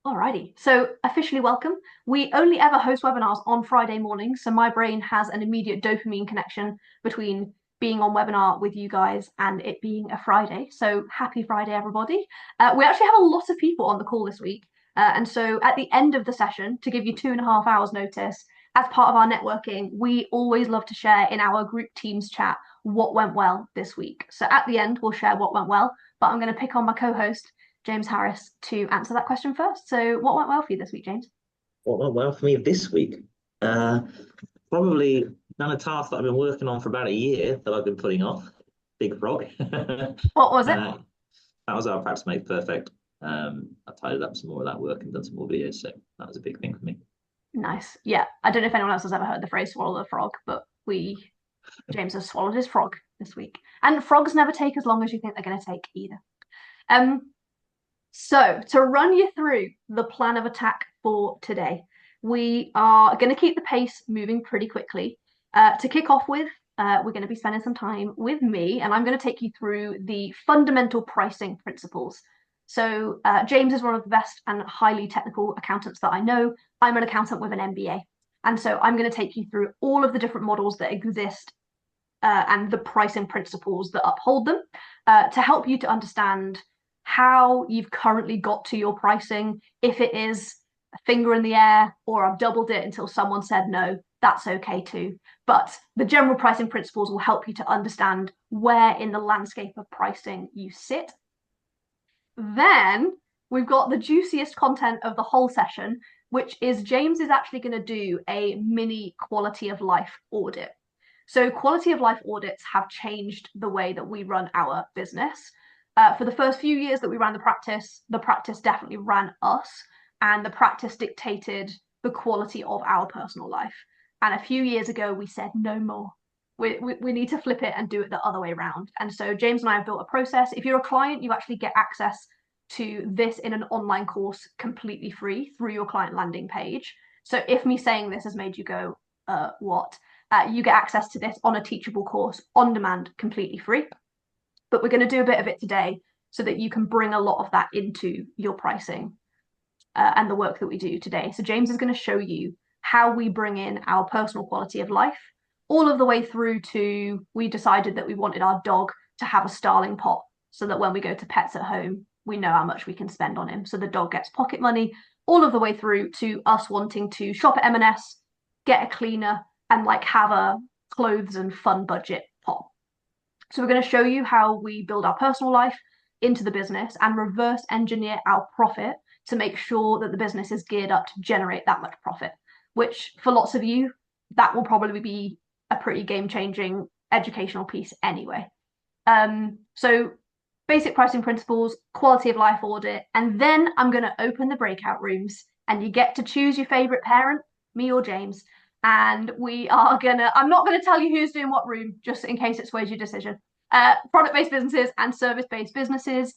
Alrighty, so officially welcome. We only ever host webinars on Friday mornings, so my brain has an immediate dopamine connection between being on webinar with you guys and it being a Friday. So happy Friday, everybody. We actually have a lot of people on the call this week. And so at the end of the session, to give you 2.5 hours notice, as part of our networking, we always love to share in our group Teams chat what went well this week. So at the end, we'll share what went well, but I'm going to pick on my co-host, James Harris, to answer that question first. So what went well for you this week, James? What went well for me this week? Uh, Probably done a task that I've been working on for about a year that I've been putting off. Big frog. What was it? That was our Practice Makes Perfect. I tidied up some more of that work and done some more videos, so that was a big thing for me. Nice. Yeah, I don't know if anyone else has ever heard the phrase swallow the frog, but James has swallowed his frog this week. And frogs never take as long as you think they're going to take either. Um, So, to run you through the plan of attack for today, we are going to keep the pace moving pretty quickly. To kick off with, we're going to be spending some time with me, and I'm going to take you through the fundamental pricing principles. So, James is one of the best and highly technical accountants that I know. I'm an accountant with an MBA. And so, I'm going to take you through all of the different models that exist and the pricing principles that uphold them to help you to understand how you've currently got to your pricing. If it is a finger in the air or I've doubled it until someone said no, that's okay too. But the general pricing principles will help you to understand where in the landscape of pricing you sit. Then we've got the juiciest content of the whole session, which is James is actually going to do a mini quality of life audit. So quality of life audits have changed the way that we run our business. For the first few years that we ran the practice definitely ran us, and the practice dictated the quality of our personal life. And a few years ago, we said no more. We need to flip it and do it the other way around. And so James and I have built a process. If you're a client, you actually get access to this in an online course completely free through your client landing page. So if me saying this has made you go, what? You get access to this on a teachable course on demand, completely free. But we're going to do a bit of it today so that you can bring a lot of that into your pricing and the work that we do today. So James is going to show you how we bring in our personal quality of life, all of the way through to we decided that we wanted our dog to have a Starling pot so that when we go to Pets at Home, we know how much we can spend on him. So the dog gets pocket money, all of the way through to us wanting to shop at M&S, get a cleaner, and like have a clothes and fun budget pot. So we're going to show you how we build our personal life into the business and reverse engineer our profit to make sure that the business is geared up to generate that much profit, which for lots of you, that will probably be a pretty game-changing educational piece anyway. So basic pricing principles, quality of life audit, and then I'm going to open the breakout rooms and you get to choose your favorite parent, me or James. And I'm not gonna tell you who's doing what room, just in case it sways your decision. Product-based businesses and service-based businesses.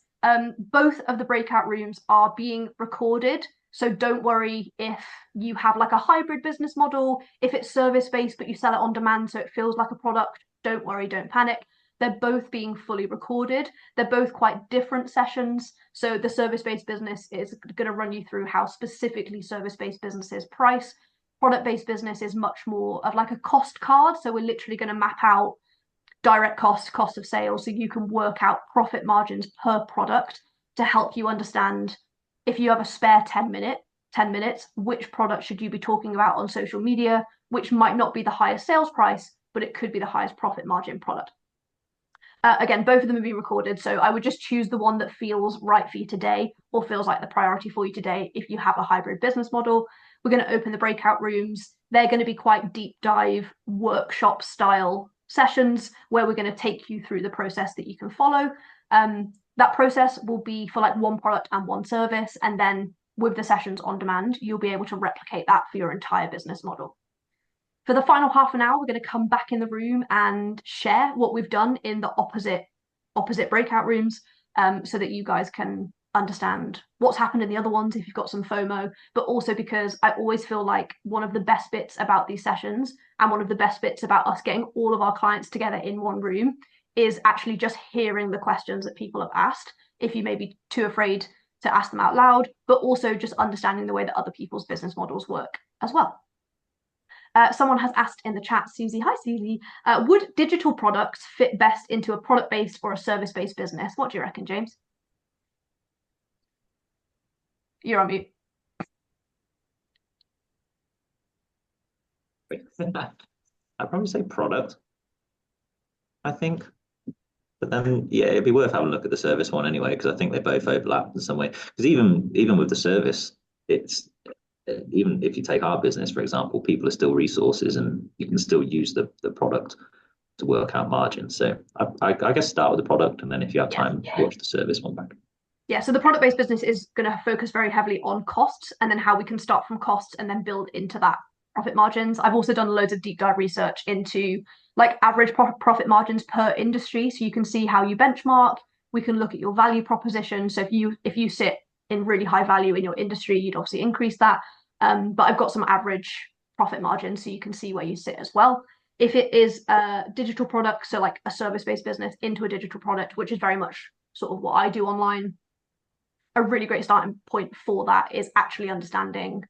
Both of the breakout rooms are being recorded. So don't worry if you have like a hybrid business model, if it's service-based, but you sell it on demand, so it feels like a product. Don't worry, don't panic. They're both being fully recorded. They're both quite different sessions. So the service-based business is going to run you through how specifically service-based businesses price. Product-based business is much more of like a cost card. So we're literally going to map out direct cost of sales, so you can work out profit margins per product to help you understand if you have a spare 10 minutes, which product should you be talking about on social media, which might not be the highest sales price, but it could be the highest profit margin product. Again, both of them will be recorded, so I would just choose the one that feels right for you today or feels like the priority for you today if you have a hybrid business model. We're going to open the breakout rooms. They're going to be quite deep dive workshop style sessions where we're going to take you through the process that you can follow. That process will be for like one product and one service, and then with the sessions on demand, you'll be able to replicate that for your entire business model. For the final half an hour, we're going to come back in the room and share what we've done in the opposite breakout rooms, so that you guys can understand what's happened in the other ones if you've got some FOMO, but also because I always feel like one of the best bits about these sessions and one of the best bits about us getting all of our clients together in one room is actually just hearing the questions that people have asked. If you may be too afraid to ask them out loud, but also just understanding the way that other people's business models work as well. Someone has asked in the chat, Susie, hi Susie, would digital products fit best into a product-based or a service-based business? What do you reckon, James? You're on mute. I'd probably say product, I think. But then, yeah, it'd be worth having a look at the service one anyway, because I think they both overlap in some way. Because even with the service, it's even if you take our business, for example, people are still resources and you can still use the product to work out margins. So I guess start with the product, and then if you have time, watch the service one back. Yeah, so the product-based business is going to focus very heavily on costs and then how we can start from costs and then build into that profit margins. I've also done loads of deep dive research into like average profit margins per industry, so you can see how you benchmark. We can look at your value proposition. So if you sit in really high value in your industry, you'd obviously increase that. But I've got some average profit margins, so you can see where you sit as well. If it is a digital product, so like a service-based business into a digital product, which is very much sort of what I do online, a really great starting point for that is actually understanding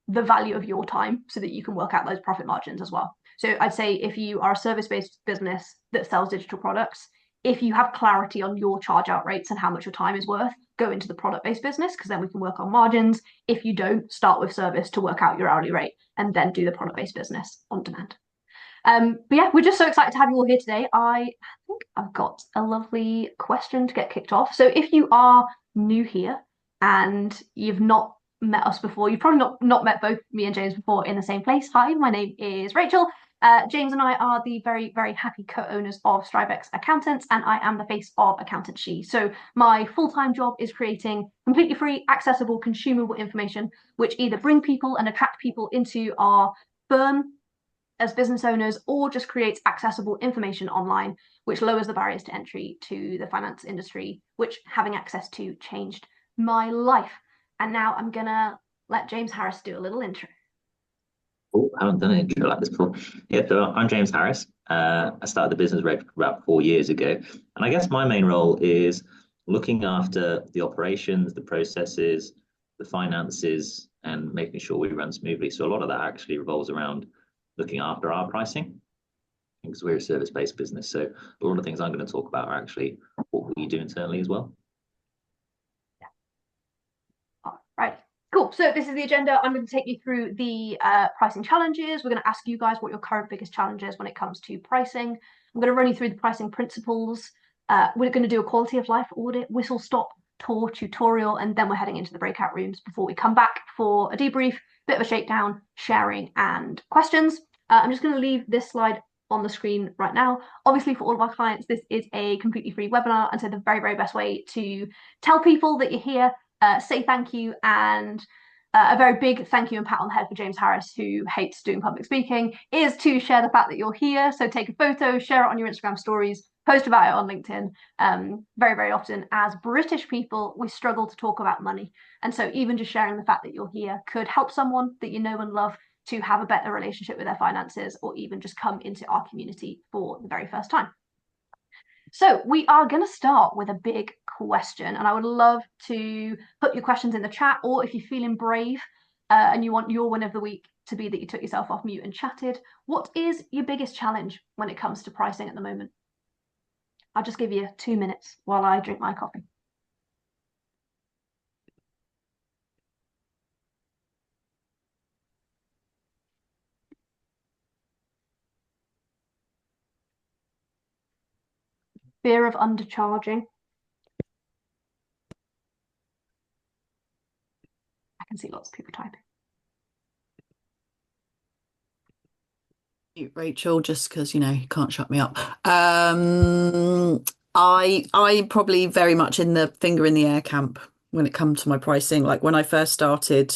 the value of your time so that you can work out those profit margins as well. So I'd say if you are a service-based business that sells digital products, if you have clarity on your charge out rates and how much your time is worth, go into the product-based business because then we can work on margins. If you don't, start with service to work out your hourly rate and then do the product-based business on demand. But yeah, we're just so excited to have you all here today. I think I've got a lovely question to get kicked off. So if you are new here and you've not met us before, you've probably not met both me and James before in the same place. Hi, my name is Rachel. James and I are the very, very happy co-owners of Strivex Accountants, and I am the face of Accountant She. So my full-time job is creating completely free, accessible, consumable information, which either bring people and attract people into our firm as business owners, or just creates accessible information online, which lowers the barriers to entry to the finance industry, which having access to changed my life. And now I'm gonna let James Harris do a little intro. Oh, I haven't done an intro like this before. Yeah, so I'm James Harris. I started the business about 4 years ago. And I guess my main role is looking after the operations, the processes, the finances, and making sure we run smoothly. So a lot of that actually revolves around looking after our pricing because we're a service-based business. So a lot of the things I'm going to talk about are actually what we do internally as well. Yeah. All right. Cool. So this is the agenda. I'm going to take you through the pricing challenges. We're going to ask you guys what your current biggest challenge is when it comes to pricing. I'm going to run you through the pricing principles. We're going to do a quality of life audit, whistle stop tour tutorial, and then we're heading into the breakout rooms before we come back for a debrief, bit of a shakedown, sharing, and questions. I'm just going to leave this slide on the screen right now. Obviously, for all of our clients, this is a completely free webinar, and so the very, very best way to tell people that you're here, say thank you, and a very big thank you and pat on the head for James Harris, who hates doing public speaking, is to share the fact that you're here. So take a photo, share it on your Instagram stories, post about it on LinkedIn. Very, very often as British people, we struggle to talk about money. And so even just sharing the fact that you're here could help someone that you know and love to have a better relationship with their finances, or even just come into our community for the very first time. So we are going to start with a big question, and I would love to put your questions in the chat, or if you're feeling brave and you want your win of the week to be that you took yourself off mute and chatted, what is your biggest challenge when it comes to pricing at the moment? I'll just give you 2 minutes while I drink my coffee. Fear of undercharging. I can see lots of people typing. Rachel, just because you can't shut me up. I'm probably very much in the finger in the air camp when it comes to my pricing. Like when I first started,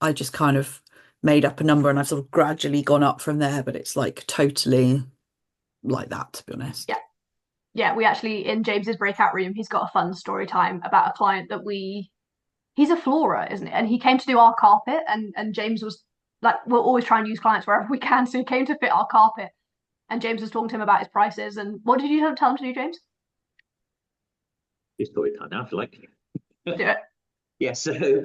I just kind of made up a number and I've sort of gradually gone up from there, but it's like totally like that, to be honest. Yeah, we actually, in James's breakout room, he's got a fun story time about a client that he's a florer, isn't it? And he came to do our carpet, and James was like, we'll always try and use clients wherever we can. So he came to fit our carpet, and James was talking to him about his prices. And what did you tell him to do, James? Your story time now, if you like. Do it. Yeah, so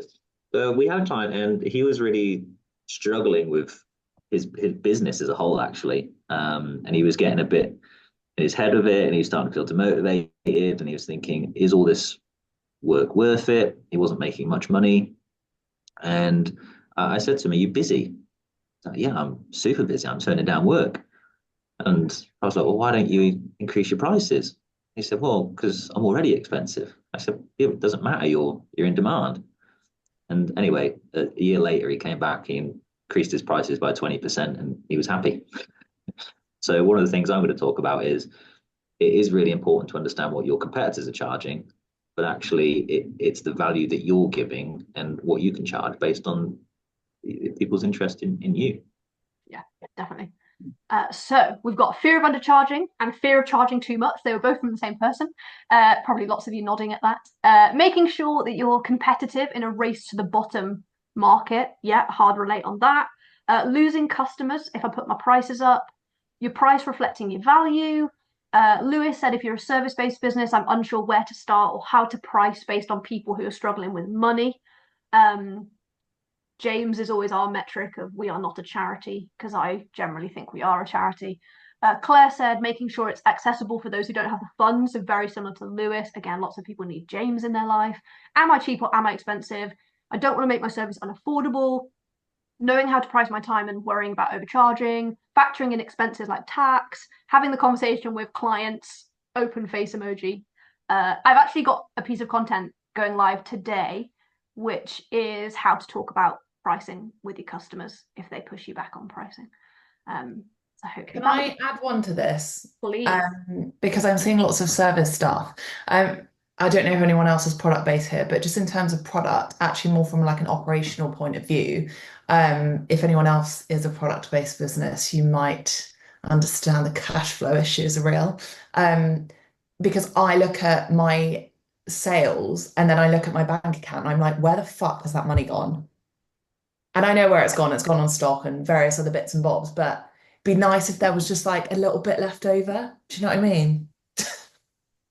we had a client and he was really struggling with his business as a whole, actually. And he was getting a bit in his head of it, and he was starting to feel demotivated, and he was thinking, is all this work worth it? He wasn't making much money. And I said to him, are you busy? Like, yeah, I'm super busy. I'm turning down work. And I was like, well, why don't you increase your prices? He said, well, because I'm already expensive. I said, yeah, it doesn't matter. You're in demand. And anyway, a year later, he came back, he increased his prices by 20%, and he was happy. So one of the things I'm going to talk about is it is really important to understand what your competitors are charging, but actually it's the value that you're giving and what you can charge based on people's interest in you. Yeah, definitely. So we've got fear of undercharging and fear of charging too much. They were both from the same person. Probably lots of you nodding at that. Making sure that you're competitive in a race to the bottom market. Yeah, hard relate on that. Losing customers if I put my prices up. Your price reflecting your value. Lewis said, if you're a service-based business, I'm unsure where to start or how to price based on people who are struggling with money. James is always our metric of we are not a charity, because I generally think we are a charity. Claire said, making sure it's accessible for those who don't have the funds, so very similar to Lewis. Again, lots of people need James in their life. Am I cheap or am I expensive? I don't want to make my service unaffordable. Knowing how to price my time and worrying about overcharging, factoring in expenses like tax, having the conversation with clients, open face emoji. I've actually got a piece of content going live today, which is how to talk about pricing with your customers if they push you back on pricing. So hopefully Can I add one to this? please. Because I'm seeing lots of service stuff. I don't know if anyone else is product based here, but just in terms of product, actually more from like an operational point of view, if anyone else is a product based business, you might understand the cash flow issues are real. Because I look at my sales and then I look at my bank account and I'm like, where the fuck has that money gone? And I know where it's gone. It's gone on stock and various other bits and bobs, but it'd be nice if there was just like a little bit left over. Do you know what I mean?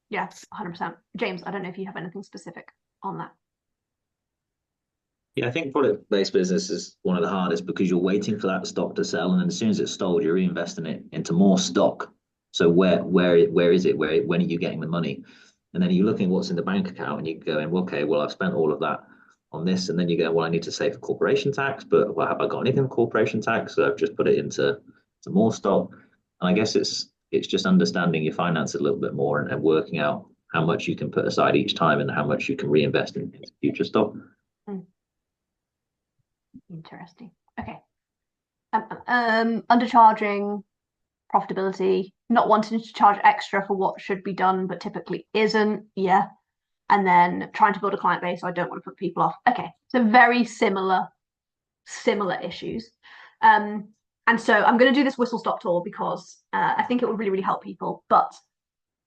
Yeah, 100%. James, I don't know if you have anything specific on that. Yeah, I think product-based business is one of the hardest because you're waiting for that stock to sell, and then as soon as it's sold, you're reinvesting it into more stock. So where is it? When are you getting the money? And then you're looking at what's in the bank account, and you're going, okay, well, I've spent all of that on this, and then you go, well, I need to save for corporation tax, but well, have I got anything for corporation tax? So I've just put it into more stock. And I guess it's just understanding your finances a little bit more and working out how much you can put aside each time and how much you can reinvest into future stock. Interesting. Okay. Undercharging, profitability, not wanting to charge extra for what should be done but typically isn't. Yeah. And then trying to build a client base, so I don't want to put people off. Okay. So very similar issues. And so I'm going to do this whistle stop tour because I think it will really, really help people, but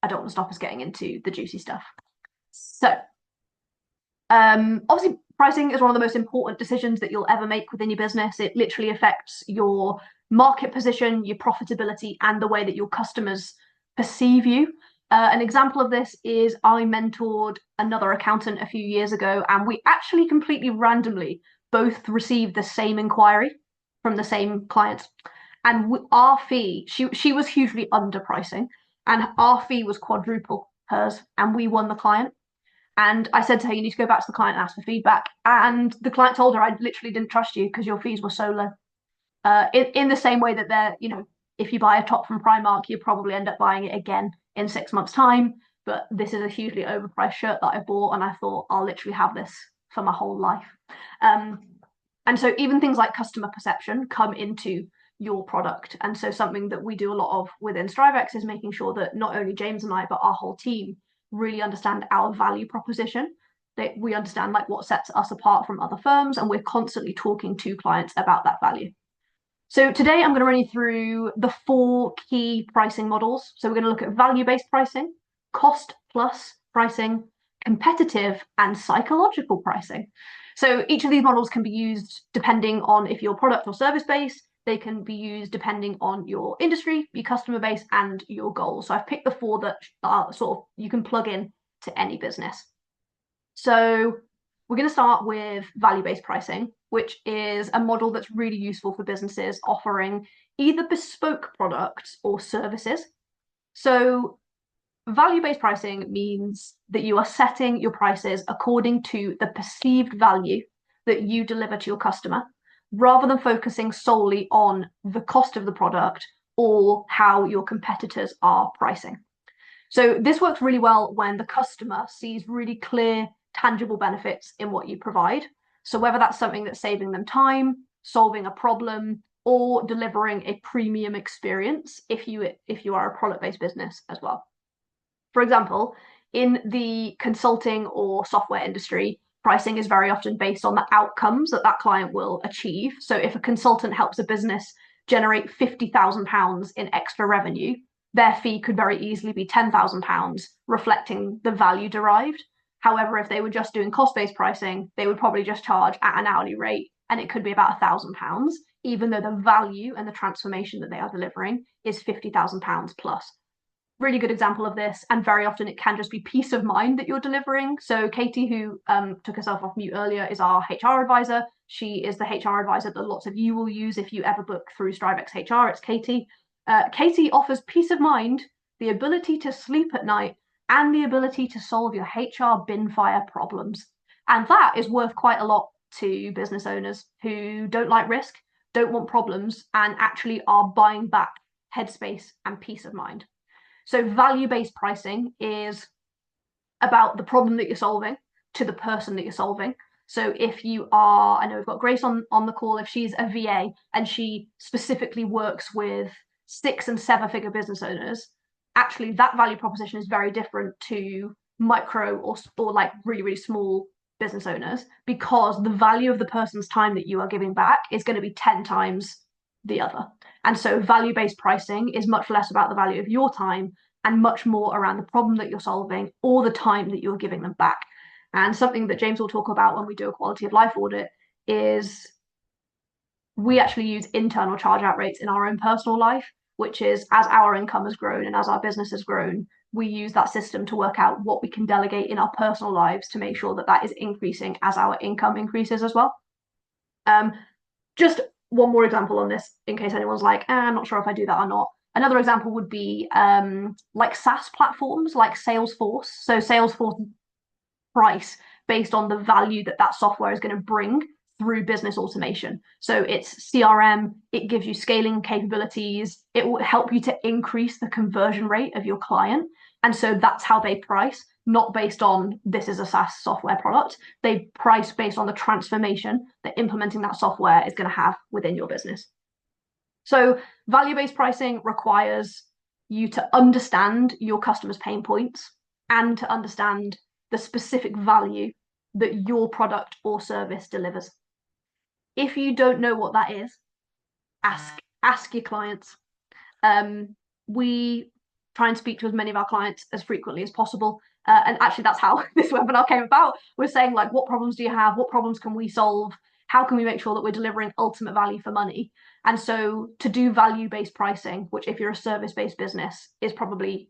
I don't want to stop us getting into the juicy stuff. So obviously pricing is one of the most important decisions that you'll ever make within your business. It literally affects your market position, your profitability, and the way that your customers perceive you. An example of this is I mentored another accountant a few years ago, and we actually completely randomly both received the same inquiry from the same client. And our fee, she was hugely underpricing, and our fee was quadruple hers, and we won the client. And I said to her, you need to go back to the client and ask for feedback. And the client told her, I literally didn't trust you because your fees were so low. In the same way that they're, if you buy a top from Primark, you probably end up buying it again in 6 months' time. But this is a hugely overpriced shirt that I bought, and I thought I'll literally have this for my whole life. And so even things like customer perception come into your product. And so something that we do a lot of within Strivex is making sure that not only James and I, but our whole team really understand our value proposition, that we understand like what sets us apart from other firms, and we're constantly talking to clients about that value. So today I'm going to run you through the 4 key pricing models. So we're going to look at value-based pricing, cost plus pricing, competitive, and psychological pricing. So each of these models can be used depending on if you're product or service based. They can be used depending on your industry, your customer base, and your goals. So I've picked the 4 that are sort of you can plug in to any business. So we're going to start with value-based pricing, which is a model that's really useful for businesses offering either bespoke products or services. So value-based pricing means that you are setting your prices according to the perceived value that you deliver to your customer, rather than focusing solely on the cost of the product or how your competitors are pricing. So this works really well when the customer sees really clear, tangible benefits in what you provide. So whether that's something that's saving them time, solving a problem, or delivering a premium experience if you are a product-based business as well. For example, in the consulting or software industry, pricing is very often based on the outcomes that that client will achieve. So if a consultant helps a business generate £50,000 in extra revenue, their fee could very easily be £10,000, reflecting the value derived. However, if they were just doing cost-based pricing, they would probably just charge at an hourly rate, and it could be about £1,000, even though the value and the transformation that they are delivering is £50,000 plus. Really good example of this, and very often it can just be peace of mind that you're delivering. So Katie, who took herself off mute earlier, is our HR advisor. She is the HR advisor that lots of you will use if you ever book through Strivex HR. It's Katie. Katie offers peace of mind, the ability to sleep at night, and the ability to solve your HR bin fire problems. And that is worth quite a lot to business owners who don't like risk, don't want problems, and actually are buying back headspace and peace of mind. So value-based pricing is about the problem that you're solving to the person that you're solving. So if you are, I know we've got Grace on the call, if she's a VA and she specifically works with 6 and 7 figure business owners, actually that value proposition is very different to micro or like really, really small business owners, because the value of the person's time that you are giving back is going to be 10 times the other. And so value-based pricing is much less about the value of your time and much more around the problem that you're solving or the time that you're giving them back. And something that James will talk about when we do a quality of life audit is we actually use internal charge out rates in our own personal life, which is as our income has grown and as our business has grown, we use that system to work out what we can delegate in our personal lives to make sure that that is increasing as our income increases as well. Just one more example on this, in case anyone's like, I'm not sure if I do that or not. Another example would be like SaaS platforms like Salesforce. So Salesforce price based on the value that that software is going to bring through business automation. So it's CRM, it gives you scaling capabilities, it will help you to increase the conversion rate of your client. And so that's how they price, not based on this is a SaaS software product. They price based on the transformation that implementing that software is going to have within your business. So value-based pricing requires you to understand your customers' pain points and to understand the specific value that your product or service delivers. If you don't know what that is, ask your clients. We try and speak to as many of our clients as frequently as possible. And actually, that's how this webinar came about. We're saying, like, what problems do you have? What problems can we solve? How can we make sure that we're delivering ultimate value for money? And so to do value-based pricing, which if you're a service-based business is probably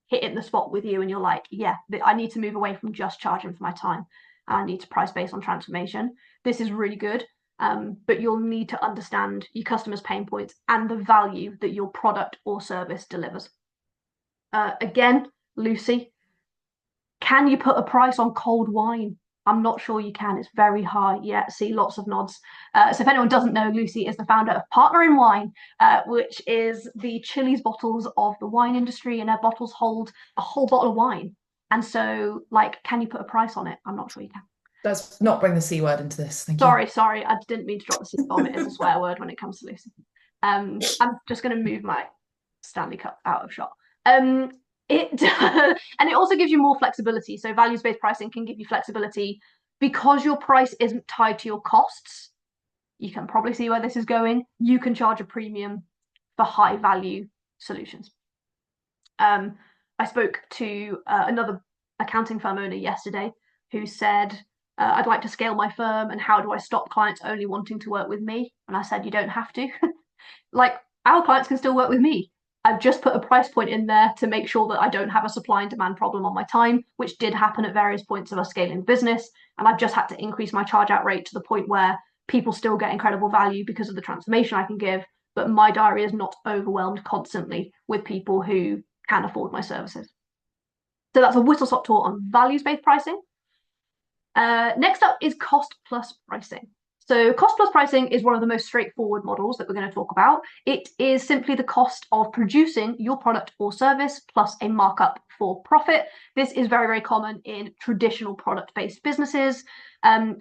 hitting the spot with you and you're like, yeah, I need to move away from just charging for my time. I need to price based on transformation. This is really good. But you'll need to understand your customers' pain points and the value that your product or service delivers. Again, Lucy, can you put a price on cold wine? I'm not sure you can. It's very high. Yeah, see, lots of nods. So if anyone doesn't know, Lucy is the founder of Partner in Wine, which is the Chili's bottles of the wine industry, and her bottles hold a whole bottle of wine. And so, like, can you put a price on it? I'm not sure you can. Let's not bring the C word into this. Thank you. Sorry, I didn't mean to drop the C bomb. It is a swear word when it comes to Lucy. I'm just going to move my Stanley Cup out of shot. And it also gives you more flexibility. So values-based pricing can give you flexibility because your price isn't tied to your costs. You can probably see where this is going. You can charge a premium for high value solutions. I spoke to another accounting firm owner yesterday who said, I'd like to scale my firm, and how do I stop clients only wanting to work with me? And I said, you don't have to. Like, our clients can still work with me. I've just put a price point in there to make sure that I don't have a supply and demand problem on my time, which did happen at various points of a scaling business. And I've just had to increase my charge out rate to the point where people still get incredible value because of the transformation I can give, but my diary is not overwhelmed constantly with people who can afford my services. So that's a whistle-stop tour on values-based pricing. Next up is cost plus pricing. So cost plus pricing is one of the most straightforward models that we're going to talk about. It is simply the cost of producing your product or service plus a markup for profit. This is very, very common in traditional product-based businesses.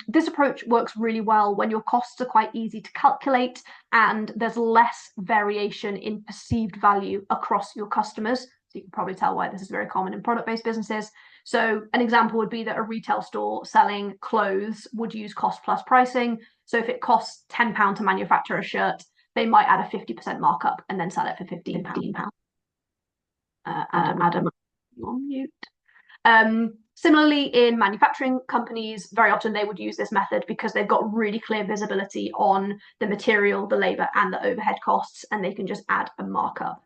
This approach works really well when your costs are quite easy to calculate and there's less variation in perceived value across your customers. So you can probably tell why this is very common in product-based businesses. So an example would be that a retail store selling clothes would use cost plus pricing. So if it costs £10 to manufacture a shirt, they might add a 50% markup and then sell it for £15. Adam, you're on mute. Similarly, in manufacturing companies, very often they would use this method because they've got really clear visibility on the material, the labor, and the overhead costs, and they can just add a markup.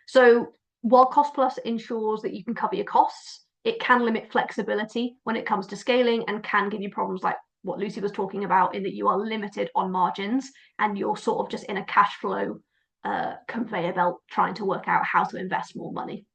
So while cost plus ensures that you can cover your costs, it can limit flexibility when it comes to scaling and can give you problems like what Lucy was talking about, in that you are limited on margins and you're sort of just in a cash flow conveyor belt trying to work out how to invest more money.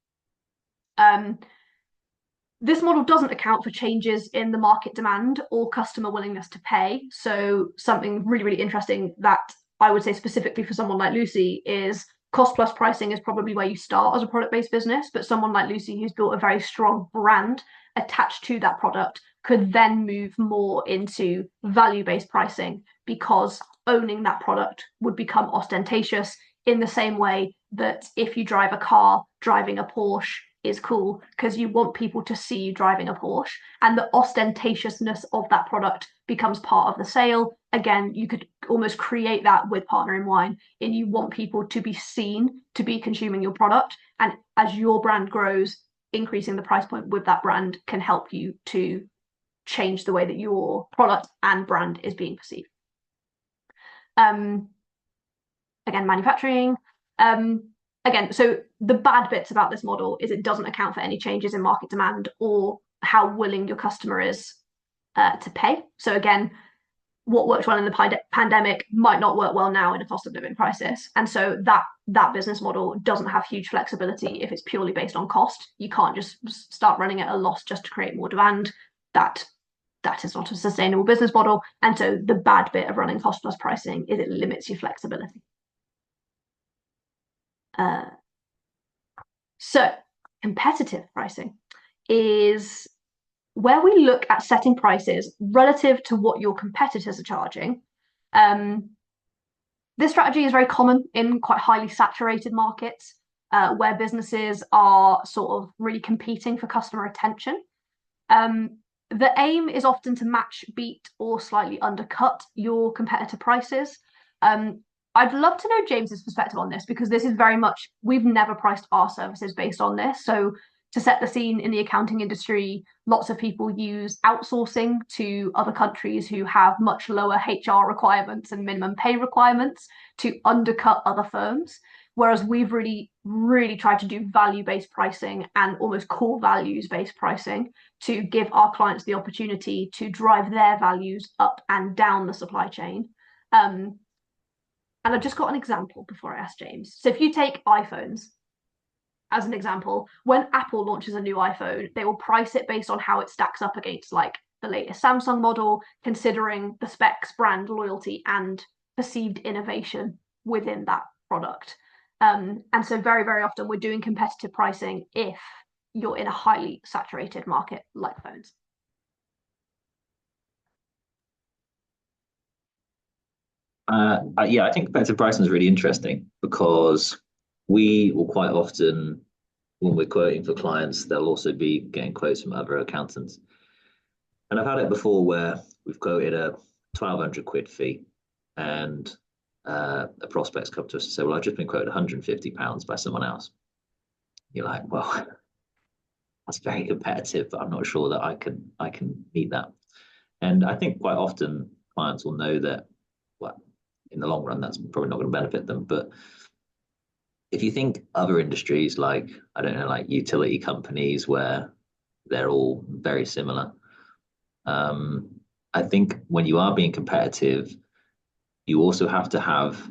This model doesn't account for changes in the market demand or customer willingness to pay. So something really, really interesting that I would say specifically for someone like Lucy is cost plus pricing is probably where you start as a product-based business, but someone like Lucy who's built a very strong brand attached to that product could then move more into value-based pricing because owning that product would become ostentatious in the same way that if you drive a car, driving a Porsche is cool because you want people to see you driving a Porsche, and the ostentatiousness of that product becomes part of the sale. Again, you could almost create that with Partner in Wine, and you want people to be seen to be consuming your product. And as your brand grows, increasing the price point with that brand can help you to change the way that your product and brand is being perceived. Again, manufacturing. Again, so the bad bits about this model is it doesn't account for any changes in market demand or how willing your customer is to pay. So again, what worked well in the pandemic might not work well now in a cost of living crisis. And so that business model doesn't have huge flexibility if it's purely based on cost. You can't just start running at a loss just to create more demand. That is not a sustainable business model. And so the bad bit of running cost plus pricing is it limits your flexibility. So competitive pricing is where we look at setting prices relative to what your competitors are charging. This strategy is very common in quite highly saturated markets where businesses are sort of really competing for customer attention. The aim is often to match, beat, or slightly undercut your competitor prices. I'd love to know James's perspective on this because this is very much, we've never priced our services based on this. So to set the scene in the accounting industry, lots of people use outsourcing to other countries who have much lower HR requirements and minimum pay requirements to undercut other firms. Whereas we've really, really tried to do value-based pricing and almost core values-based pricing to give our clients the opportunity to drive their values up and down the supply chain. And I've just got an example before I ask James. So if you take iPhones as an example, when Apple launches a new iPhone, they will price it based on how it stacks up against like the latest Samsung model, considering the specs, brand loyalty, and perceived innovation within that product. And so very, very often we're doing competitive pricing if you're in a highly saturated market like phones. Yeah, I think competitive pricing is really interesting because we will quite often, when we're quoting for clients, they'll also be getting quotes from other accountants. And I've had it before where we've quoted a 1,200 quid fee and a prospect's come to us and say, well, I've just been quoted £150 by someone else. You're like, well, that's very competitive, but I'm not sure that I can meet that. And I think quite often clients will know that, well, in the long run, that's probably not going to benefit them. But if you think other industries like, I don't know, like utility companies where they're all very similar, I think when you are being competitive, you also have to have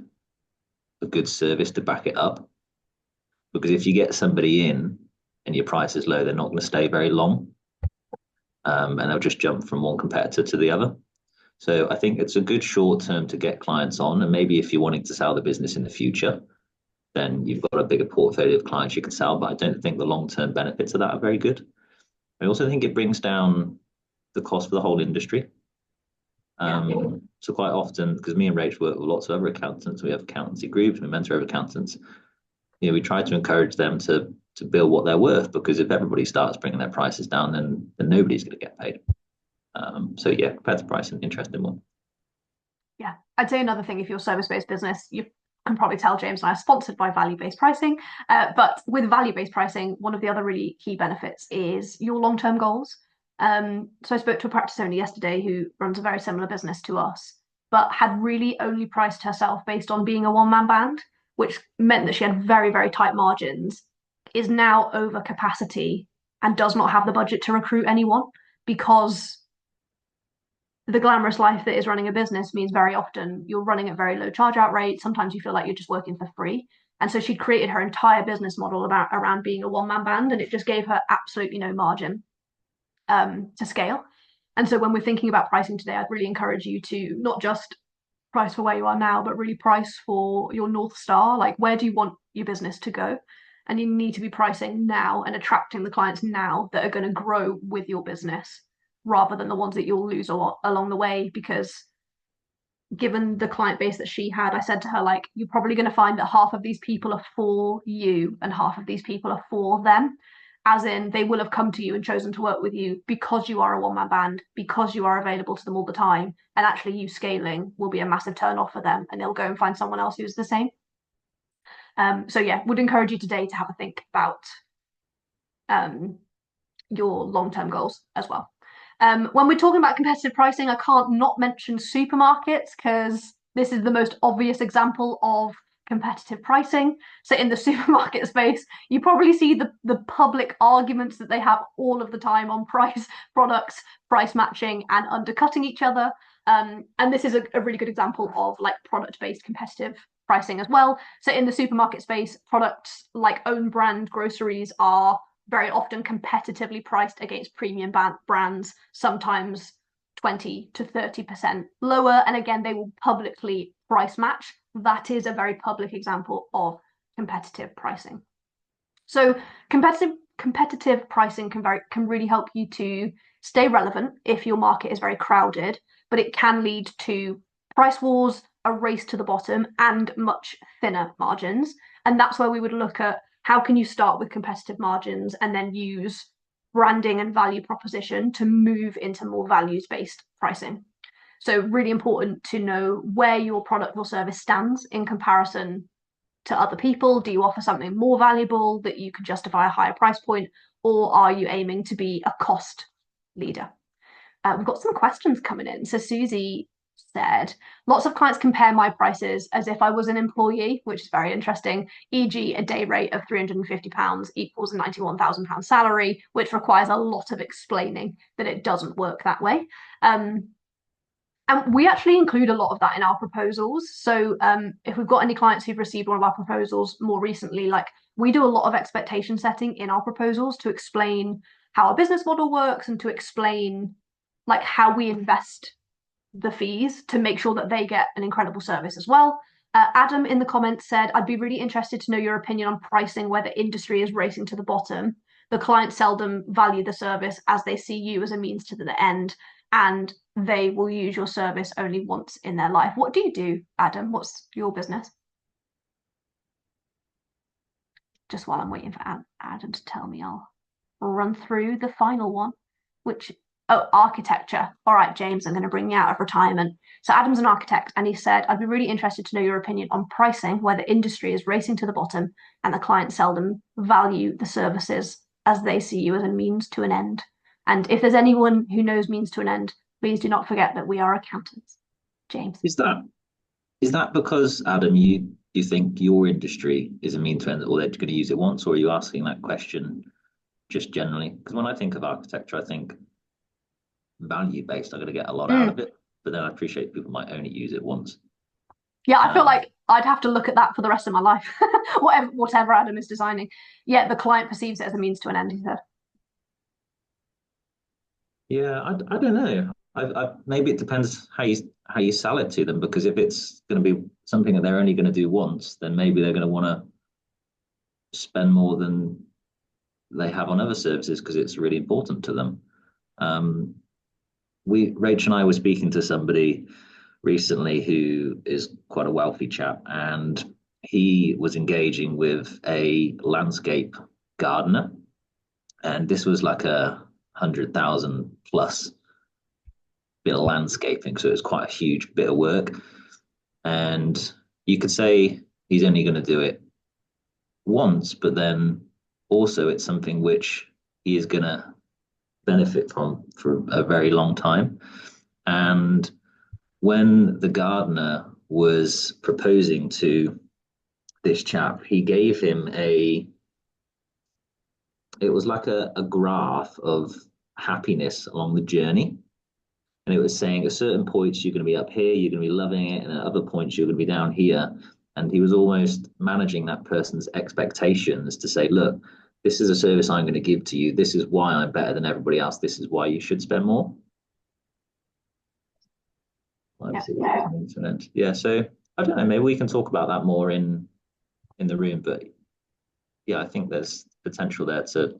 a good service to back it up. Because if you get somebody in and your price is low, they're not going to stay very long, and they'll just jump from one competitor to the other. So I think it's a good short term to get clients on, and maybe if you're wanting to sell the business in the future, then you've got a bigger portfolio of clients you can sell. But I don't think the long term benefits of that are very good. I also think it brings down the cost for the whole industry. So quite often, because me and Rach work with lots of other accountants, we have accountancy groups, we mentor other accountants. We try to encourage them to build what they're worth, because if everybody starts bringing their prices down, then nobody's going to get paid. So yeah, competitive pricing, interesting one. Yeah, I'd say another thing, if you're a service-based business, you can probably tell James and I are sponsored by value-based pricing. But with value-based pricing, one of the other really key benefits is your long-term goals. So I spoke to a practice owner yesterday who runs a very similar business to us, but had really only priced herself based on being a one-man band, which meant that she had very, very tight margins, is now over capacity and does not have the budget to recruit anyone, because the glamorous life that is running a business means very often you're running at very low charge out rates. Sometimes you feel like you're just working for free. And so she created her entire business model around being a one-man band, and it just gave her absolutely no margin to scale. And so when we're thinking about pricing today, I'd really encourage you to not just price for where you are now, but really price for your North Star. Like, where do you want your business to go? And you need to be pricing now and attracting the clients now that are going to grow with your business, rather than the ones that you'll lose a lot along the way. Because given the client base that she had, I said to her, like, you're probably going to find that half of these people are for you and half of these people are for them. As in, they will have come to you and chosen to work with you because you are a one-man band, because you are available to them all the time. And actually, you scaling will be a massive turn off for them, and they'll go and find someone else who's the same. So yeah, would encourage you today to have a think about your long-term goals as well. When we're talking about competitive pricing, I can't not mention supermarkets, because this is the most obvious example of competitive pricing. So in the supermarket space, you probably see the public arguments that they have all of the time on price, products, price matching, and undercutting each other. And this is a really good example of like product-based competitive pricing as well. So in the supermarket space, products like own brand groceries are very often competitively priced against premium brands, sometimes 20 to 30% lower. And again, they will publicly price match. That is a very public example of competitive pricing. So competitive pricing can really help you to stay relevant if your market is very crowded, but it can lead to price wars, a race to the bottom, and much thinner margins. And that's where we would look at, how can you start with competitive margins and then use branding and value proposition to move into more values-based pricing. So really important to know where your product or service stands in comparison to other people. Do you offer something more valuable that you can justify a higher price point, or are you aiming to be a cost leader? We've got some questions coming in. So Susie said, lots of clients compare my prices as if I was an employee, which is very interesting, e.g. a day rate of £350 equals a £91,000 salary, which requires a lot of explaining that it doesn't work that way. And we actually include a lot of that in our proposals. So if we've got any clients who've received one of our proposals more recently, like, we do a lot of expectation setting in our proposals to explain how our business model works and to explain like how we invest the fees to make sure that they get an incredible service as well. Adam in the comments said, I'd be really interested to know your opinion on pricing where the industry is racing to the bottom. The clients seldom value the service as they see you as a means to the end, and they will use your service only once in their life. What do you do, Adam? What's your business? Just while I'm waiting for Adam to tell me, I'll run through the final one, which, architecture. All right, James, I'm going to bring you out of retirement. So Adam's an architect, and he said, I'd be really interested to know your opinion on pricing where the industry is racing to the bottom and the clients seldom value the services as they see you as a means to an end. And if there's anyone who knows means to an end, please do not forget that we are accountants. James. Is that because, Adam, do you think your industry is a mean to end, or they're going to use it once, or are you asking that question just generally? Because when I think of architecture, I think value based. I'm going to get a lot out of it, but then I appreciate people might only use it once. Yeah, I feel like I'd have to look at that for the rest of my life, whatever Adam is designing. Yeah, the client perceives it as a means to an end, he said. Yeah, I don't know. Maybe it depends how you sell it to them, because if it's going to be something that they're only going to do once, then maybe they're going to want to spend more than they have on other services because it's really important to them. Rach and I were speaking to somebody recently who is quite a wealthy chap, and he was engaging with a landscape gardener, and this was like 100,000 plus bit of landscaping, so it's quite a huge bit of work. And you could say he's only going to do it once, but then also it's something which he is going to benefit from for a very long time. And when the gardener was proposing to this chap, he gave him it was like a graph of happiness along the journey. And it was saying at certain points you're going to be up here, you're going to be loving it, and at other points you're going to be down here. And he was almost managing that person's expectations to say, look, this is a service I'm going to give to you. This is why I'm better than everybody else. This is why you should spend more. Yeah, so I don't know, maybe we can talk about that more in the room, but yeah, I think there's potential there to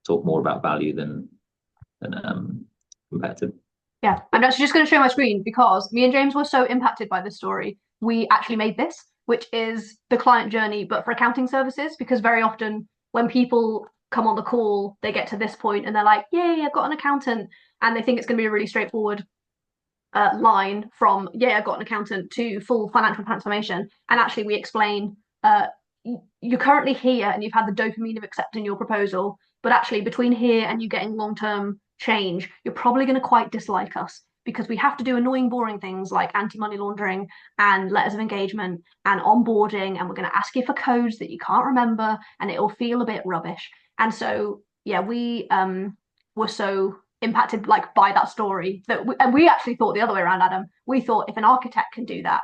talk more about value than competitive. Yeah, I'm actually just going to show my screen because me and James were so impacted by this story. We actually made this, which is the client journey, but for accounting services, because very often when people come on the call, they get to this point and they're like, yay, I've got an accountant. And they think it's going to be a really straightforward line from, yeah, I've got an accountant to full financial transformation. And actually we explain, you're currently here and you've had the dopamine of accepting your proposal, but actually between here and you getting long-term change, you're probably going to quite dislike us because we have to do annoying, boring things like anti-money laundering and letters of engagement and onboarding, and we're going to ask you for codes that you can't remember, and it'll feel a bit rubbish. And so, yeah, we were so impacted like by that story that we actually thought the other way around, Adam. We thought if an architect can do that,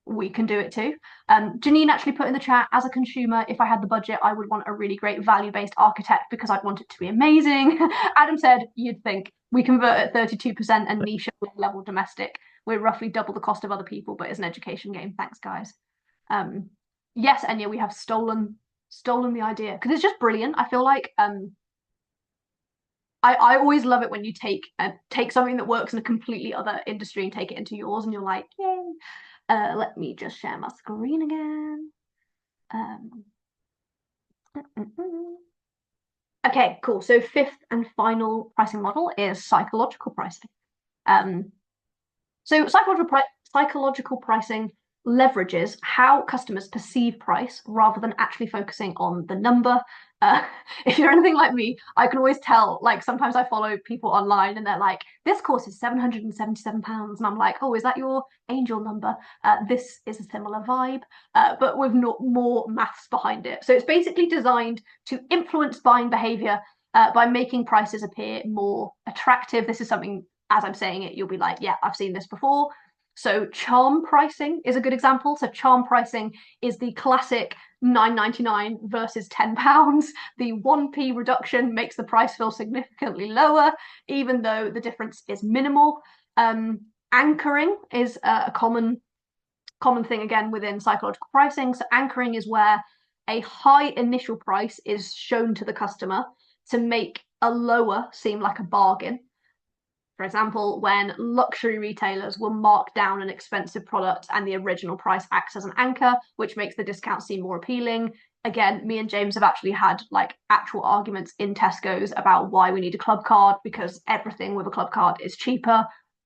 we can do it too. Janine actually put in the chat, as a consumer, if I had the budget, I would want a really great value-based architect because I'd want it to be amazing. Adam said, you'd think we convert at 32% and niche level domestic. We're roughly double the cost of other people, but it's an education game. Thanks, guys. Yes, Enya, we have stolen the idea because it's just brilliant. I feel like I always love it when you take something that works in a completely other industry and take it into yours, and you're like, yay. Let me just share my screen again. Okay, cool. So fifth and final pricing model is psychological pricing. So psychological pricing leverages how customers perceive price rather than actually focusing on the number. If you're anything like me, I can always tell, like sometimes I follow people online and they're like, this course is £777. And I'm like, oh, is that your angel number? This is a similar vibe, but with more maths behind it. So it's basically designed to influence buying behavior by making prices appear more attractive. This is something, as I'm saying it, you'll be like, yeah, I've seen this before. So charm pricing is a good example. So charm pricing is the classic £9.99 versus £10. The 1p reduction makes the price feel significantly lower, even though the difference is minimal. Anchoring is a common thing again within psychological pricing. So anchoring is where a high initial price is shown to the customer to make a lower seem like a bargain. For example, when luxury retailers will mark down an expensive product and the original price acts as an anchor, which makes the discount seem more appealing. Again, me and James have actually had like actual arguments in Tesco's about why we need a club card, because everything with a club card is cheaper.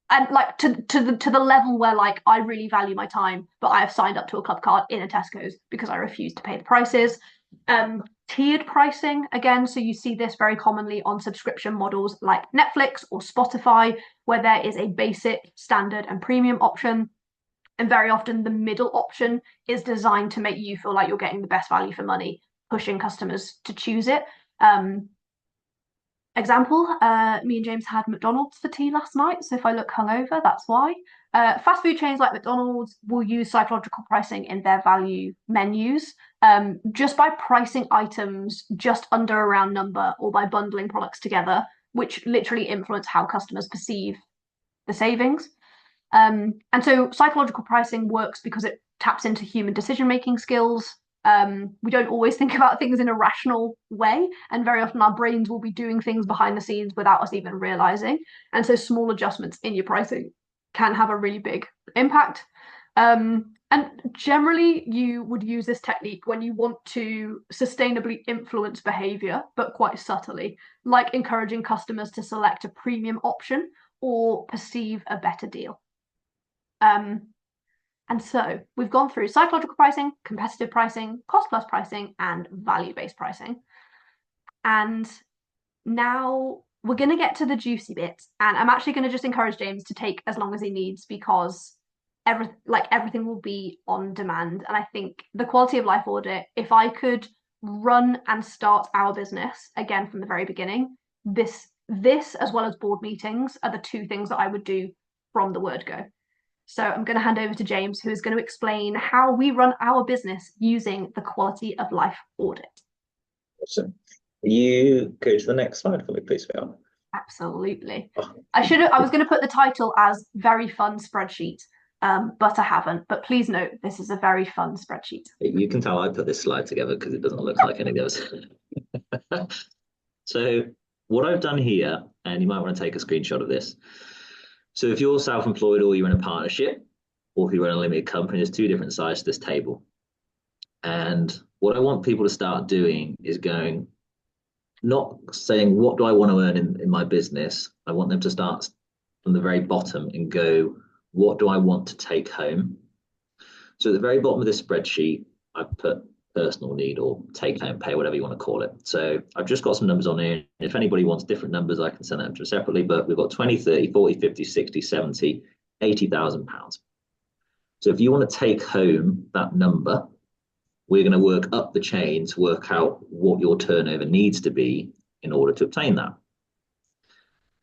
And like to the level where like I really value my time, but I have signed up to a club card in a Tesco's because I refuse to pay the prices. Tiered pricing again, so you see this very commonly on subscription models like Netflix or Spotify, where there is a basic, standard, and premium option. And very often the middle option is designed to make you feel like you're getting the best value for money, pushing customers to choose it. Example, me and James had McDonald's for tea last night. So if I look hungover, that's why. Fast food chains like McDonald's will use psychological pricing in their value menus, just by pricing items just under a round number or by bundling products together, which literally influence how customers perceive the savings. And so psychological pricing works because it taps into human decision-making skills. We don't always think about things in a rational way, and very often our brains will be doing things behind the scenes without us even realizing. And so small adjustments in your pricing can have a really big impact. And generally, you would use this technique when you want to sustainably influence behavior, but quite subtly, like encouraging customers to select a premium option or perceive a better deal. And so we've gone through psychological pricing, competitive pricing, cost plus pricing, and value-based pricing. And now we're going to get to the juicy bit. And I'm actually going to just encourage James to take as long as he needs, because everything will be on demand. And I think the quality of life audit, if I could run and start our business again from the very beginning, this as well as board meetings are the two things that I would do from the word go. So I'm going to hand over to James, who is going to explain how we run our business using the quality of life audit. Awesome. You go to the next slide for me, please, Phil. Absolutely. I was going to put the title as very fun spreadsheet, but I haven't. But please note, this is a very fun spreadsheet. You can tell I put this slide together because it doesn't look like any of those. So what I've done here, and you might want to take a screenshot of this. So if you're self-employed or you're in a partnership, or if you're in a limited company, there's two different sides to this table. And what I want people to start doing is going, not saying, what do I want to earn in my business? I want them to start from the very bottom and go, what do I want to take home? So at the very bottom of this spreadsheet, I've put personal need or take home pay, whatever you want to call it. So I've just got some numbers on here. If anybody wants different numbers, I can send them to separately, but we've got 20, 30, 40, 50, 60, 70, 80,000 pounds. So if you want to take home that number, we're going to work up the chain to work out what your turnover needs to be in order to obtain that.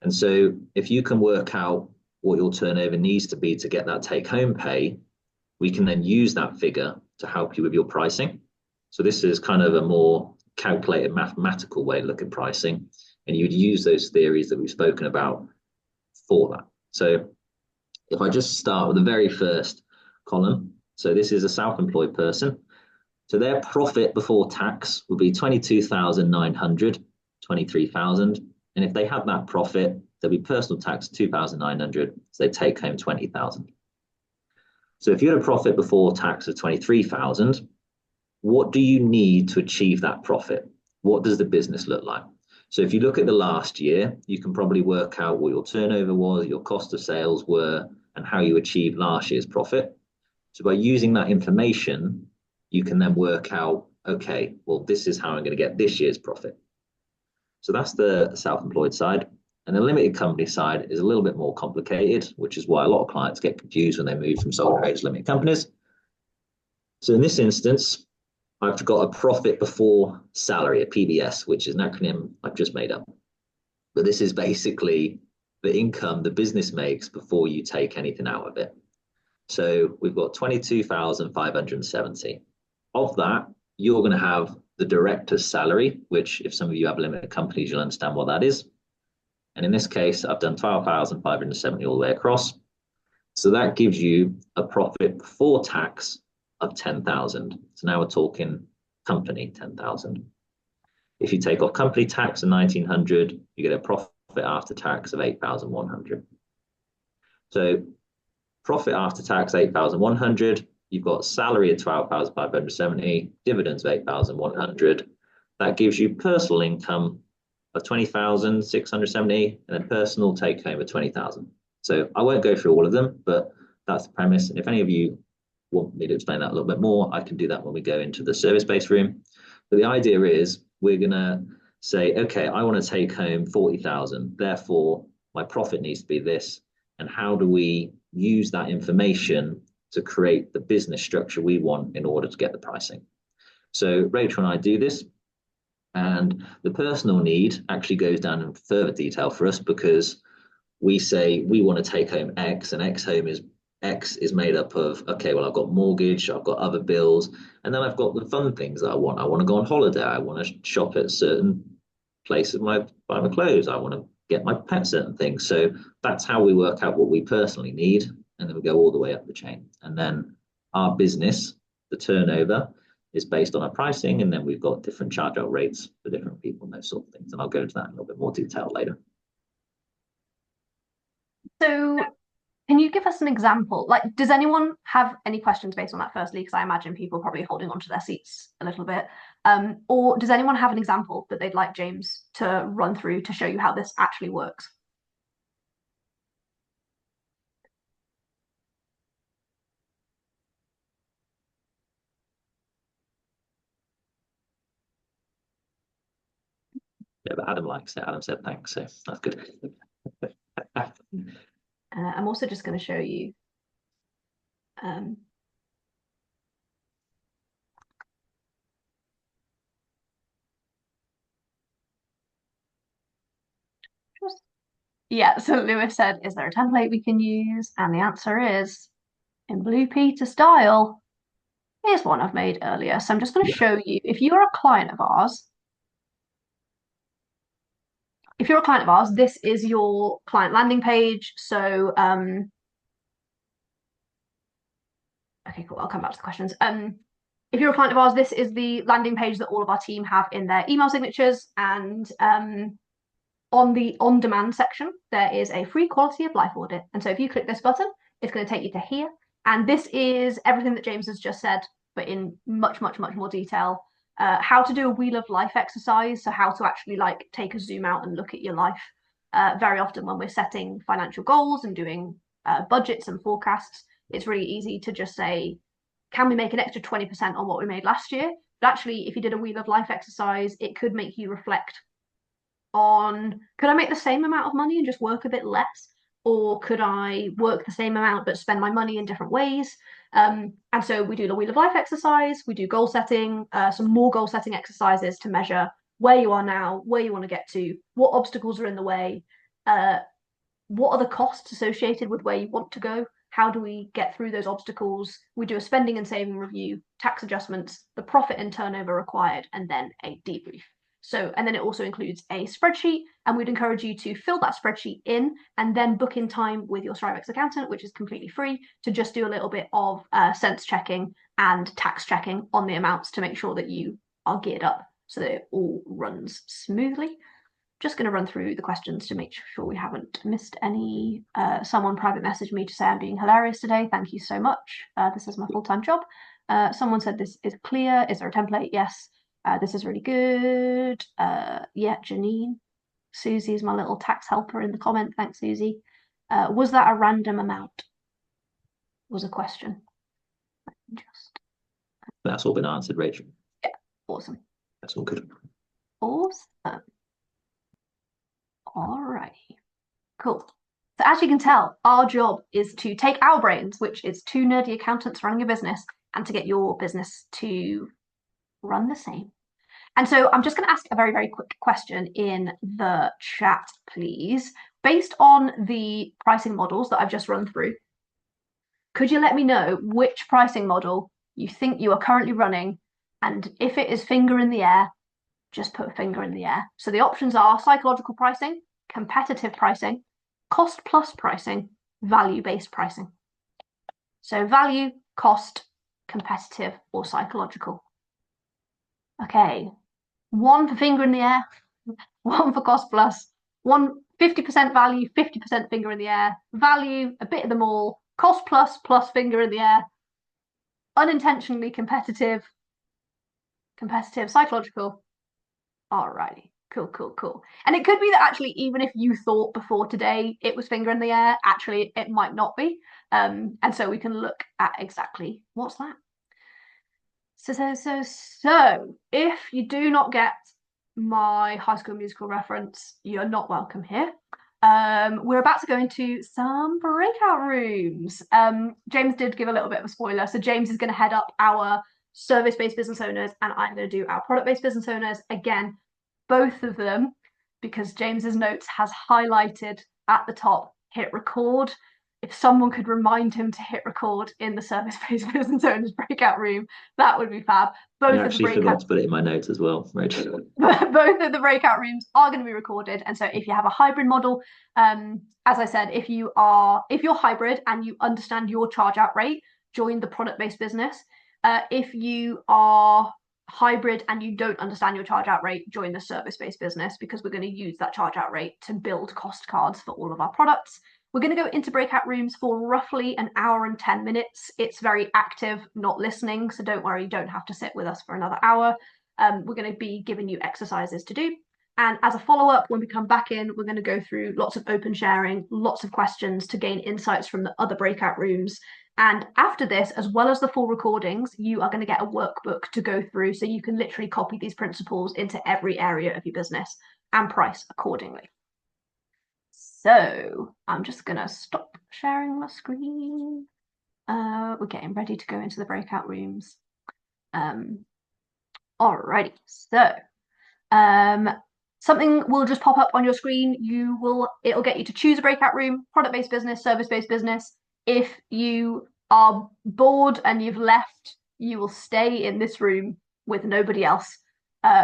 And so if you can work out what your turnover needs to be to get that take home pay, we can then use that figure to help you with your pricing. So this is kind of a more calculated mathematical way to look at pricing, and you'd use those theories that we've spoken about for that. So if I just start with the very first column, so this is a self-employed person. So their profit before tax would be 22,900, 23,000. And if they had that profit, there'd be personal tax 2,900, so they take home 20,000. So if you had a profit before tax of 23,000, what do you need to achieve that profit? What does the business look like? So if you look at the last year, you can probably work out what your turnover was, your cost of sales were, and how you achieved last year's profit. So by using that information, you can then work out, okay, well, this is how I'm going to get this year's profit. So that's the self-employed side. And the limited company side is a little bit more complicated, which is why a lot of clients get confused when they move from sole traders to limited companies. So in this instance, I've got a profit before salary, a PBS, which is an acronym I've just made up. But this is basically the income the business makes before you take anything out of it. So we've got 22,570. Of that, you're going to have the director's salary, which if some of you have limited companies, you'll understand what that is. And in this case, I've done 12,570 all the way across. So that gives you a profit before tax of 10,000. So now we're talking company 10,000. If you take off company tax of 1,900, you get a profit after tax of 8,100. So profit after tax 8,100. You've got salary of 12,570, dividends of 8,100. That gives you personal income of 20,670, and then personal take home of 20,000. So I won't go through all of them, but that's the premise. And if any of you want me to explain that a little bit more, I can do that when we go into the service-based room. But the idea is we're going to say, okay, I want to take home 40,000. Therefore, my profit needs to be this. And how do we use that information to create the business structure we want in order to get the pricing. So Rachel and I do this, and the personal need actually goes down in further detail for us, because we say we want to take home X, and X is made up of, okay, well, I've got mortgage, I've got other bills, and then I've got the fun things that I want. I want to go on holiday. I want to shop at certain places, buy my clothes. I want to get my pet certain things. So that's how we work out what we personally need, and then we go all the way up the chain. And then our business, the turnover, is based on our pricing, and then we've got different charge out rates for different people and those sort of things. And I'll go into that in a little bit more detail later. So can you give us an example? Like, does anyone have any questions based on that firstly? Because I imagine people are probably holding onto their seats a little bit. Or does anyone have an example that they'd like James to run through to show you how this actually works? Yeah, but Adam likes it. Adam said thanks, so that's good. I'm also just going to show you yeah, so Lewis said, is there a template we can use? And the answer is, in Blue Peter style, here's one I've made earlier. So I'm just going to show you, if you're a client of ours, this is your client landing page. So, okay, cool. I'll come back to the questions. If you're a client of ours, this is the landing page that all of our team have in their email signatures. And on the on-demand section, there is a free quality of life audit. And so if you click this button, it's going to take you to here. And this is everything that James has just said, but in much, much, much more detail. How to do a wheel of life exercise. So how to actually like take a zoom out and look at your life. Very often when we're setting financial goals and doing budgets and forecasts, it's really easy to just say, can we make an extra 20% on what we made last year? But actually, if you did a wheel of life exercise, it could make you reflect on, could I make the same amount of money and just work a bit less? Or could I work the same amount but spend my money in different ways? And so we do the wheel of life exercise, we do goal setting, some more goal setting exercises to measure where you are now, where you want to get to, what obstacles are in the way, what are the costs associated with where you want to go, how do we get through those obstacles? We do a spending and saving review, tax adjustments, the profit and turnover required, and then a debrief. So, and then it also includes a spreadsheet, and we'd encourage you to fill that spreadsheet in and then book in time with your Strivex accountant, which is completely free, to just do a little bit of sense checking and tax checking on the amounts to make sure that you are geared up so that it all runs smoothly. Just going to run through the questions to make sure we haven't missed any. Someone private messaged me to say I'm being hilarious today. Thank you so much. This is my full-time job. Someone said this is clear. Is there a template? Yes. This is really good. Yeah, Janine. Susie's my little tax helper in the comment. Thanks, Susie. Was that a random amount? Was a question. That's all been answered, Rachel. Yeah, awesome. That's all good. Awesome. All right, cool. So as you can tell, our job is to take our brains, which is two nerdy accountants running a business, and to get your business to run the same. And so I'm just going to ask a very, very quick question in the chat, please. Based on the pricing models that I've just run through, could you let me know which pricing model you think you are currently running? And if it is finger in the air, just put a finger in the air. So the options are psychological pricing, competitive pricing, cost plus pricing, value-based pricing. So value, cost, competitive, or psychological. Okay, one for finger in the air, one for cost plus, 50% value, 50% finger in the air, value, a bit of them all, cost plus, plus finger in the air, unintentionally competitive, psychological. Alrighty, cool. And it could be that actually, even if you thought before today it was finger in the air, actually it might not be. And so we can look at exactly what's that. So if you do not get my High School Musical reference, you're not welcome here. We're about to go into some breakout rooms. James did give a little bit of a spoiler. So James is going to head up our service-based business owners, and I'm going to do our product-based business owners. Again, both of them, because James's notes has highlighted at the top, hit record. If someone could remind him to hit record in the service-based business owners breakout room, that would be fab. I Both of the actually forgot breakout to put it in my notes as well, Rachel. both of the breakout rooms are going to be recorded. And so if you have a hybrid model, as I said, if you're hybrid and you understand your charge out rate, join the product-based business. If you are hybrid and you don't understand your charge out rate, join the service-based business, because we're going to use that charge out rate to build cost cards for all of our products. We're going to go into breakout rooms for roughly an hour and 10 minutes. It's very active, not listening. So don't worry, you don't have to sit with us for another hour. We're going to be giving you exercises to do. And as a follow-up, when we come back in, we're going to go through lots of open sharing, lots of questions to gain insights from the other breakout rooms. And after this, as well as the full recordings, you are going to get a workbook to go through, so you can literally copy these principles into every area of your business and price accordingly. So I'm just going to stop sharing my screen. We're getting ready to go into the breakout rooms. Alrighty, so something will just pop up on your screen. It'll get you to choose a breakout room, product-based business, service-based business. If you are bored and you've left, you will stay in this room with nobody else.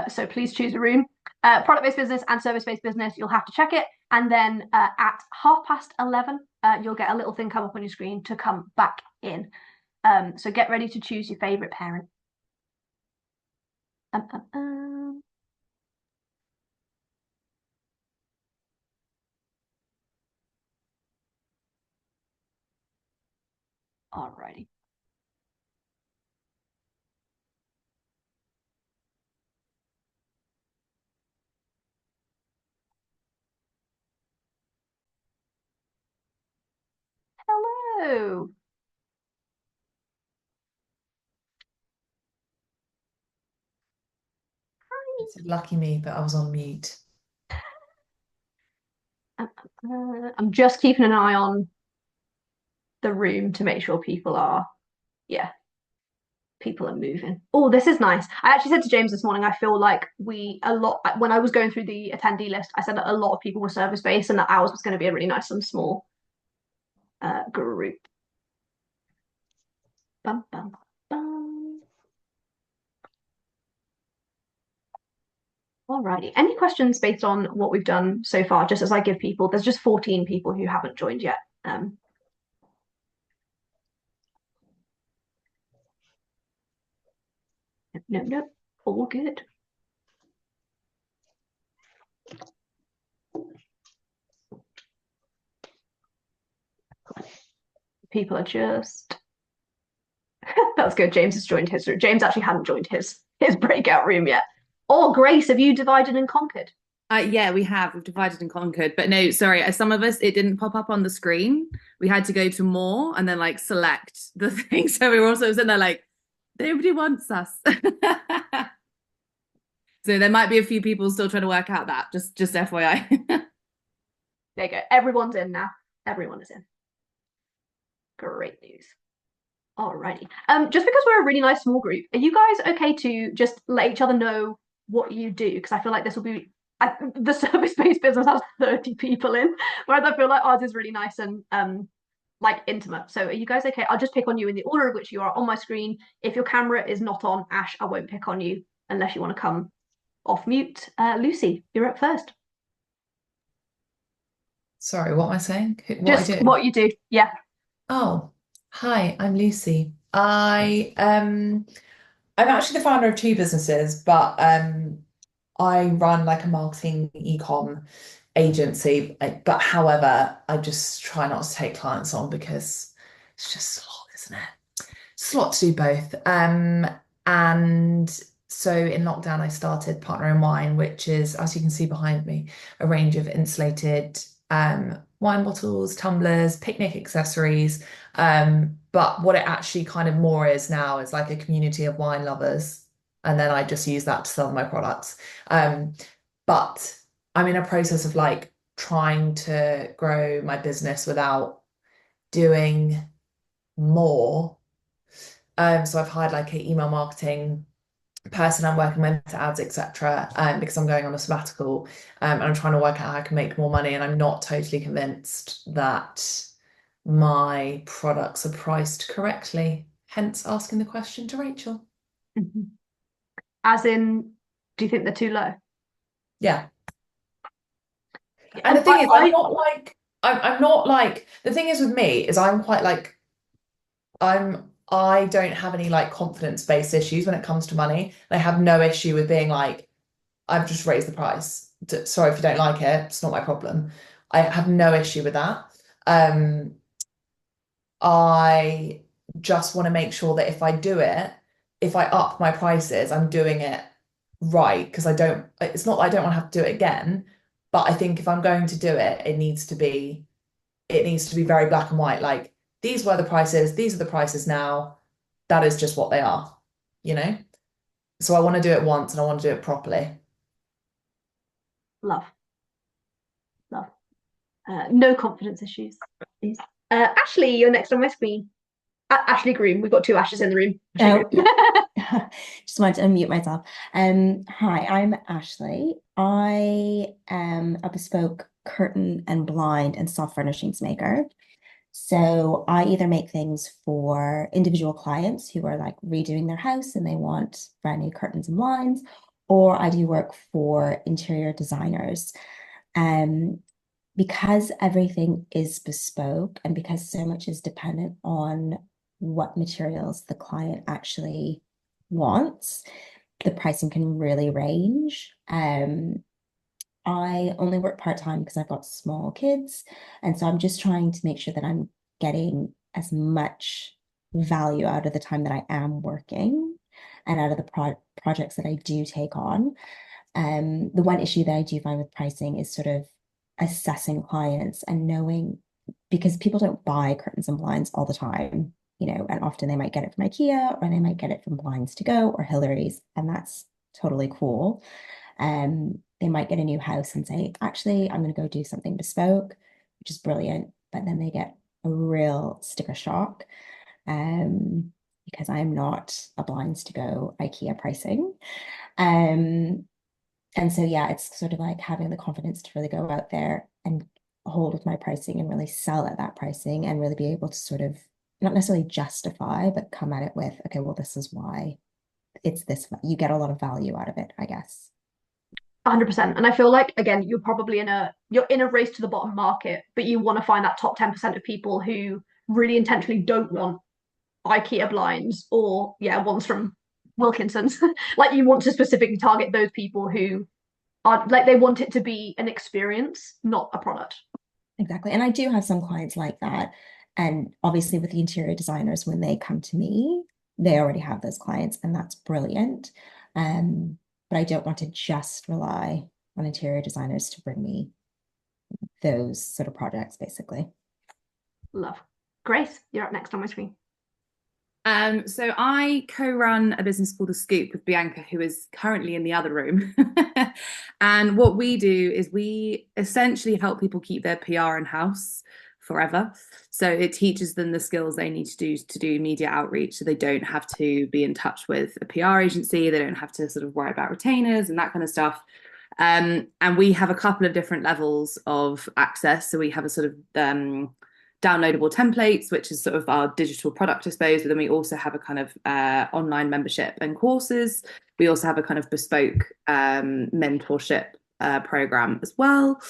So please choose a room. Product-based business and service-based business, you'll have to check it. And then at 11:30, you'll get a little thing come up on your screen to come back in. So get ready to choose your favorite parent. Alrighty. Hello. Lucky me, but I was on mute. I'm just keeping an eye on the room to make sure people are moving. Oh, this is nice. I actually said to James this morning, I feel like when I was going through the attendee list, I said that a lot of people were service-based and that ours was going to be a really nice and small group. Bum, bum, bum. Alrighty. Any questions based on what we've done so far? Just as I give people, there's just 14 people who haven't joined yet. No, all good. People are just that's good. James has joined his room. James actually hadn't joined his breakout room yet. Oh, Grace, have you divided and conquered? Yeah, we've divided and conquered, but no, sorry, some of us, it didn't pop up on the screen. We had to go to more and then like select the thing. So we were also sitting there like, nobody wants us. So there might be a few people still trying to work out that, just FYI. There you go. Everyone's in now. Everyone is in. Great news. Alrighty. Just because we're a really nice small group, are you guys okay to just let each other know what you do? Because I feel like this will be the service-based business has 30 people in, whereas I feel like ours is really nice and like intimate. So are you guys okay? I'll just pick on you in the order of which you are on my screen. If your camera is not on, Ash, I won't pick on you unless you want to come off mute. Lucy, you're up first. Sorry, what am I saying? What you do. Yeah. Oh, hi, I'm Lucy. I'm actually the founder of two businesses, but I run like a marketing e-com agency. But however, I just try not to take clients on because it's just a lot, isn't it? It's a lot to do both. And so in lockdown, I started Partner in Wine, which is, as you can see behind me, a range of insulated wine bottles, tumblers, picnic accessories. But what it actually kind of more is now is like a community of wine lovers. And then I just use that to sell my products. But I'm in a process of like trying to grow my business without doing more. So I've hired like an email marketing person, I'm working with ads, etc. Because I'm going on a sabbatical, and I'm trying to work out how I can make more money, and I'm not totally convinced that my products are priced correctly. Hence asking the question to Rachel. Mhm. As in, do you think they're too low? Yeah. And the thing is, I'm not like, the thing is with me is I'm quite like, I don't have any like confidence-based issues when it comes to money. I have no issue with being like, I've just raised the price. Sorry if you don't like it, it's not my problem. I have no issue with that. I just want to make sure that if I do it, if I up my prices, I'm doing it right, because it's not that I don't want to have to do it again, but I think if I'm going to do it, it needs to be very black and white. Like, these were the prices, these are the prices now. That is just what they are, you know? So I want to do it once and I want to do it properly. Love. No confidence issues, please. Ashley, you're next on my screen. Ashley Groom. We've got two Ashes in the room. Oh, yeah. Just wanted to unmute myself. Hi, I'm Ashley. I am a bespoke curtain and blind and soft furnishings maker. So I either make things for individual clients who are like redoing their house and they want brand new curtains and blinds, or I do work for interior designers. Because everything is bespoke and because so much is dependent on what materials the client actually wants, the pricing can really range. I only work part-time because I've got small kids. And so I'm just trying to make sure that I'm getting as much value out of the time that I am working and out of the projects that I do take on. The one issue that I do find with pricing is sort of assessing clients and knowing, because people don't buy curtains and blinds all the time, and often they might get it from IKEA or they might get it from Blinds to Go or Hillary's, and that's totally cool. They might get a new house and say, actually, I'm going to go do something bespoke, which is brilliant, but then they get a real sticker shock, because I'm not a Blinds to Go IKEA pricing. And so, yeah, it's sort of like having the confidence to really go out there and hold with my pricing and really sell at that pricing and really be able to sort of not necessarily justify, but come at it with, okay, well, this is why it's this. You get a lot of value out of it, I guess. 100%. And I feel like, again, you're in a race to the bottom market, but you want to find that top 10% of people who really intentionally don't want IKEA blinds or ones from Wilkinson's. Like, you want to specifically target those people who are like, they want it to be an experience, not a product. Exactly. And I do have some clients like that. And obviously with the interior designers, when they come to me, they already have those clients, and that's brilliant. But I don't want to just rely on interior designers to bring me those sort of projects, basically. Love. Grace, you're up next on my screen. So I co-run a business called The Scoop with Bianca, who is currently in the other room. And what we do is we essentially help people keep their PR in-house forever. So it teaches them the skills they need to do media outreach, so they don't have to be in touch with a PR agency. They don't have to sort of worry about retainers and that kind of stuff. And we have a couple of different levels of access. So we have a sort of downloadable templates, which is sort of our digital product, I suppose. But then we also have a kind of online membership and courses. We also have a kind of bespoke mentorship program as well.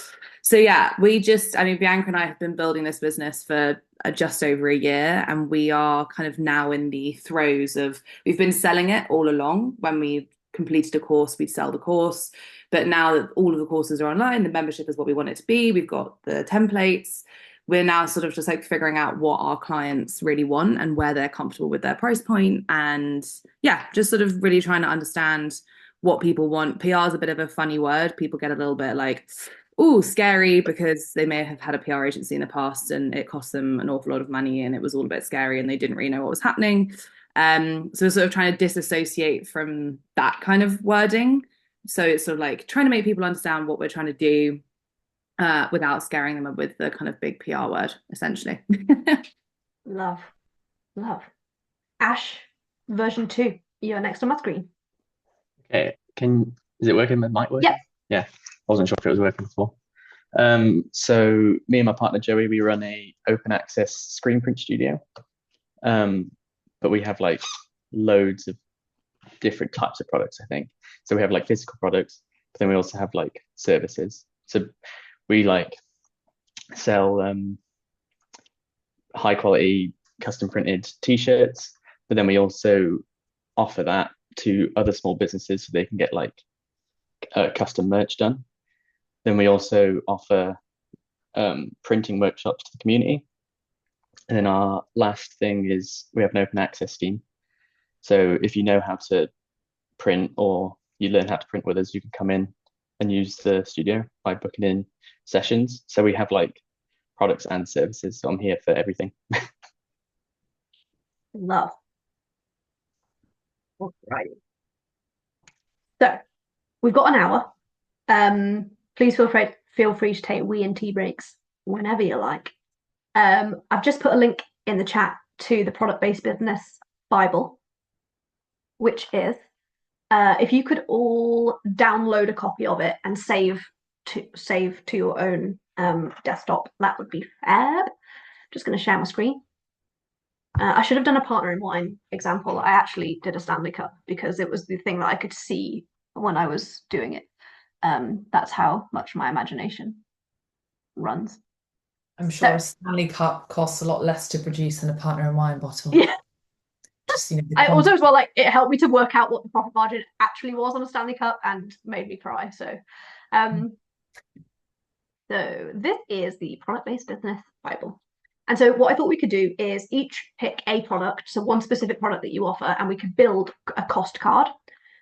So yeah, Bianca and I have been building this business for just over a year, and we are kind of now in the throes of, we've been selling it all along. When we completed a course, we'd sell the course. But now that all of the courses are online, the membership is what we want it to be. We've got the templates. We're now sort of just like figuring out what our clients really want and where they're comfortable with their price point. And yeah, just sort of really trying to understand what people want. PR is a bit of a funny word. People get a little bit like, ooh, scary, because they may have had a PR agency in the past and it cost them an awful lot of money and it was all a bit scary and they didn't really know what was happening. So we're sort of trying to disassociate from that kind of wording. So it's sort of like trying to make people understand what we're trying to do, without scaring them with the kind of big PR word, essentially. Love. Ash, version 2. You're next on my screen. Okay, is it working? The mic working? Yep. Yeah, I wasn't sure if it was working before. So me and my partner Joey, we run a open access screen print studio. But we have like loads of different types of products, I think. So we have like physical products, but then we also have like services. So we like sell high quality custom printed t-shirts, but then we also offer that to other small businesses so they can get like custom merch done. Then we also offer printing workshops to the community. And then our last thing is we have an open access team. So if you know how to print or you learn how to print with us, you can come in and use the studio by booking in sessions. So we have like products and services. So I'm here for everything. Love. All right. So we've got an hour. Please feel free to take wee and tea breaks whenever you like. I've just put a link in the chat to the Product-Based Business Bible, which is if you could all download a copy of it and save to your own desktop, that would be fab. Just going to share my screen. I should have done a partner in wine example. I actually did a Stanley Cup because it was the thing that I could see when I was doing it. That's how much my imagination runs. I'm sure a Stanley Cup costs a lot less to produce than a partner in wine bottle. Yeah. Just, you know, I also as well, like, it helped me to work out what the profit margin actually was on a Stanley Cup and made me cry. So this is the Product-Based Business Bible. And so what I thought we could do is each pick a product, so one specific product that you offer, and we could build a cost card.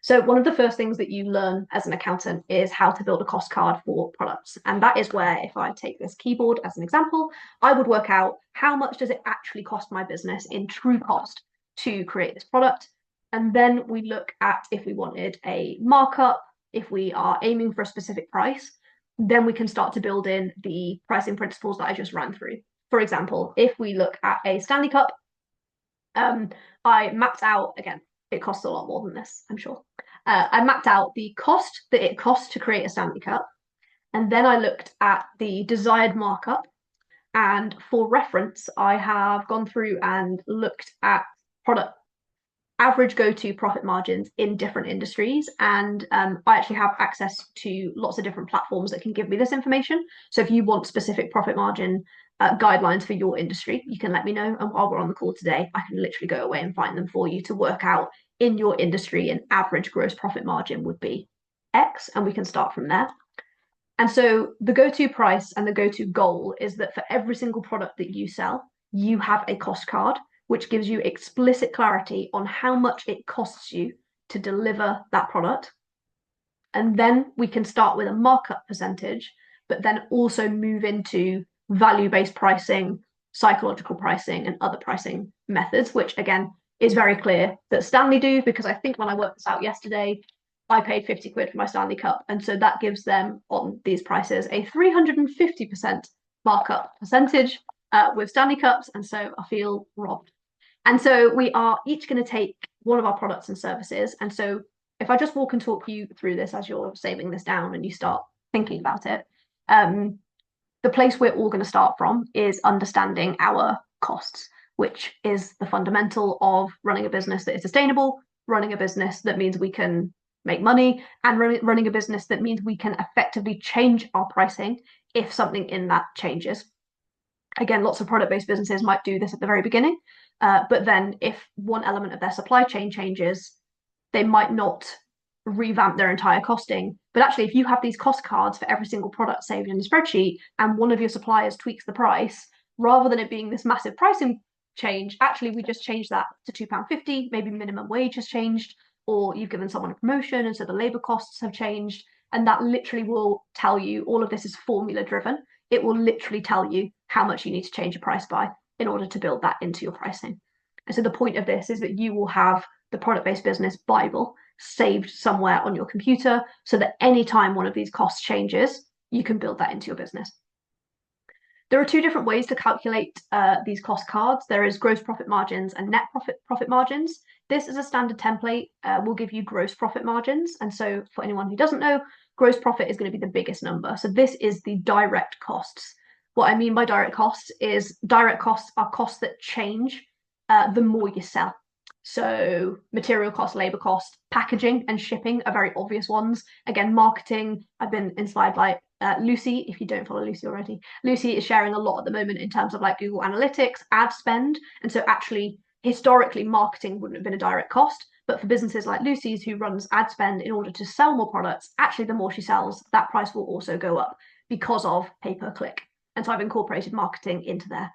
So one of the first things that you learn as an accountant is how to build a cost card for products. And that is where, if I take this keyboard as an example, I would work out how much does it actually cost my business in true cost to create this product. And then we look at if we wanted a markup, if we are aiming for a specific price, then we can start to build in the pricing principles that I just ran through. For example, if we look at a Stanley Cup, I mapped out, again, it costs a lot more than this, I'm sure. I mapped out the cost that it costs to create a Stanley Cup. And then I looked at the desired markup. And for reference, I have gone through and looked at product average go-to profit margins in different industries. And I actually have access to lots of different platforms that can give me this information. So if you want specific profit margin guidelines for your industry, you can let me know. And while we're on the call today, I can literally go away and find them for you to work out in your industry an average gross profit margin would be X, and we can start from there. And so the go-to price and the go-to goal is that for every single product that you sell, you have a cost card, which gives you explicit clarity on how much it costs you to deliver that product. And then we can start with a markup percentage, but then also move into value-based pricing, psychological pricing, and other pricing methods, which again is very clear that Stanley do, because I think when I worked this out yesterday, I paid 50 quid for my Stanley Cup. And so that gives them on these prices a 350% markup percentage with Stanley Cups. And so I feel robbed. And so we are each going to take one of our products and services. And so if I just walk and talk you through this as you're saving this down and you start thinking about it, the place we're all going to start from is understanding our costs, which is the fundamental of running a business that is sustainable, running a business that means we can make money, and running a business that means we can effectively change our pricing if something in that changes. Again, lots of product-based businesses might do this at the very beginning, but then if one element of their supply chain changes, they might not revamp their entire costing. But actually, if you have these cost cards for every single product saved in a spreadsheet, and one of your suppliers tweaks the price, rather than it being this massive pricing change, actually we just changed that to £2.50, maybe minimum wage has changed, or you've given someone a promotion and so the labor costs have changed. And that literally will tell you, all of this is formula driven. It will literally tell you how much you need to change your price by in order to build that into your pricing. And so the point of this is that you will have the Product-Based Business Bible saved somewhere on your computer, so that anytime one of these costs changes, you can build that into your business. There are two different ways to calculate these cost cards. There is gross profit margins and net profit margins. This is a standard template. Will give you gross profit margins. And so for anyone who doesn't know, gross profit is going to be the biggest number. So this is the direct costs. What I mean by direct costs is direct costs are costs that change the more you sell. So material costs, labor costs, packaging and shipping are very obvious ones. Again, marketing, I've been inspired by Lucy. If you don't follow Lucy already, Lucy is sharing a lot at the moment in terms of like Google Analytics, ad spend. And so actually, historically, marketing wouldn't have been a direct cost. But for businesses like Lucy's, who runs ad spend in order to sell more products, actually, the more she sells, that price will also go up because of pay per click. And so I've incorporated marketing into there,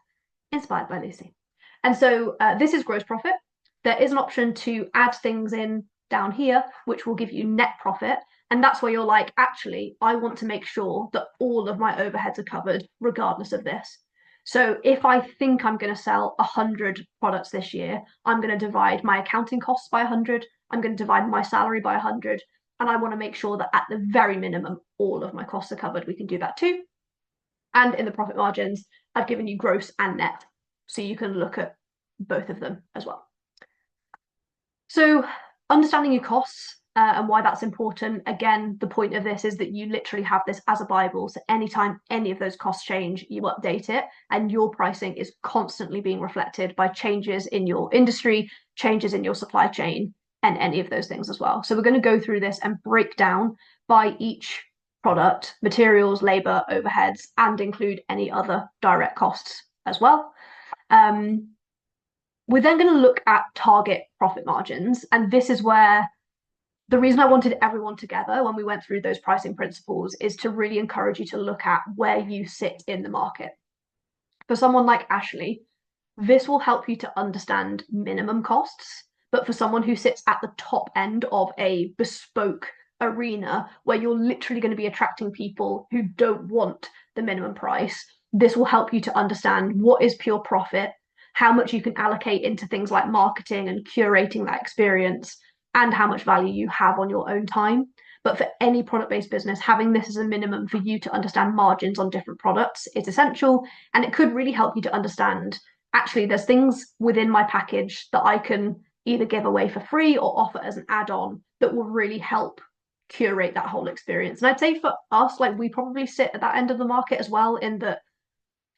inspired by Lucy. And so this is gross profit. There is an option to add things in down here, which will give you net profit. And that's where you're like, actually, I want to make sure that all of my overheads are covered regardless of this. So if I think I'm going to sell 100 products this year, I'm going to divide my accounting costs by 100. I'm going to divide my salary by 100. And I want to make sure that at the very minimum, all of my costs are covered. We can do that too. And in the profit margins, I've given you gross and net. So you can look at both of them as well. So understanding your costs and why that's important. Again, the point of this is that you literally have this as a Bible. So anytime any of those costs change, you update it, and your pricing is constantly being reflected by changes in your industry, changes in your supply chain, and any of those things as well. So we're going to go through this and break down by each product, materials, labor, overheads, and include any other direct costs as well. We're then going to look at target profit margins. And this is where the reason I wanted everyone together when we went through those pricing principles is to really encourage you to look at where you sit in the market. For someone like Ashley, this will help you to understand minimum costs. But for someone who sits at the top end of a bespoke arena where you're literally going to be attracting people who don't want the minimum price, this will help you to understand what is pure profit, how much you can allocate into things like marketing and curating that experience, and how much value you have on your own time. But for any product-based business, having this as a minimum for you to understand margins on different products is essential. And it could really help you to understand, actually, there's things within my package that I can either give away for free or offer as an add-on that will really help curate that whole experience. And I'd say for us, like, we probably sit at that end of the market as well, in that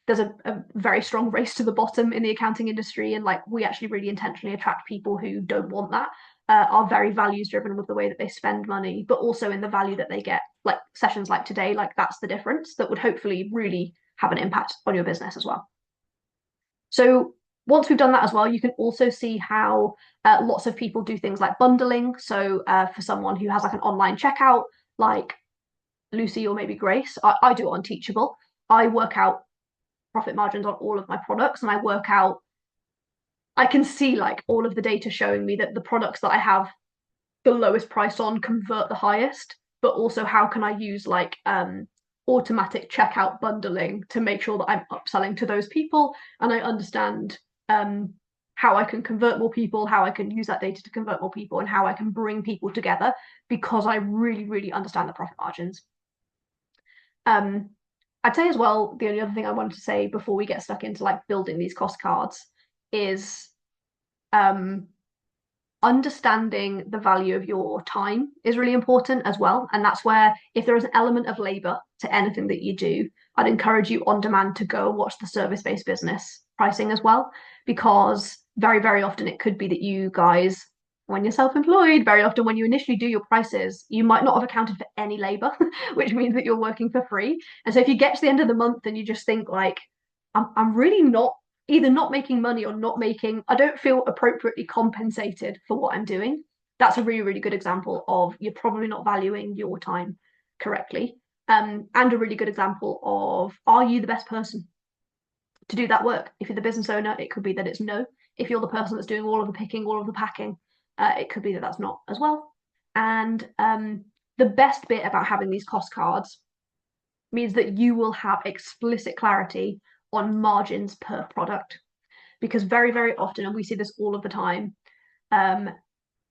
there's a very strong race to the bottom in the accounting industry. And like, we actually really intentionally attract people who don't want that, are very values driven with the way that they spend money, but also in the value that they get. Like sessions like today, like that's the difference that would hopefully really have an impact on your business as well. So once we've done that as well, you can also see how lots of people do things like bundling. So for someone who has like an online checkout, like Lucy or maybe Grace, I do it on Teachable. I work out profit margins on all of my products, and I can see like all of the data showing me that the products that I have the lowest price on convert the highest, but also how can I use like automatic checkout bundling to make sure that I'm upselling to those people, and I understand how I can convert more people, how I can use that data to convert more people, and how I can bring people together because I really, really understand the profit margins. I'd say as well, the only other thing I wanted to say before we get stuck into like building these cost cards is understanding the value of your time is really important as well. And that's where, if there is an element of labor to anything that you do, I'd encourage you on demand to go watch the service-based business pricing as well, because very, very often it could be that you guys, when you're self-employed, very often when you initially do your prices, you might not have accounted for any labor, which means that you're working for free. And so if you get to the end of the month and you just think like, I'm really not either not making money or I don't feel appropriately compensated for what I'm doing. That's a really, really good example of you're probably not valuing your time correctly. And a really good example of, are you the best person to do that work? If you're the business owner, it could be that it's no. If you're the person that's doing all of the picking, all of the packing, it could be that that's not as well. And the best bit about having these cost cards means that you will have explicit clarity on margins per product, because very, very often, and we see this all of the time,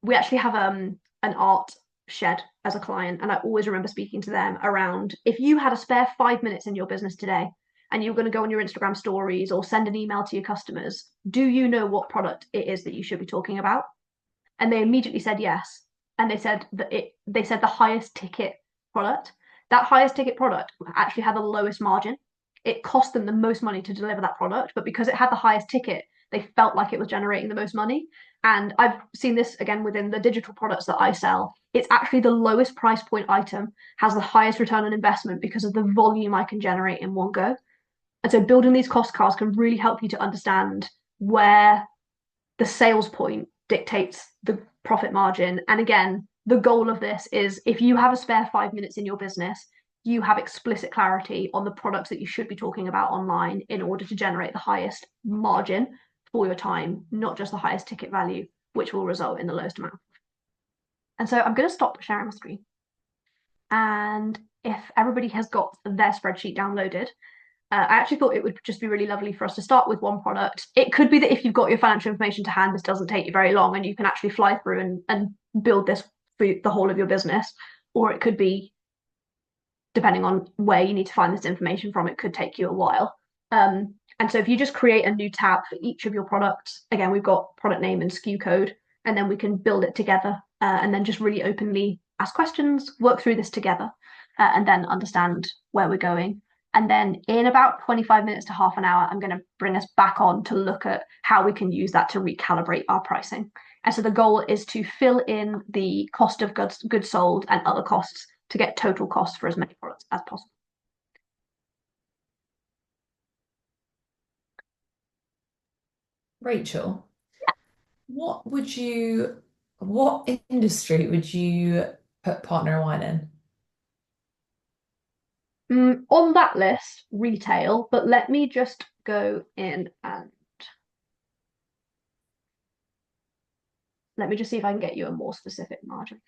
we actually have an art Shed as a client, and I always remember speaking to them around, if you had a spare 5 minutes in your business today and you were going to go on your Instagram stories or send an email to your customers, do you know what product it is that you should be talking about? And they immediately said yes. And they said the highest ticket product. That highest ticket product actually had the lowest margin. It cost them the most money to deliver that product, but because it had the highest ticket, they felt like it was generating the most money. And I've seen this again within the digital products that I sell. It's actually the lowest price point item has the highest return on investment because of the volume I can generate in one go. And so building these cost cards can really help you to understand where the sales point dictates the profit margin. And again, the goal of this is, if you have a spare 5 minutes in your business, you have explicit clarity on the products that you should be talking about online in order to generate the highest margin for your time, not just the highest ticket value, which will result in the lowest amount. And so I'm going to stop sharing my screen. And if everybody has got their spreadsheet downloaded, I actually thought it would just be really lovely for us to start with one product. It could be that if you've got your financial information to hand, this doesn't take you very long and you can actually fly through and build this for the whole of your business. Or it could be, depending on where you need to find this information from, it could take you a while. And so if you just create a new tab for each of your products, again, we've got product name and SKU code, and then we can build it together and then just really openly ask questions, work through this together, and then understand where we're going. And then in about 25 minutes to half an hour, I'm going to bring us back on to look at how we can use that to recalibrate our pricing. And so the goal is to fill in the cost of goods sold and other costs to get total costs for as many products as possible. Rachel, what industry would you put Partner Wine in? On that list, retail, but let me just go in and let me just see if I can get you a more specific margin.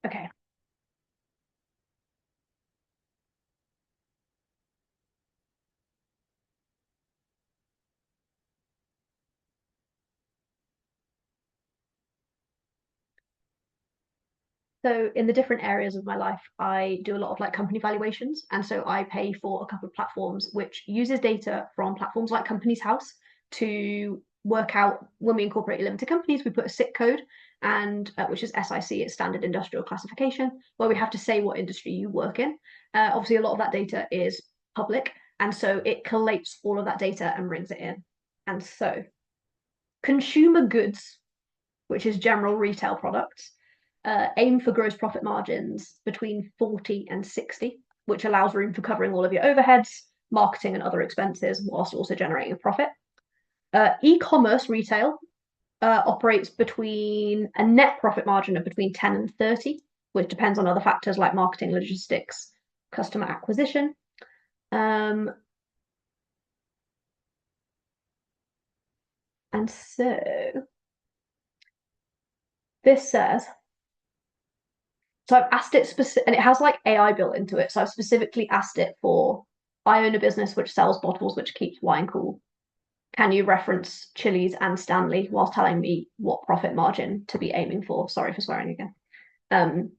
Okay. So in the different areas of my life, I do a lot of like company valuations. And so I pay for a couple of platforms which uses data from platforms like Companies House to work out, when we incorporate limited companies, we put a SIC code, and which is SIC, it's Standard Industrial Classification, where we have to say what industry you work in. Obviously, a lot of that data is public, and so it collates all of that data and brings it in. And so consumer goods, which is general retail products, aim for gross profit margins between 40 and 60, which allows room for covering all of your overheads, marketing and other expenses, whilst also generating a profit. E-commerce retail operates between a net profit margin of between 10 and 30, which depends on other factors like marketing, logistics, customer acquisition. And so this says, so I've asked it specific, and it has like AI built into it. So I've specifically asked it for, I own a business which sells bottles which keeps wine cool. Can you reference Chili's and Stanley whilst telling me what profit margin to be aiming for? Sorry for swearing again.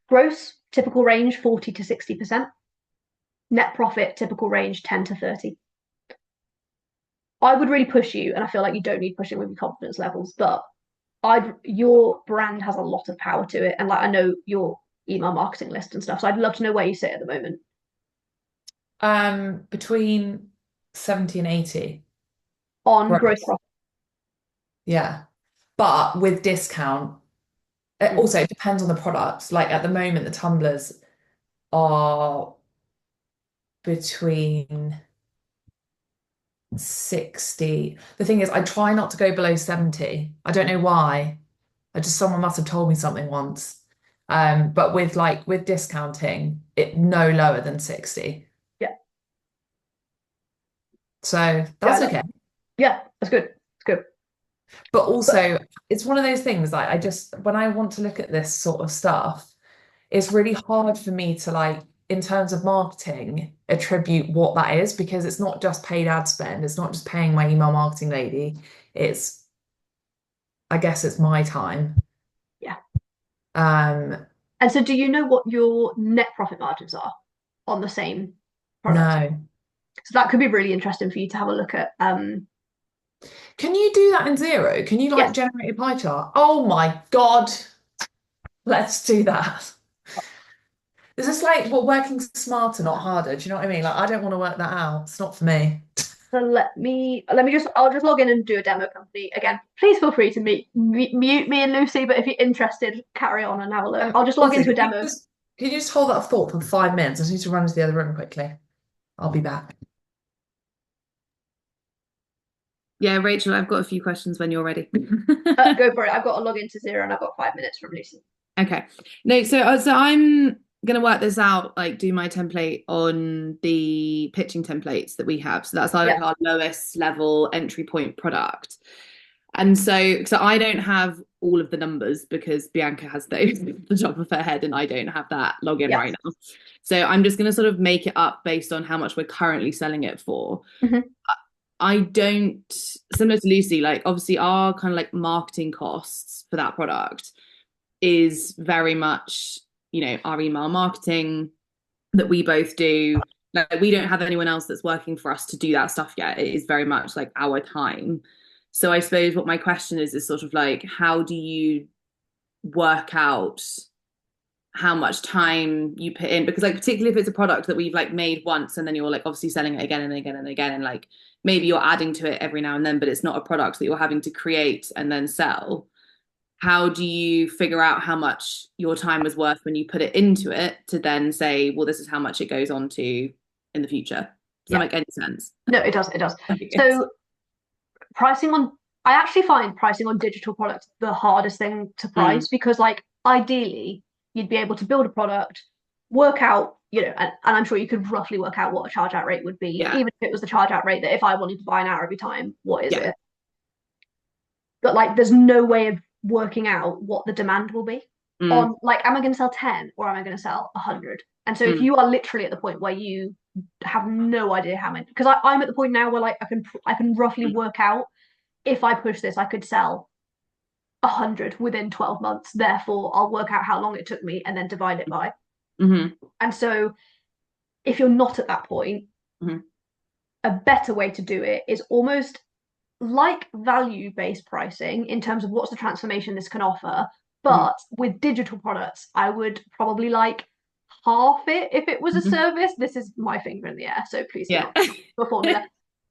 Gross, typical range 40 to 60%. Net profit, typical range 10 to 30. I would really push you, and I feel like you don't need pushing with your confidence levels, but your brand has a lot of power to it. And like, I know your email marketing list and stuff, so I'd love to know where you sit at the moment. Between 70 and 80 On gross. gross profit. Yeah. But with discount, also it depends on the product. Like at the moment, the tumblers are between 60. The thing is, I try not to go below 70. I don't know why. Someone must have told me something once. But with discounting, it no lower than 60. Yeah. So that's okay. Yeah, that's good. It's good. But also, it's one of those things like when I want to look at this sort of stuff, it's really hard for me to like, in terms of marketing, attribute what that is, because it's not just paid ad spend. It's not just paying my email marketing lady. I guess it's my time. Yeah. And so do you know what your net profit margins are on the same product? No. So that could be really interesting for you to have a look at. Can you do that in Xero? Can you Yes. generate a pie chart? Oh my God. Let's do that. Is this like we're working smarter, not harder? Do you know what I mean? Like, I don't want to work that out. It's not for me. So I'll just log in and do a demo company again. Please feel free to mute me and Lucy, but if you're interested, carry on and have a look. I'll just log into a demo. Can you just hold that thought for 5 minutes? I just need to run into the other room quickly. I'll be back. Yeah, Rachel, I've got a few questions when you're ready. Go for it. I've got to log into Xero and I've got 5 minutes from Lucy. Okay. No, so I'm gonna work this out, like do my template on the pitching templates that we have. So that's like our lowest level entry point product. And so I don't have all of the numbers because Bianca has those at the top of her head and I don't have that login right now. So I'm just gonna sort of make it up based on how much we're currently selling it for. Mm-hmm. I don't, similar to Lucy, like obviously our kind of like marketing costs for that product is very much, our email marketing that we both do. Like, we don't have anyone else that's working for us to do that stuff yet. It is very much like our time. So I suppose what my question is sort of like, how do you work out how much time you put in? Because like, particularly if it's a product that we've like made once and then you're like obviously selling it again and again and again, and like maybe you're adding to it every now and then, but it's not a product that you're having to create and then sell. How do you figure out how much your time is worth when you put it into it to then say, well, this is how much it goes on to in the future? Does that make any sense? No, it does. It does. So I actually find pricing on digital products the hardest thing to price because like ideally you'd be able to build a product, work out, and I'm sure you could roughly work out what a charge out rate would be, even if it was the charge out rate that if I wanted to buy an hour every time, what is it? But like, there's no way of working out what the demand will be on like, am I going to sell 10 or am I going to sell 100? And so if you are literally at the point where you have no idea how many, because I'm at the point now where like I can roughly work out if I push this, I could sell 100 within 12 months. Therefore, I'll work out how long it took me and then divide it by. And so if you're not at that point, a better way to do it is almost like value-based pricing in terms of what's the transformation this can offer. But with digital products, I would probably like half it if it was a service. This is my finger in the air, so please do not the formula.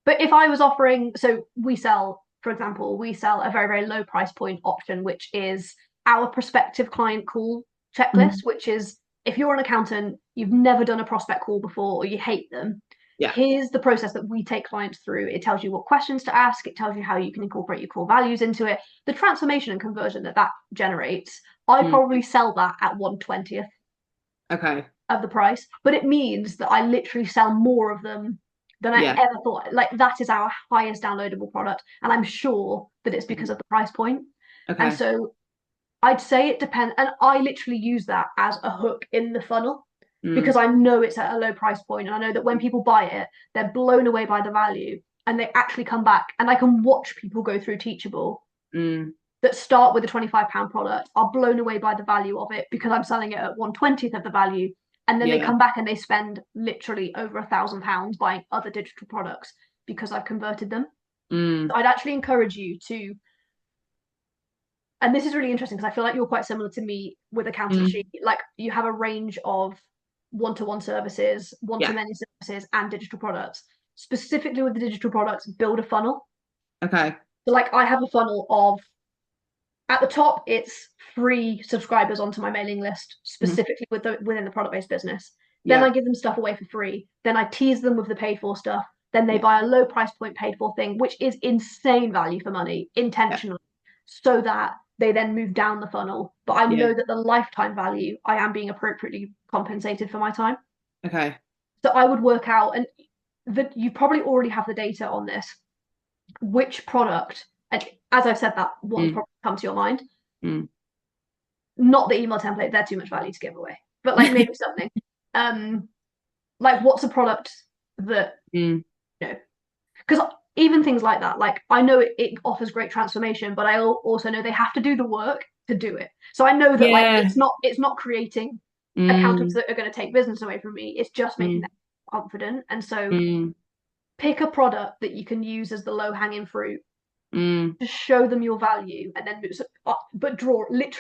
But if I was offering, for example, we sell a very, very low price point option, which is our prospective client call checklist, which is if you're an accountant, you've never done a prospect call before or you hate them, here's the process that we take clients through. It tells you what questions to ask. It tells you how you can incorporate your core values into it. The transformation and conversion that generates, I'd probably sell that at 1/20th of the price. But it means that I literally sell more of them than I ever thought. Like, that is our highest downloadable product. And I'm sure that it's because of the price point. And so I'd say it depends. And I literally use that as a hook in the funnel. Because I know it's at a low price point, and I know that when people buy it, they're blown away by the value and they actually come back, and I can watch people go through Teachable that start with a £25 product are blown away by the value of it because I'm selling it at 1/20th of the value. And then they come back and they spend literally over £1,000 buying other digital products because I've converted them. So I'd actually encourage you to, and this is really interesting because I feel like you're quite similar to me with accountancy. Like you have a range of one-to-one services, one-to-many services, and digital products. Specifically with the digital products, build a funnel. Okay. So like I have a funnel of, at the top, it's free subscribers onto my mailing list, specifically within the product-based business. Then I give them stuff away for free. Then I tease them with the paid for stuff. Then they buy a low price point paid for thing, which is insane value for money, intentionally, so that they then move down the funnel. But I know that the lifetime value, I am being appropriately compensated for my time. Okay. So I would work out, and that you probably already have the data on this, which product, and as I've said, that one probably come to your mind. Not the email template, they're too much value to give away, but like maybe something. Like what's a product that you know, because even things like that, like I know it offers great transformation, but I also know they have to do the work to do it. So I know that like it's not creating accountants that are going to take business away from me. It's just making them confident. And so pick a product that you can use as the low-hanging fruit to show them your value, and then but draw it.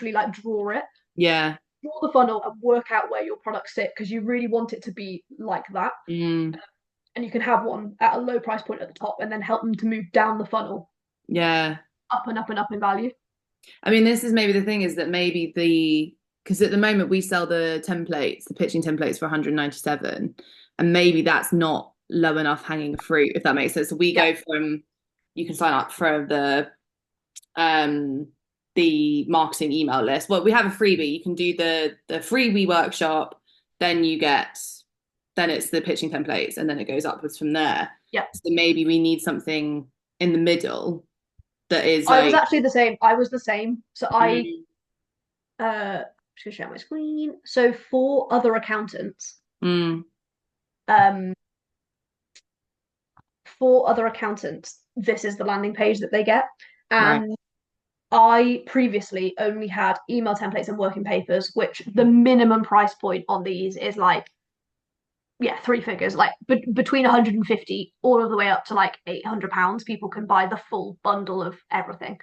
Draw the funnel and work out where your products sit, because you really want it to be like that. And you can have one at a low price point at the top and then help them to move down the funnel. Up and up and up in value. I mean, this is maybe the thing, is that maybe because at the moment we sell the templates, the pitching templates for 197, and maybe that's not low enough hanging fruit, if that makes sense. So we go from, you can sign up for the marketing email list. Well, we have a freebie. You can do the freebie workshop, then it's the pitching templates, and then it goes upwards from there. So maybe we need something in the middle that is I was actually the same. I was the same. So I'm just gonna share my screen. So for other accountants, this is the landing page that they get. And I previously only had email templates and working papers, which the minimum price point on these is like, 3 figures, like between 150 all the way up to like £800. People can buy the full bundle of everything.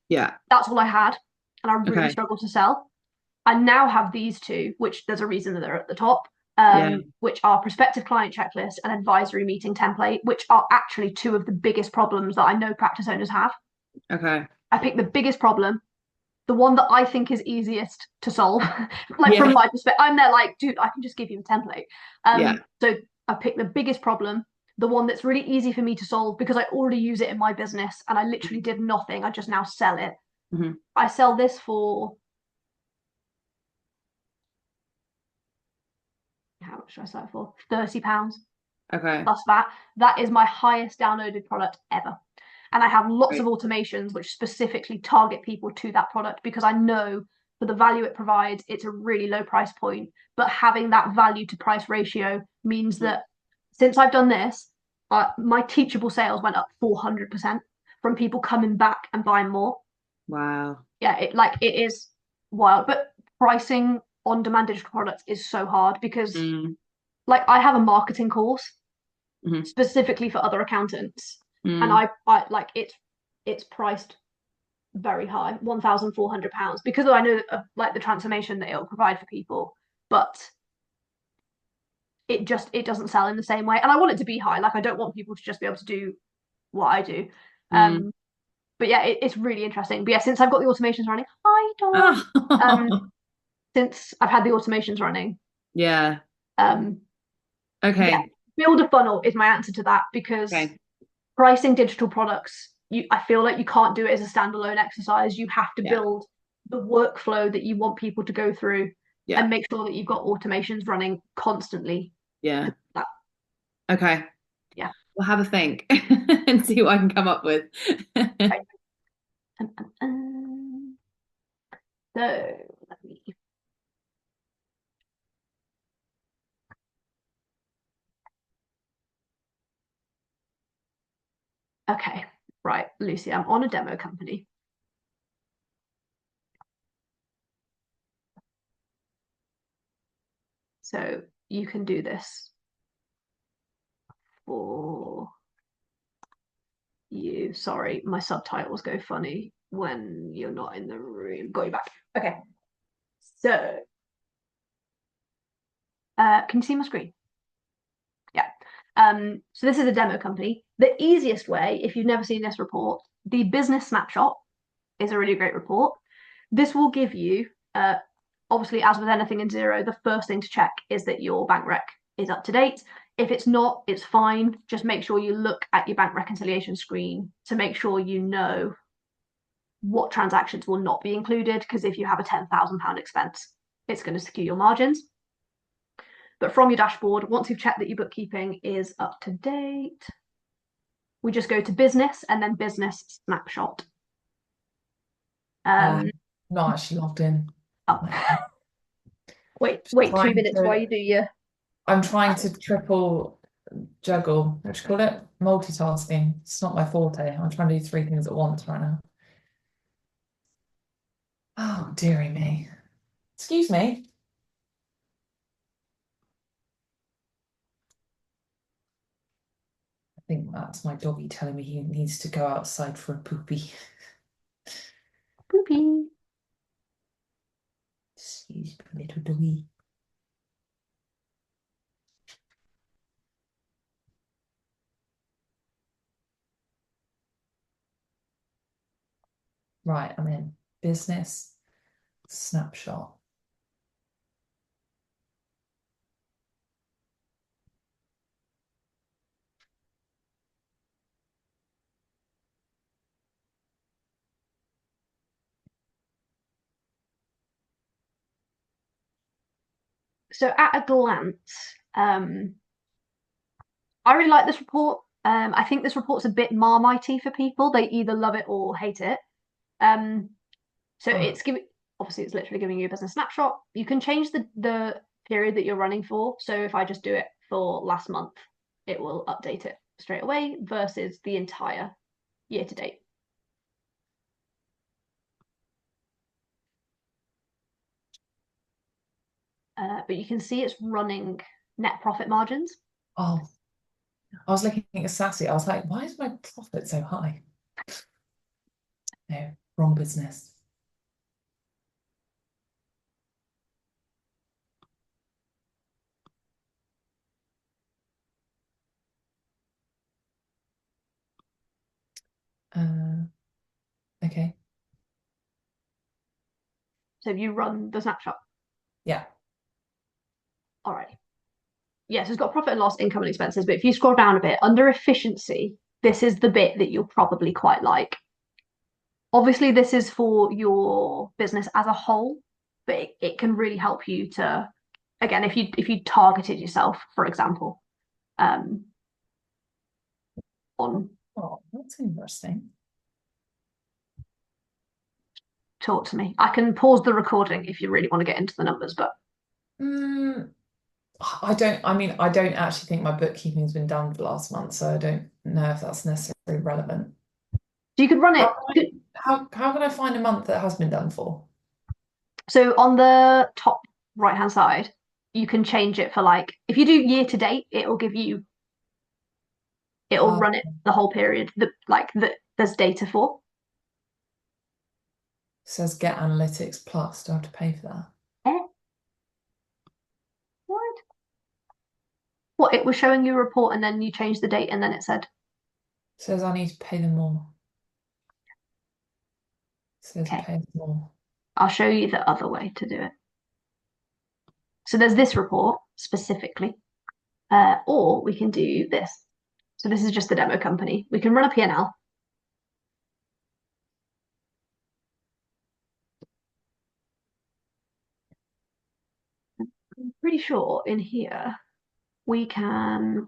That's all I had, and I really struggled to sell. I now have these two, which there's a reason that they're at the top, which are prospective client checklist and advisory meeting template, which are actually two of the biggest problems that I know practice owners have. I picked the biggest problem, the one that I think is easiest to solve. From my perspective, I'm there like, dude, I can just give you a template. So I picked the biggest problem, the one that's really easy for me to solve because I already use it in my business and I literally did nothing. I just now sell it. I sell this for, how much should I sell it for? £30. Plus that. That is my highest downloaded product ever. And I have lots of automations which specifically target people to that product, because I know for the value it provides, it's a really low price point. But having that value to price ratio means that since I've done this, my teachable sales went up 400% from people coming back and buying more. Wow. Yeah, it is wild. But pricing on demand digital products is so hard because like I have a marketing course specifically for other accountants. And I like it's priced very high, £1,400, because I know like the transformation that it'll provide for people, but it doesn't sell in the same way. And I want it to be high. Like I don't want people to just be able to do what I do. But yeah, it's really interesting. But yeah, since I've got the automations running, since I've had the automations running, build a funnel is my answer to that, because pricing digital products, I feel like you can't do it as a standalone exercise. You have to build the workflow that you want people to go through and make sure that you've got automations running constantly. We'll have a think and see what I can come up with. So let me. Okay, right, Lucy, I'm on a demo company. So you can do this for you. Sorry, my subtitles go funny when you're not in the room. Got you back. Okay. So, can you see my screen? Yeah. So this is a demo company. The easiest way, if you've never seen this report, the business snapshot is a really great report. This will give you, obviously, as with anything in Xero, the first thing to check is that your bank rec is up to date. If it's not, it's fine. Just make sure you look at your bank reconciliation screen to make sure you know what transactions will not be included, because if you have a £10,000 expense, it's going to skew your margins. But from your dashboard, once you've checked that your bookkeeping is up to date, we just go to business and then business snapshot. Not actually logged in. Oh. Wait 2 minutes while you do your... I'm trying to triple juggle, what do you call it? Multitasking. It's not my forte. I'm trying to do 3 things at once right now. Oh, dearie me. Excuse me. I think that's my doggy telling me he needs to go outside for a poopy. Poopy. Excuse me, little doggy. Right, I'm in business snapshot. So at a glance, I really like this report. I think this report's a bit Marmite for people. They either love it or hate it. So it's giving, obviously it's literally giving you a business snapshot. You can change the period that you're running for. So if I just do it for last month, it will update it straight away versus the entire year to date. But you can see it's running net profit margins. Oh, I was looking at Sassy. I was like, why is my profit so high? No, wrong business. Okay. So have you run the snapshot? Yeah. All right. Yes, it's got profit and loss, income and expenses. But if you scroll down a bit, under efficiency, this is the bit that you'll probably quite like. Obviously, this is for your business as a whole, but it can really help you to, again, if you targeted yourself, for example, on. Oh, that's interesting. Talk to me. I can pause the recording if you really want to get into the numbers, but I don't actually think my bookkeeping's been done for last month, so I don't know if that's necessarily relevant. so you could run it. How can I find a month that has been done for? So on the top right-hand side, you can change it for, like, if you do year to date, it'll run it the whole period that there's data for. It says Get Analytics Plus. Do I have to pay for that? What, it was showing you a report and then you changed the date and then it said? It says I need to pay them more. It says Okay. pay them more. I'll show you the other way to do it. So there's this report specifically, or we can do this. So this is just the demo company. We can run a P&L. I'm pretty sure in here we can.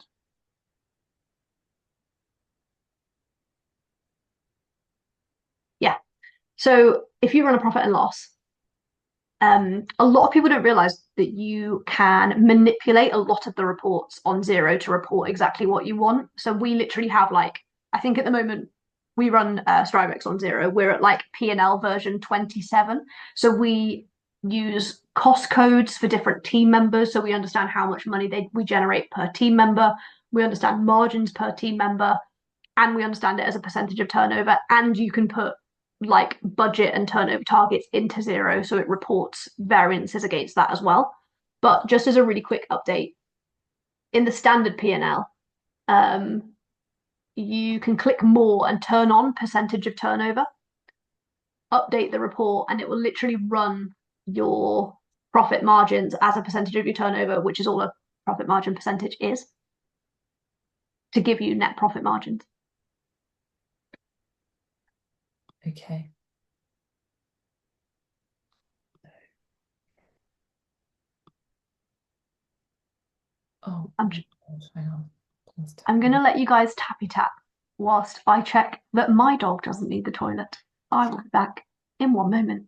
Yeah. So if you run a profit and loss, a lot of people don't realize that you can manipulate a lot of the reports on Xero to report exactly what you want. So we literally have, like, I think at the moment we run Strivex on Xero. We're at like P&L version 27. So we use cost codes for different team members, so we understand how much money we generate per team member. We understand margins per team member, and we understand it as a percentage of turnover. And you can put like budget and turnover targets into Xero, so it reports variances against that as well. But just as a really quick update, in the standard P&L, you can click more and turn on percentage of turnover, update the report, and it will literally run your profit margins as a percentage of your turnover, which is all a profit margin percentage is, to give you net profit margins. Okay. Oh, I'm hang on. I'm going to let you guys tappy tap whilst I check that my dog doesn't need the toilet. I will be back in one moment.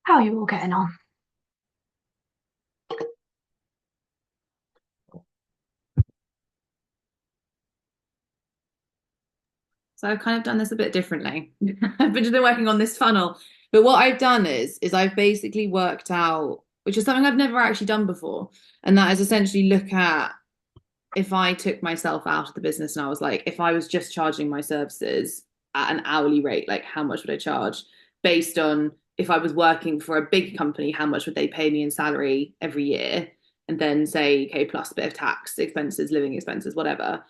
How are you all getting on? So I've kind of done this a bit differently. I've just been working on this funnel. But what I've done is I've basically worked out which is something I've never actually done before. And that is essentially look at, if I took myself out of the business and I was like, if I was just charging my services at an hourly rate, like how much would I charge based on, if I was working for a big company, how much would they pay me in salary every year? And then say, okay, plus a bit of tax, expenses, living expenses, whatever,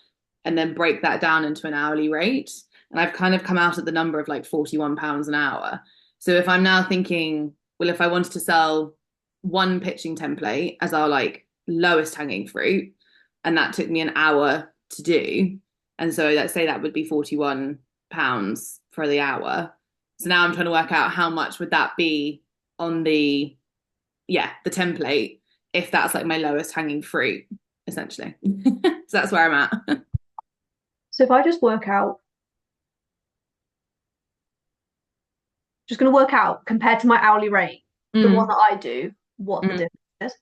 and then break that down into an hourly rate. And I've kind of come out at the number of like £41 an hour. So if I'm now thinking, well, if I wanted to sell one pitching template as our like lowest hanging fruit, and that took me an hour to do, and so let's say that would be £41 for the hour. So now I'm trying to work out how much would that be on the template, if that's like my lowest hanging fruit, essentially. So that's where I'm at. So if I just work out, just going to work out compared to my hourly rate, the one that I do, what the difference is.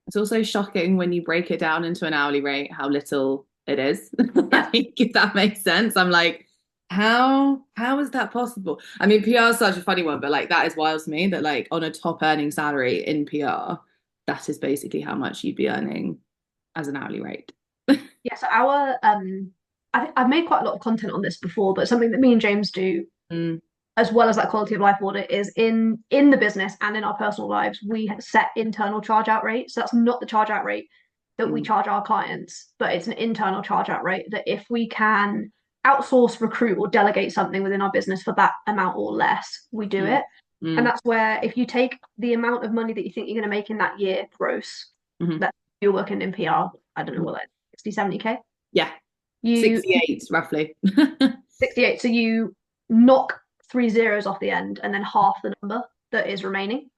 It's also shocking when you break it down into an hourly rate, how little it is. Like, if that makes sense. I'm like, how is that possible? I mean, PR is such a funny one, but like that is wild to me that like on a top earning salary in PR, that is basically how much you'd be earning as an hourly rate. Yeah, so I've made quite a lot of content on this before, but something that me and James do, as well as that quality of life audit, is in the business and in our personal lives, we set internal charge out rates. So that's not the charge out rate that we charge our clients, but it's an internal charge out rate that if we can outsource, recruit, or delegate something within our business for that amount or less, we do it. And that's where, if you take the amount of money that you think you're going to make in that year gross, that you're working in PR, I don't know what that is, 60, 70K? Yeah. 68 roughly. 68. So you knock 3 zeros off the end and then half the number that is remaining.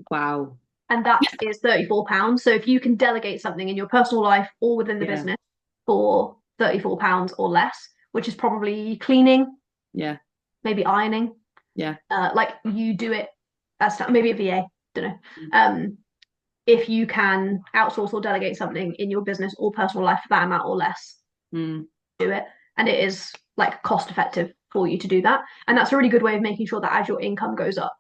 Wow. And that is £34. So if you can delegate something in your personal life or within the business for £34 or less, which is probably cleaning, maybe ironing, like you do it as maybe a VA, don't know. If you can outsource or delegate something in your business or personal life for that amount or less, do it. And it is like cost effective for you to do that. And that's a really good way of making sure that as your income goes up,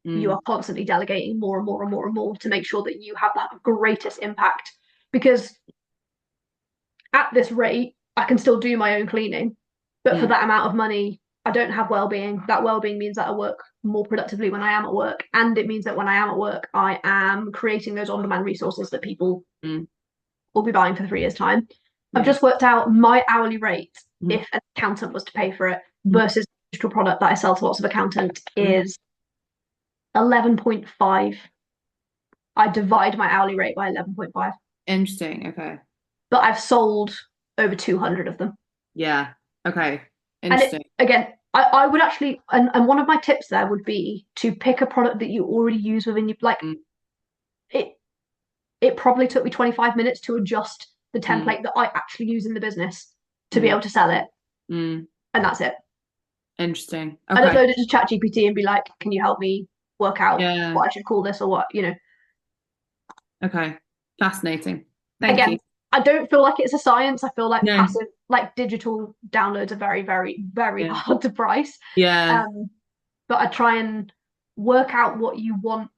you are constantly delegating more and more and more and more to make sure that you have that greatest impact. Because at this rate, I can still do my own cleaning, but for that amount of money, I don't have well-being. That well-being means that I work more productively when I am at work, and it means that when I am at work, I am creating those on-demand resources that people will be buying for 3 years' time. I've just worked out my hourly rate if an accountant was to pay for it versus the digital product that I sell to lots of accountants is 11.5. I divide my hourly rate by 11.5. Interesting. Okay. But I've sold over 200 of them. Yeah. Okay. Interesting. And again, I would actually, and one of my tips there would be to pick a product that you already use within your, like, it probably took me 25 minutes to adjust the template that I actually use in the business to be able to sell it. And that's it. Interesting. Okay. I upload it to ChatGPT and be like, can you help me work out what I should call this or what, you know. Okay. Fascinating. Thank you. I don't feel like it's a science. I feel like passive, like digital downloads are very, very, very hard to price. Yeah. But I try and work out what you want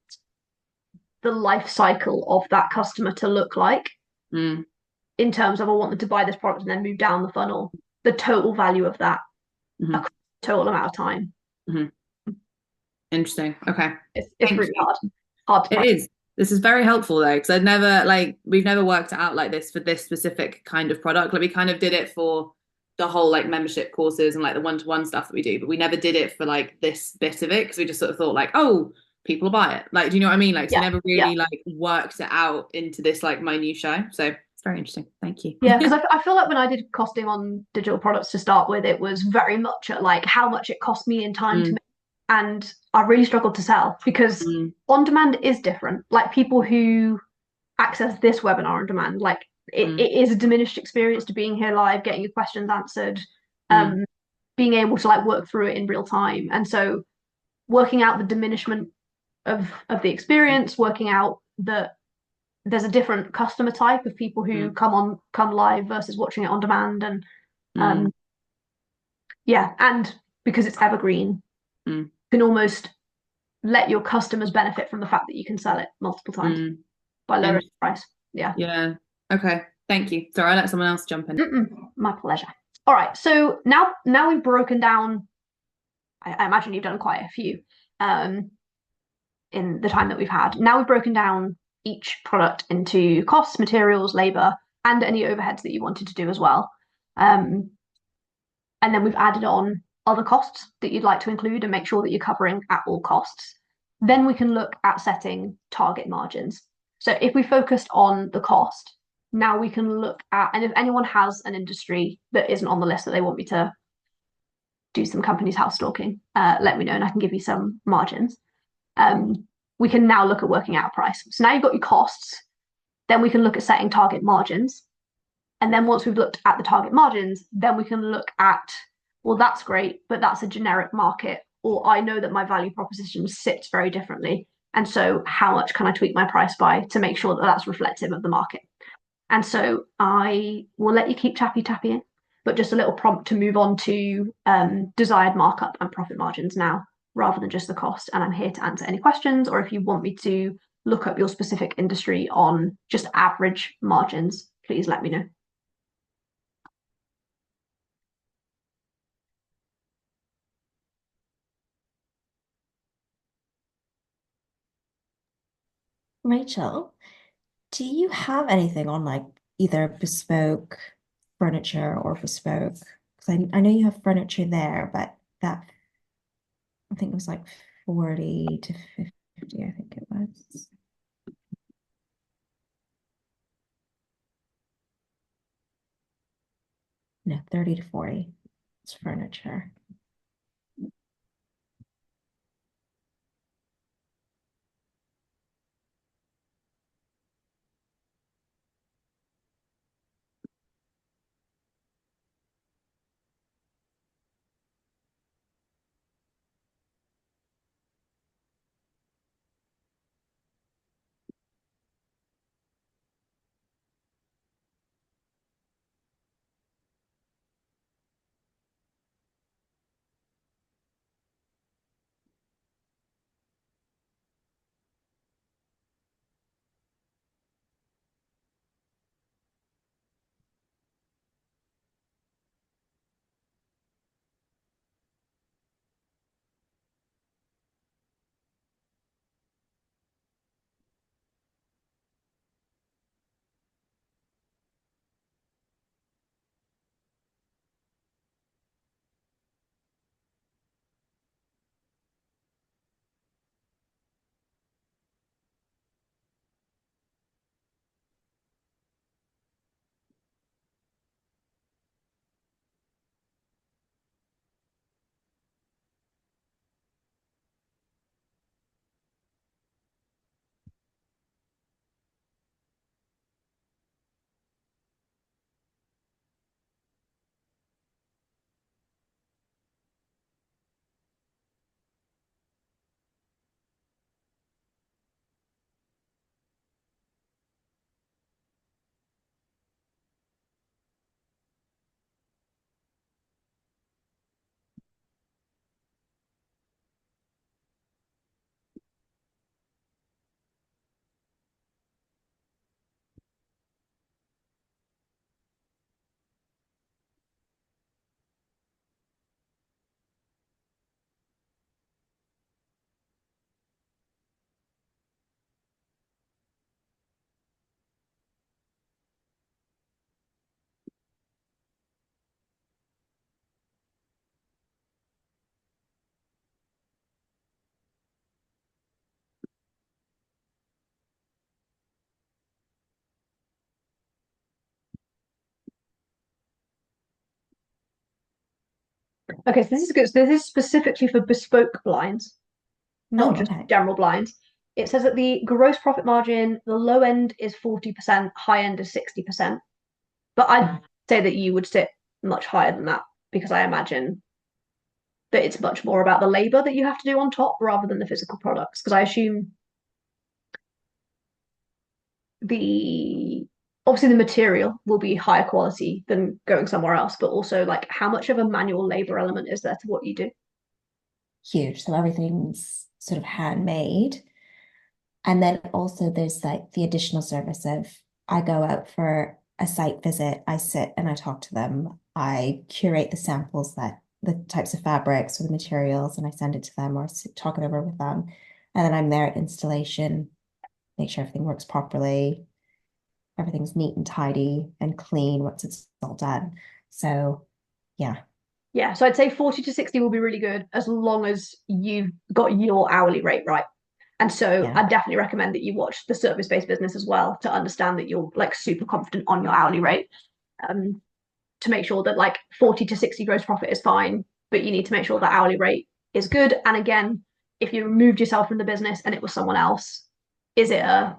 the life cycle of that customer to look like in terms of I want them to buy this product and then move down the funnel, the total value of that across the total amount of time. Interesting. Okay. It's really hard to price. It is. This is very helpful though, because we've never worked it out like this for this specific kind of product. Like we kind of did it for the whole like membership courses and like the one-to-one stuff that we do, but we never did it for like this bit of it because we just sort of thought like, oh, people will buy it. Like, do you know what I mean? Like, so we never really like worked it out into this like minutiae. So it's very interesting. Thank you. Yeah, because I feel like when I did costing on digital products to start with, it was very much at like how much it cost me in time to make. And I really struggled to sell because on demand is different. Like people who access this webinar on demand, like it is a diminished experience to being here live, getting your questions answered, being able to like work through it in real time. And so working out the diminishment of the experience, working out that there's a different customer type of people who come live versus watching it on demand, and Um, yeah, and because it's evergreen, you can almost let your customers benefit from the fact that you can sell it multiple times by lowering the price. Yeah. Yeah. Okay. Thank you. Sorry, I'll let someone else jump in. My pleasure. All right. So now we've broken down, I imagine you've done quite a few in the time that we've had. Now we've broken down each product into costs, materials, labor, and any overheads that you wanted to do as well. And then we've added on other costs that you'd like to include and make sure that you're covering at all costs. Then we can look at setting target margins. So if we focused on the cost, now we can look at, and if anyone has an industry that isn't on the list that they want me to do some company's house stalking, let me know and I can give you some margins. We can now look at working out a price. So now you've got your costs, then we can look at setting target margins. And then once we've looked at the target margins, then we can look at, well, that's great, but that's a generic market, or I know that my value proposition sits very differently. And so how much can I tweak my price by to make sure that that's reflective of the market? And so I will let you keep tapping, but just a little prompt to move on to desired markup and profit margins now, rather than just the cost. And I'm here to answer any questions, or if you want me to look up your specific industry on just average margins, please let me know. Rachel, do you have anything on like either bespoke furniture or bespoke? Because I know you have furniture there, but that I think it was like 40 to 50, I think it was. No, 30 to 40. It's furniture. Okay, so this is good. So this is specifically for bespoke blinds, not just okay. general blinds. It says that the gross profit margin, the low end is 40%, high end is 60%. But I'd say that you would sit much higher than that because I imagine that it's much more about the labor that you have to do on top rather than the physical products. Because I assume the obviously the material will be higher quality than going somewhere else, but also like how much of a manual labor element is there to what you do? Huge. So everything's sort of handmade. And then also there's like the additional service of I go out for a site visit, I sit and I talk to them. I curate the samples that the types of fabrics or the materials, and I send it to them or talk it over with them. And then I'm there at installation, make sure everything works properly, everything's neat and tidy and clean once it's all done. So yeah. Yeah, so I'd say 40 to 60 will be really good as long as you've got your hourly rate right. And so Yeah. I definitely recommend that you watch the service-based business as well to understand that you're like super confident on your hourly rate. To make sure that like 40 to 60 gross profit is fine, but you need to make sure that hourly rate is good. And again, if you removed yourself from the business and it was someone else, is it a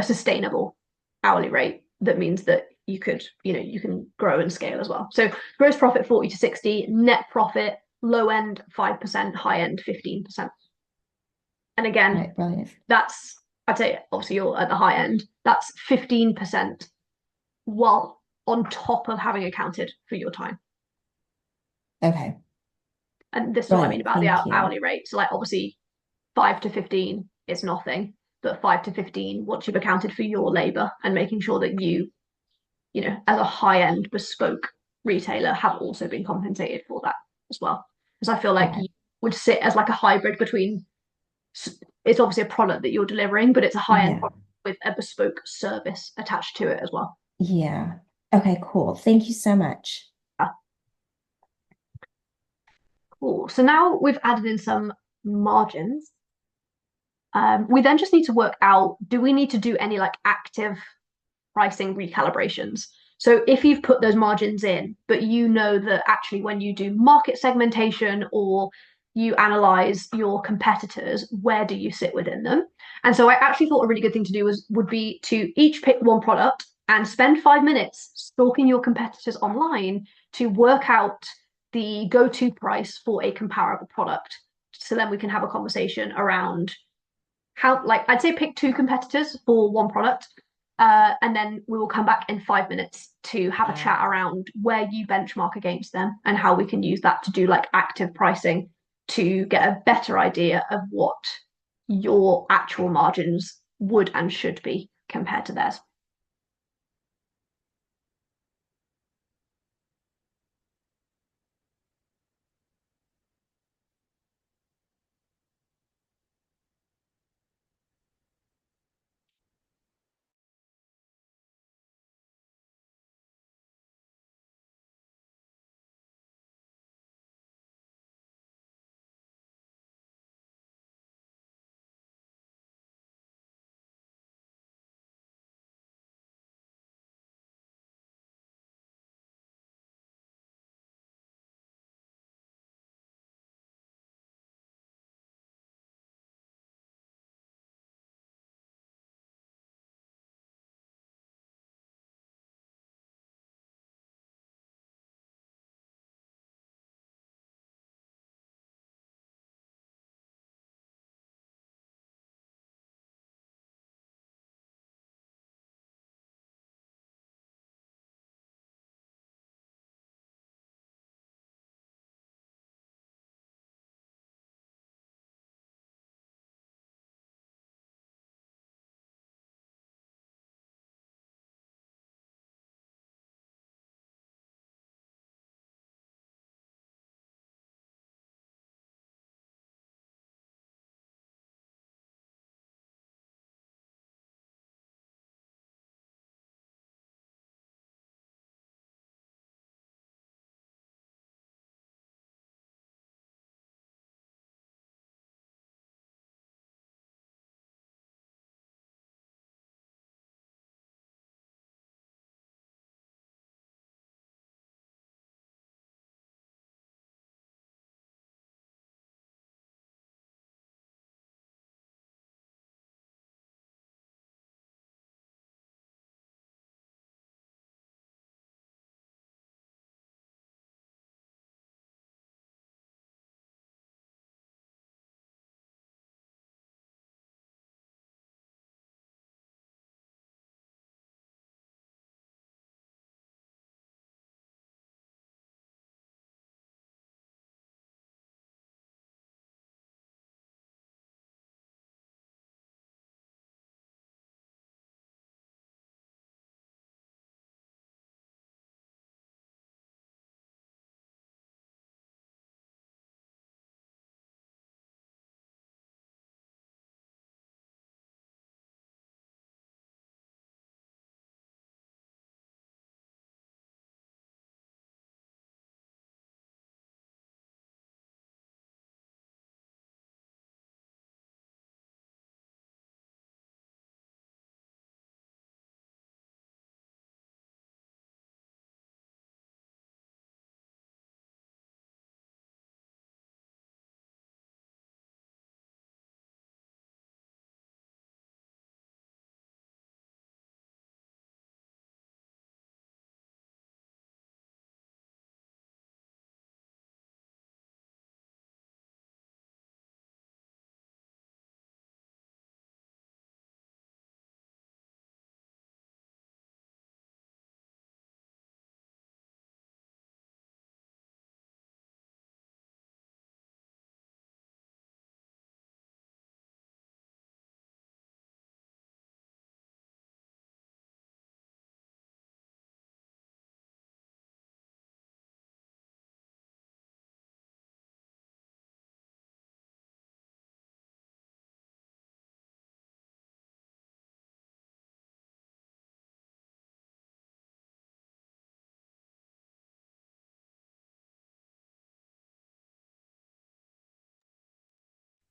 sustainable hourly rate that means that you could, you can grow and scale as well. So gross profit 40 to 60, net profit low end 5%, high end 15%. And again, Right, brilliant. that's, I'd say obviously you're at the high end, that's 15% while on top of having accounted for your time. Okay. And this is what I mean Brilliant. about the Thank you. hourly rate. So like obviously 5 to 15 is nothing, but 5 to 15 once you've accounted for your labor and making sure that as a high-end bespoke retailer have also been compensated for that as well. Because I feel like Okay. you would sit as like a hybrid between it's obviously a product that you're delivering, but it's a high-end Yeah. product with a bespoke service attached to it as well. Yeah. Okay, cool. Thank you so much. Cool. So now we've added in some margins. We then just need to work out, do we need to do any like active pricing recalibrations? So if you've put those margins in, but you know that actually when you do market segmentation or you analyze your competitors, where do you sit within them? And so I actually thought a really good thing to do would be to each pick one product and spend 5 minutes stalking your competitors online to work out the go-to price for a comparable product. So then we can have a conversation around how, like, I'd say pick two competitors for one product, and then we will come back in 5 minutes to have a chat around where you benchmark against them and how we can use that to do like active pricing to get a better idea of what your actual margins would and should be compared to theirs.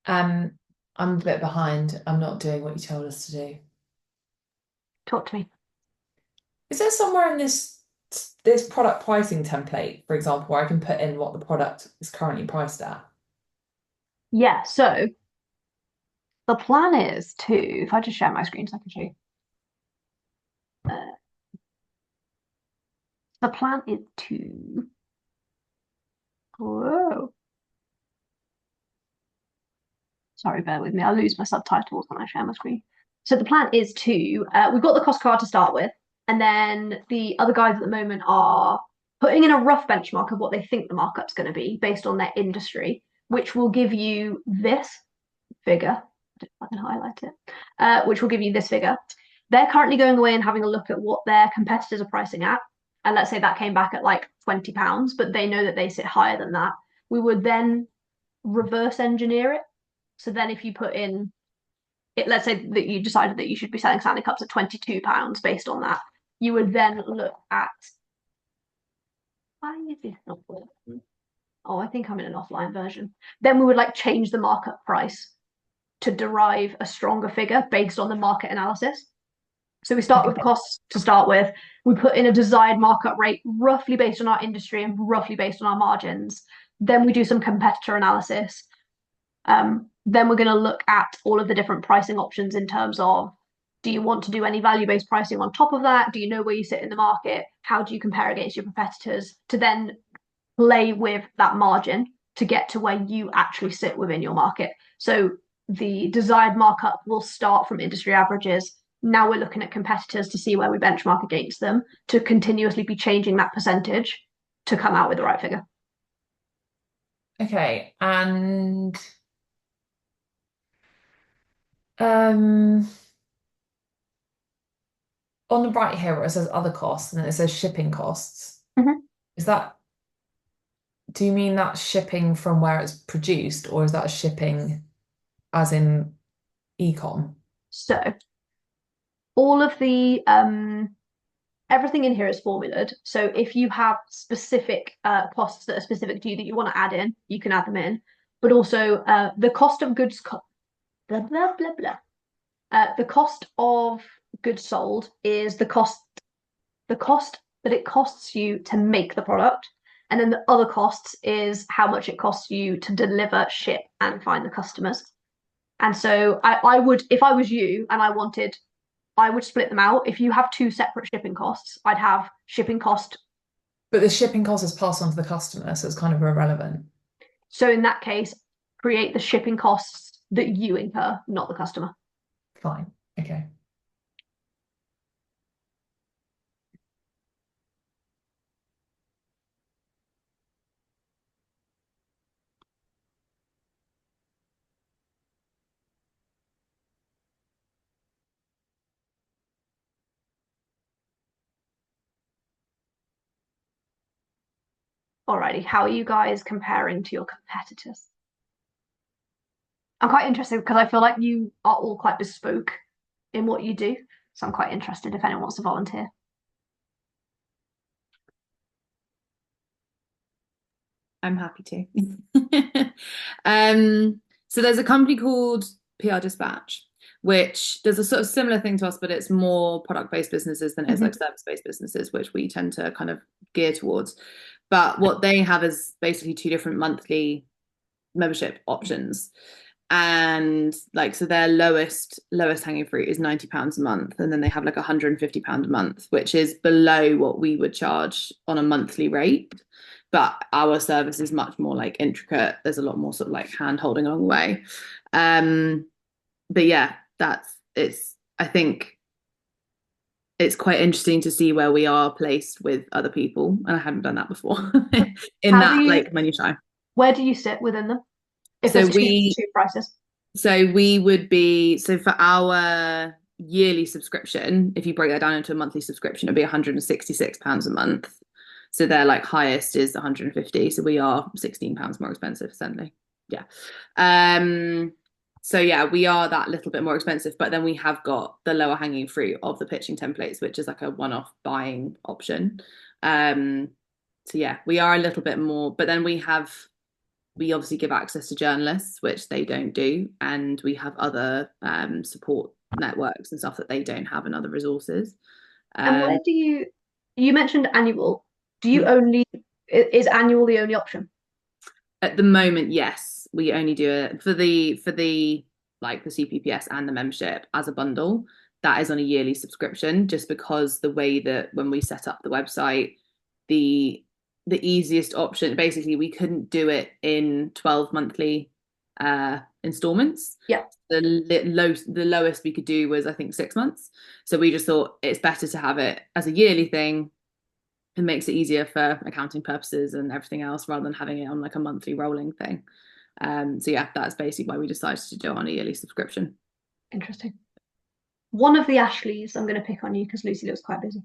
I'm a bit behind. I'm not doing what you told us to do. Talk to me. Is there somewhere in this product pricing template, for example, where I can put in what the product is currently priced at? Yeah, so the plan is to, if I just share my screen so I can show you. The plan is to, whoa. Sorry, bear with me. I lose my subtitles when I share my screen. So the plan is to, we've got the cost card to start with, and then the other guys at the moment are putting in a rough benchmark of what they think the markup's going to be based on their industry, which will give you this figure. I don't know if I can highlight it, which will give you this figure. They're currently going away and having a look at what their competitors are pricing at. And let's say that came back at like £20, but they know that they sit higher than that. We would then reverse engineer it. So then if you put in it, let's say that you decided that you should be selling Stanley Cups at £22 based on that, you would then look at, why is this not working? Oh, I think I'm in an offline version. Then we would like change the markup price to derive a stronger figure based on the market analysis. So we start with costs to start with. We put in a desired markup rate roughly based on our industry and roughly based on our margins. Then we do some competitor analysis. Then we're going to look at all of the different pricing options in terms of, do you want to do any value-based pricing on top of that? Do you know where you sit in the market? How do you compare against your competitors? To then play with that margin to get to where you actually sit within your market. So the desired markup will start from industry averages. Now we're looking at competitors to see where we benchmark against them to continuously be changing that percentage to come out with the right figure. Okay, and on the right here where it says other costs and then it says shipping costs, is that, do you mean that shipping from where it's produced, or is that shipping as in e-com? So all of the everything in here is formulated. So if you have specific costs that are specific to you that you want to add in, you can add them in. But also the cost of goods, blah blah blah blah. The cost of goods sold is the cost that it costs you to make the product. And then the other costs is how much it costs you to deliver, ship, and find the customers. And so I would, if I was you and I would split them out. If you have two separate shipping costs, I'd have shipping cost. But the shipping cost is passed on to the customer, so it's kind of irrelevant. So in that case, create the shipping costs that you incur, not the customer. Fine. Okay. Alrighty, how are you guys comparing to your competitors? I'm quite interested because I feel like you are all quite bespoke in what you do. So I'm quite interested if anyone wants to volunteer. I'm happy to. So there's a company called PR Dispatch, which does a sort of similar thing to us, but it's more product-based businesses than it is like service-based businesses, which we tend to kind of gear towards. But what they have is basically two different monthly membership options. And like, so their lowest hanging fruit is £90 a month. And then they have like £150 a month, which is below what we would charge on a monthly rate. But our service is much more like intricate. There's a lot more sort of like hand holding along the way. But yeah, I think it's quite interesting to see where we are placed with other people. And I hadn't done that before in like minutiae. Where do you sit within them? If So there's two prices. So we would be, so for our yearly subscription, if you break that down into a monthly subscription, it'd be £166 a month. So their like highest is 150. So we are £16 more expensive, essentially. Yeah. So yeah, we are that little bit more expensive, but then we have got the lower hanging fruit of the pitching templates, which is like a one-off buying option. So yeah, we are a little bit more, but then we have we obviously give access to journalists, which they don't do, and we have other support networks and stuff that they don't have, and other resources. And where do you mentioned annual? Do you only, is annual the only option? At the moment, yes, we only do it for the like the CPPS and the membership as a bundle. That is on a yearly subscription, just because the way that when we set up the website, the easiest option, basically we couldn't do it in 12 monthly installments. Yeah. The lowest we could do was, I think, 6 months. So we just thought it's better to have it as a yearly thing. It makes it easier for accounting purposes and everything else, rather than having it on like a monthly rolling thing. So yeah, that's basically why we decided to do it on a yearly subscription. Interesting. One of the Ashleys, I'm going to pick on you because Lucy looks quite busy.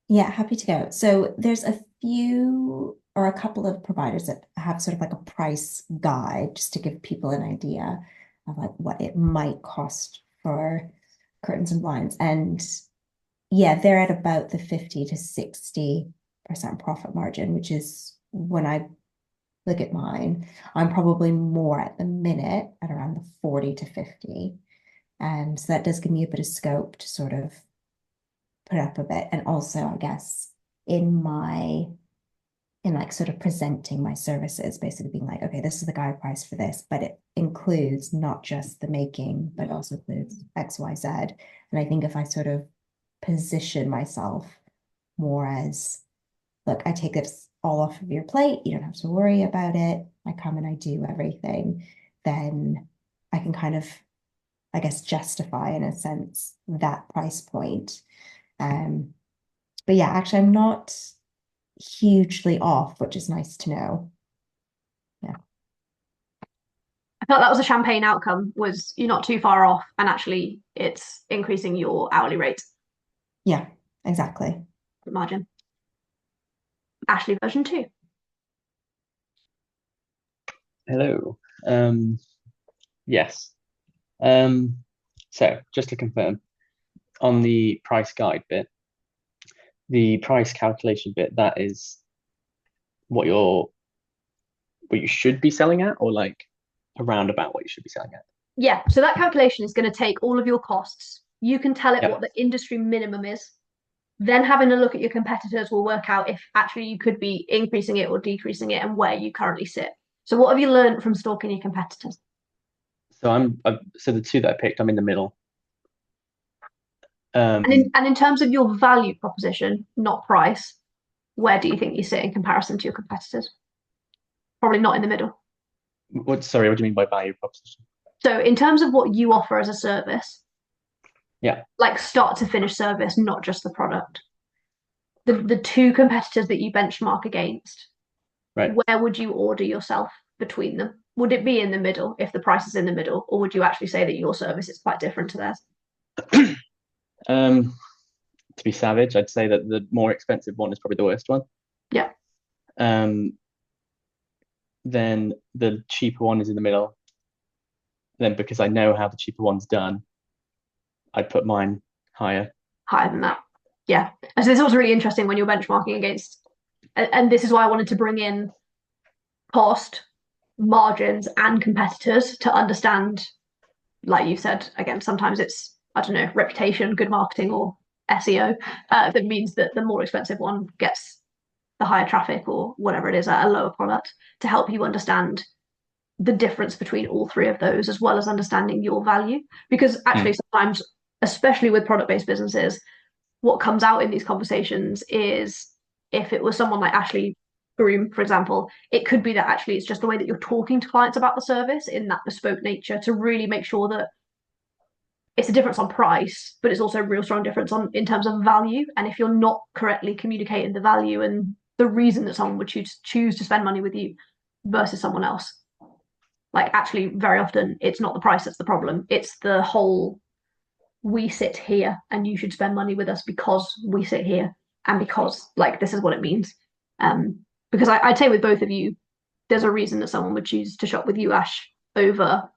Yeah, happy to go. So there's a few or a couple of providers that have sort of like a price guide just to give people an idea of like what it might cost for curtains and blinds. And yeah, they're at about the 50 to 60% profit margin, which is, when I look at mine, I'm probably more at the minute at around the 40 to 50. And so that does give me a bit of scope to sort of put up a bit. And also, I guess, in like sort of presenting my services, basically being like, okay, this is the guide price for this, but it includes not just the making, but also includes X, Y, Z. And I think if I sort of position myself more as, look, I take this all off of your plate, you don't have to worry about it, I come and I do everything, then I can kind of, I guess, justify in a sense that price point. But yeah, actually I'm not hugely off, which is nice to know. Yeah. I felt that was a champagne outcome, was you're not too far off, and actually it's increasing your hourly rate. Yeah, exactly. Margin. Ashley version 2. Hello. Yes. So just to confirm, on the price guide bit, the price calculation bit, that is what you should be selling at, or like around about what you should be selling at? Yeah, so that calculation is going to take all of your costs. You can tell it Yep. what the industry minimum is. Then having a look at your competitors will work out if actually you could be increasing it or decreasing it, and where you currently sit. So what have you learned from stalking your competitors? So so the two that I picked, I'm in the middle. And in terms of your value proposition, not price, where do you think you sit in comparison to your competitors? Probably not in the middle. Sorry, what do you mean by value proposition? So in terms of what you offer as a service, Yeah. like start to finish service, not just the product. The two competitors that you benchmark against, Right. where would you order yourself between them? Would it be in the middle if the price is in the middle, or would you actually say that your service is quite different to theirs? To be savage, I'd say that the more expensive one is probably the worst one. Yeah. Then the cheaper one is in the middle. Then, because I know how the cheaper one's done, I'd put mine higher. Higher than that. Yeah. And so it's also really interesting when you're benchmarking against, and this is why I wanted to bring in cost, margins, and competitors to understand, like you said, again, sometimes it's, I don't know, reputation, good marketing, or SEO, that means that the more expensive one gets the higher traffic or whatever it is at a lower product, to help you understand the difference between all three of those, as well as understanding your value. Because actually sometimes, especially with product-based businesses, what comes out in these conversations is, if it was someone like Ashley Groom, for example, it could be that actually it's just the way that you're talking to clients about the service in that bespoke nature, to really make sure that it's a difference on price, but it's also a real strong difference in terms of value. And if you're not correctly communicating the value and the reason that someone would choose to spend money with you versus someone else, like actually very often it's not the price that's the problem. It's the whole, we sit here and you should spend money with us because we sit here, and because like this is what it means. Because I'd say with both of you, there's a reason that someone would choose to shop with you, Ash, over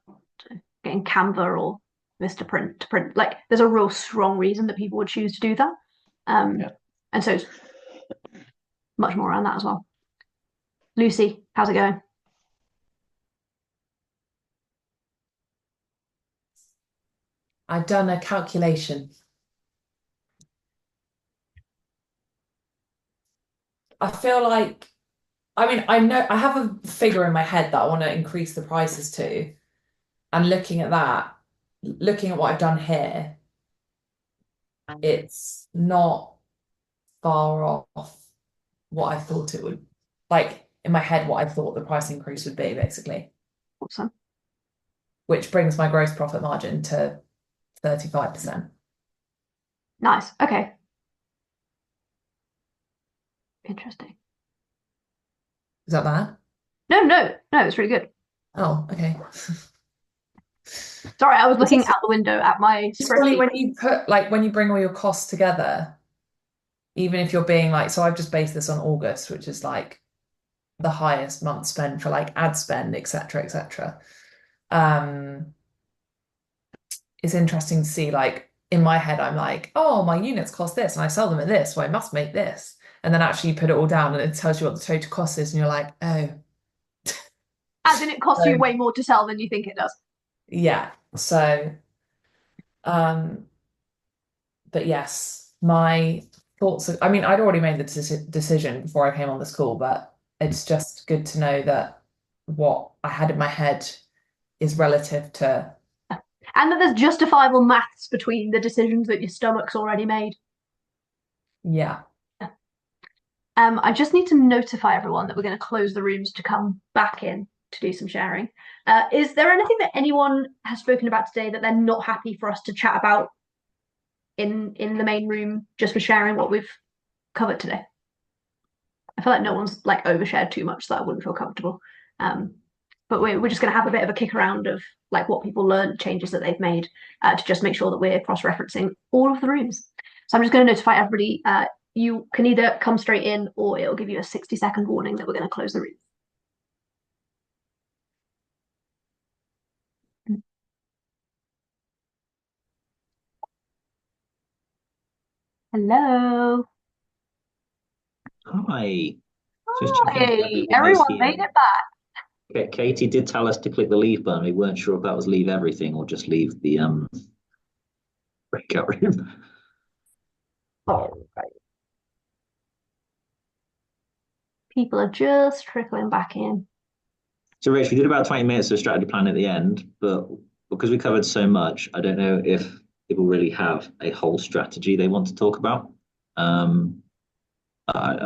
getting Canva or Vistaprint to print. Like there's a real strong reason that people would choose to do that. And so much more around that as well. Lucy, how's it going? I've done a calculation. I feel like, I mean, I know I have a figure in my head that I want to increase the prices to, and looking at that, looking at what I've done here, it's not far off what I thought it would, like in my head, what I thought the price increase would be, basically, Awesome. which brings my gross profit margin to 35%. Nice. Okay. Interesting. Is that bad? No, it's really good. Oh, okay. Sorry, I was It's looking just- out the window at my It's funny spreadsheet. when you put, like, when you bring all your costs together, even if you're being like, so I've just based this on August, which is like the highest month spend for like ad spend, etc., etc. It's interesting to see, like, in my head, I'm like, oh, my units cost this and I sell them at this, so I must make this. And then actually you put it all down and it tells you what the total cost is, and you're like, oh, As in, it costs you So- way more to sell than you think it does. yeah. So, but yes, my thoughts I mean, I'd already made the decision before I came on this call, but it's just good to know that what I had in my head is relative to, And that there's justifiable maths between the decisions that your stomach's already made. yeah. I just need to notify everyone that we're going to close the rooms to come back in to do some sharing. Is there anything that anyone has spoken about today that they're not happy for us to chat about in the main room, just for sharing what we've covered today? I feel like no one's like overshared too much, so I wouldn't feel comfortable. But we're just going to have a bit of a kick around of like what people learned, changes that they've made, to just make sure that we're cross-referencing all of the rooms. So I'm just going to notify everybody. You can either come straight in, or it'll give you a 60-second warning that we're going to close the room. Hi. Hello. Just checking Hey, everyone is everyone here. made it back. Okay, Katie did tell us to click the leave button. We weren't sure if that was leave everything or just leave the breakout room. All right. People are just trickling back in. So, Rach, we did about 20 minutes of strategy plan at the end, but because we covered so much, I don't know if people really have a whole strategy they want to talk about. I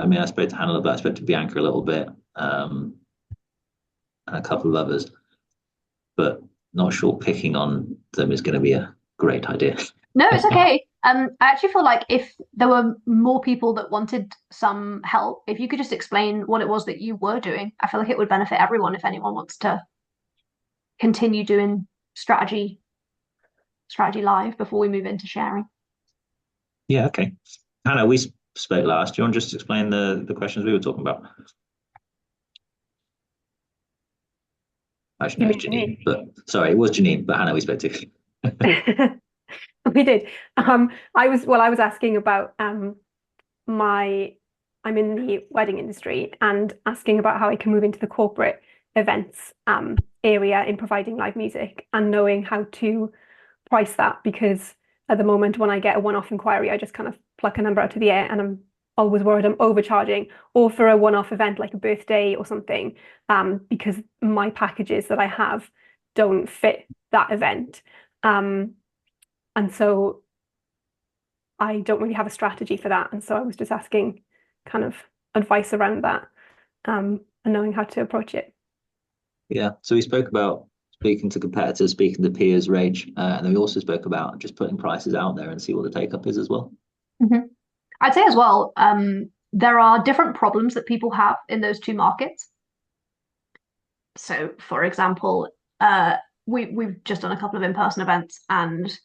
mean, I spoke to Hannah, but I spoke to Bianca a little bit, and a couple of others, but not sure picking on them is going to be a great idea. No, it's okay. I actually feel like if there were more people that wanted some help, if you could just explain what it was that you were doing, I feel like it would benefit everyone if anyone wants to continue doing strategy live before we move into sharing. Yeah, okay. Hannah, we spoke last. Do you want to just explain the questions we were talking about? Actually, no, it's Janine. But sorry, it was Janine, but Hannah we spoke to. We did. I was asking about I'm in the wedding industry and asking about how I can move into the corporate events area in providing live music and knowing how to price that, because at the moment when I get a one-off inquiry, I just kind of pluck a number out of the air and I'm always worried I'm overcharging, or for a one-off event like a birthday or something, because my packages that I have don't fit that event. And so I don't really have a strategy for that. And so I was just asking kind of advice around that, and knowing how to approach it. Yeah, so we spoke about speaking to competitors, speaking to peers, Rach, and then we also spoke about just putting prices out there and see what the take-up is as well. Mm-hmm. I'd say as well, there are different problems that people have in those two markets. So, for example, we've just done a couple of in-person events, and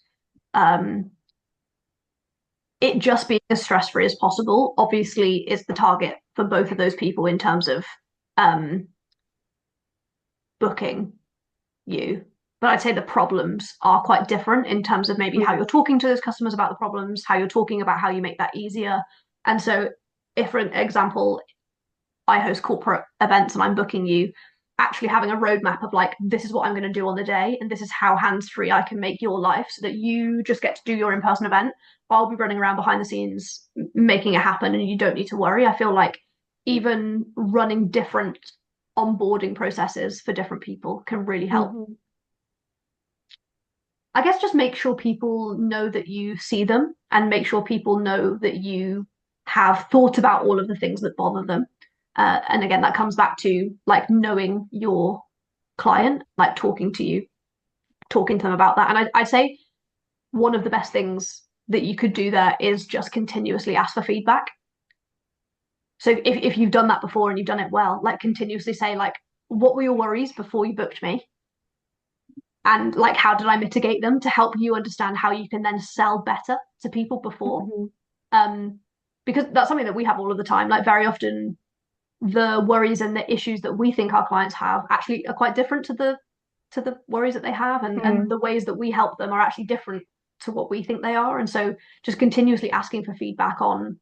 it just being as stress-free as possible obviously is the target for both of those people in terms of booking you. But I'd say the problems are quite different in terms of maybe how you're talking to those customers about the problems, how you're talking about how you make that easier. And so if, for example, I host corporate events and I'm booking you, actually having a roadmap of like, this is what I'm going to do on the day, and this is how hands-free I can make your life so that you just get to do your in-person event. I'll be running around behind the scenes making it happen, and you don't need to worry. I feel like even running different onboarding processes for different people can really help. Mhm. I guess just make sure people know that you see them, and make sure people know that you have thought about all of the things that bother them. And again, that comes back to like knowing your client, like talking to them about that. And I say one of the best things that you could do there is just continuously ask for feedback. So if you've done that before and you've done it well, like continuously say like, what were your worries before you booked me? And like, how did I mitigate them, to help you understand how you can then sell better to people before. Because that's something that we have all of the time. Like very often the worries and the issues that we think our clients have actually are quite different to the worries that they have, and the ways that we help them are actually different to what we think they are. And so just continuously asking for feedback on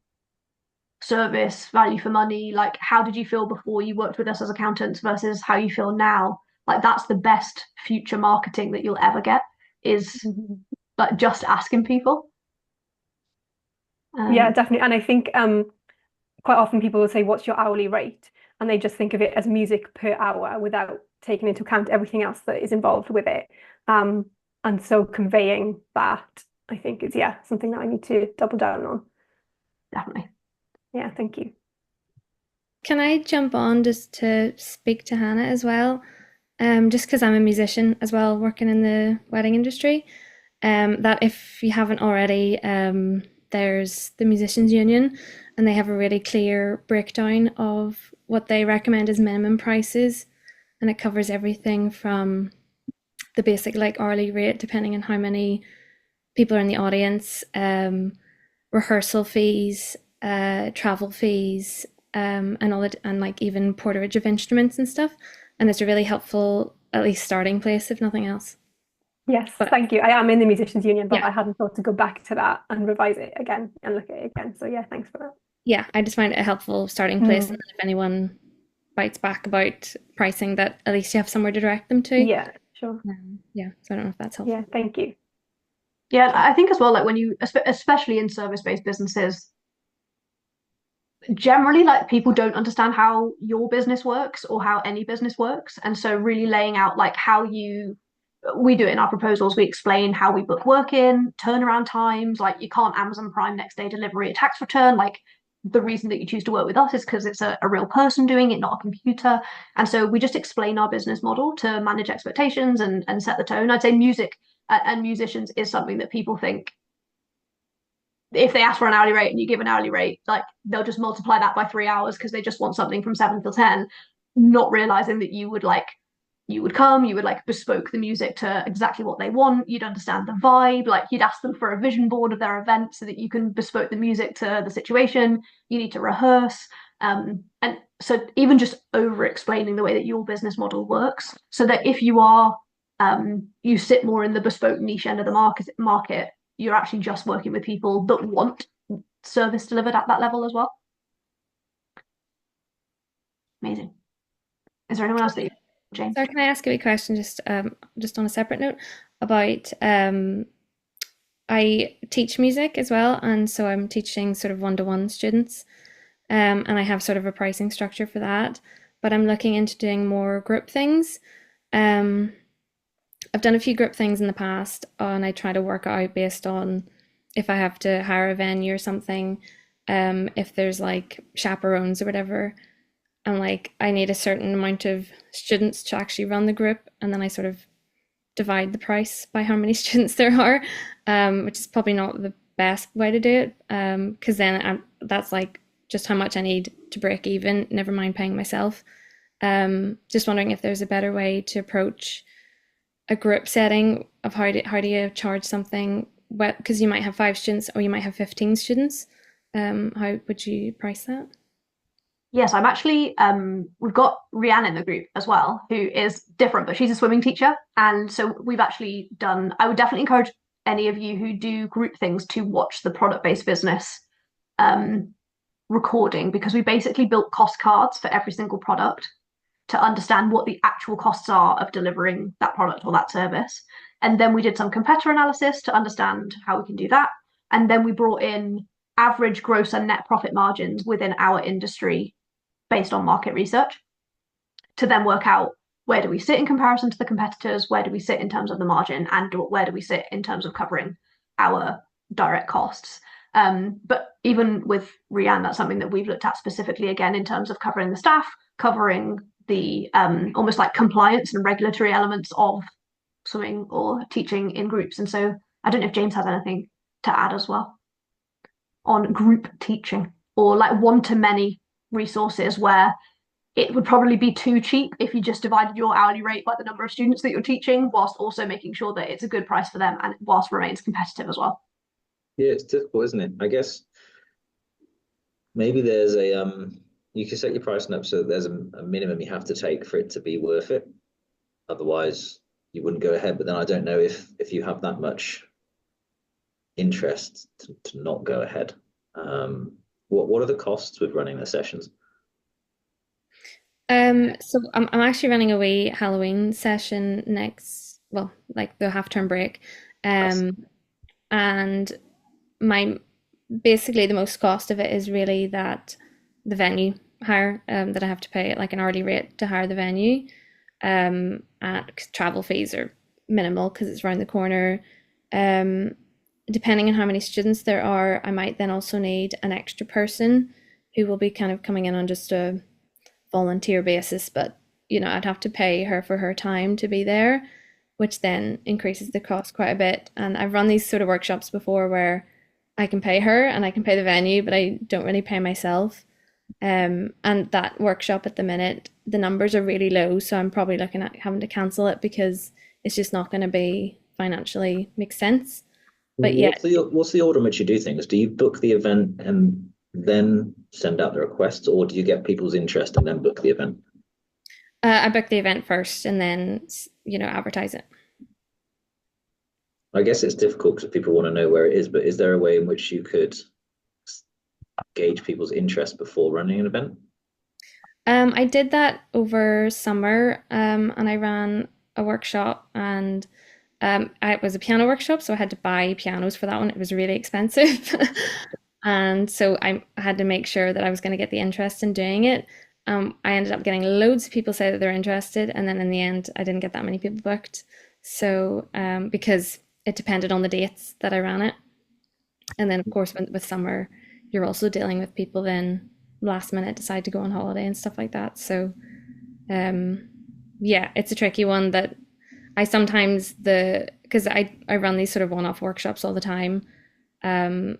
service, value for money, like how did you feel before you worked with us as accountants versus how you feel now. Like that's the best future marketing that you'll ever get, is like just asking people. Yeah, definitely. And I think quite often people will say, what's your hourly rate? And they just think of it as music per hour without taking into account everything else that is involved with it. And so conveying that, I think, is something that I need to double down on. Definitely. Yeah, thank you. Can I jump on just to speak to Hannah as well? Just because I'm a musician as well, working in the wedding industry, that if you haven't already, there's the Musicians Union, and they have a really clear breakdown of what they recommend as minimum prices, and it covers everything from the basic like hourly rate, depending on how many people are in the audience, rehearsal fees, travel fees, and all that, and like even porterage of instruments and stuff. And it's a really helpful, at least starting place, if nothing else. Yes, thank you. I am in the Musicians Union, but I hadn't thought to go back to that and revise it again and look at it again. So yeah, thanks for that. Yeah, I just find it a helpful starting place. And if anyone bites back about pricing, that at least you have somewhere to direct them to. Yeah, sure. Yeah, so I don't know if that's helpful. Yeah, thank you. Yeah, I think as well, like when you, especially in service-based businesses, generally like people don't understand how your business works or how any business works. And so really laying out like how we do it in our proposals. We explain how we book work in, turnaround times, like you can't Amazon Prime next day delivery a tax return. Like the reason that you choose to work with us is because it's a real person doing it, not a computer. And so we just explain our business model to manage expectations and set the tone. I'd say music and musicians is something that people think, if they ask for an hourly rate and you give an hourly rate, like they'll just multiply that by 3 hours because they just want something from 7 till 10, not realizing that you would come, you would like bespoke the music to exactly what they want. You'd understand the vibe, like you'd ask them for a vision board of their event so that you can bespoke the music to the situation. You need to rehearse. And so even just over explaining the way that your business model works, so that if you are, you sit more in the bespoke niche end of the market, you're actually just working with people that want service delivered at that level as well. Amazing. Is there anyone else that you, James? Sorry, can I ask you a question just on a separate note about I teach music as well, and so I'm teaching sort of one-to-one students, and I have sort of a pricing structure for that, but I'm looking into doing more group things. I've done a few group things in the past, and I try to work out based on if I have to hire a venue or something, if there's like chaperones or whatever, and like I need a certain amount of students to actually run the group, and then I sort of divide the price by how many students there are, which is probably not the best way to do it, because then that's like just how much I need to break even, never mind paying myself. Just wondering if there's a better way to approach a group setting of how do you charge something, because you might have 5 students or you might have 15 students. How would you price that? Yes, I'm actually, we've got Rianne in the group as well, who is different, but she's a swimming teacher. And so we've actually done, I would definitely encourage any of you who do group things to watch the Product Based Business recording because we basically built cost cards for every single product to understand what the actual costs are of delivering that product or that service. And then we did some competitor analysis to understand how we can do that. And then we brought in average gross and net profit margins within our industry based on market research to then work out where do we sit in comparison to the competitors, where do we sit in terms of the margin, and where do we sit in terms of covering our direct costs. But even with Rianne, that's something that we've looked at specifically again in terms of covering the staff, covering the almost like compliance and regulatory elements of swimming or teaching in groups. And so I don't know if James has anything to add as well on group teaching or like one-to-many resources where it would probably be too cheap if you just divided your hourly rate by the number of students that you're teaching, whilst also making sure that it's a good price for them and whilst remains competitive as well. Yeah, it's difficult, isn't it? I guess maybe there's a you can set your pricing up so that there's a minimum you have to take for it to be worth it. Otherwise, you wouldn't go ahead. But then I don't know if you have that much interest to not go ahead. What are the costs with running the sessions? So I'm actually running a wee Halloween session next, well, like the half-term break. And basically the most cost of it is really that the venue hire that I have to pay like an hourly rate to hire the venue. And travel fees are minimal because it's around the corner. Depending on how many students there are, I might then also need an extra person who will be kind of coming in on just a volunteer basis, but you know, I'd have to pay her for her time to be there, which then increases the cost quite a bit. And I've run these sort of workshops before where I can pay her and I can pay the venue, but I don't really pay myself. And that workshop at the minute, the numbers are really low, so I'm probably looking at having to cancel it because it's just not going to be financially make sense. But yeah, what's the order in which you do things? Do you book the event and then send out the requests, or do you get people's interest and then book the event? I book the event first and then, you know, advertise it. I guess it's difficult because people want to know where it is, but is there a way in which you could gauge people's interest before running an event? I did that over summer, and I ran a workshop, and it was a piano workshop, so I had to buy pianos for that one. It was really expensive. And so I had to make sure that I was going to get the interest in doing it. I ended up getting loads of people say that they're interested, and then in the end, I didn't get that many people booked. So because it depended on the dates that I ran it. And then, of course, with summer, you're also dealing with people then last minute decide to go on holiday and stuff like that. So yeah, it's a tricky one that I sometimes, because I run these sort of one-off workshops all the time. And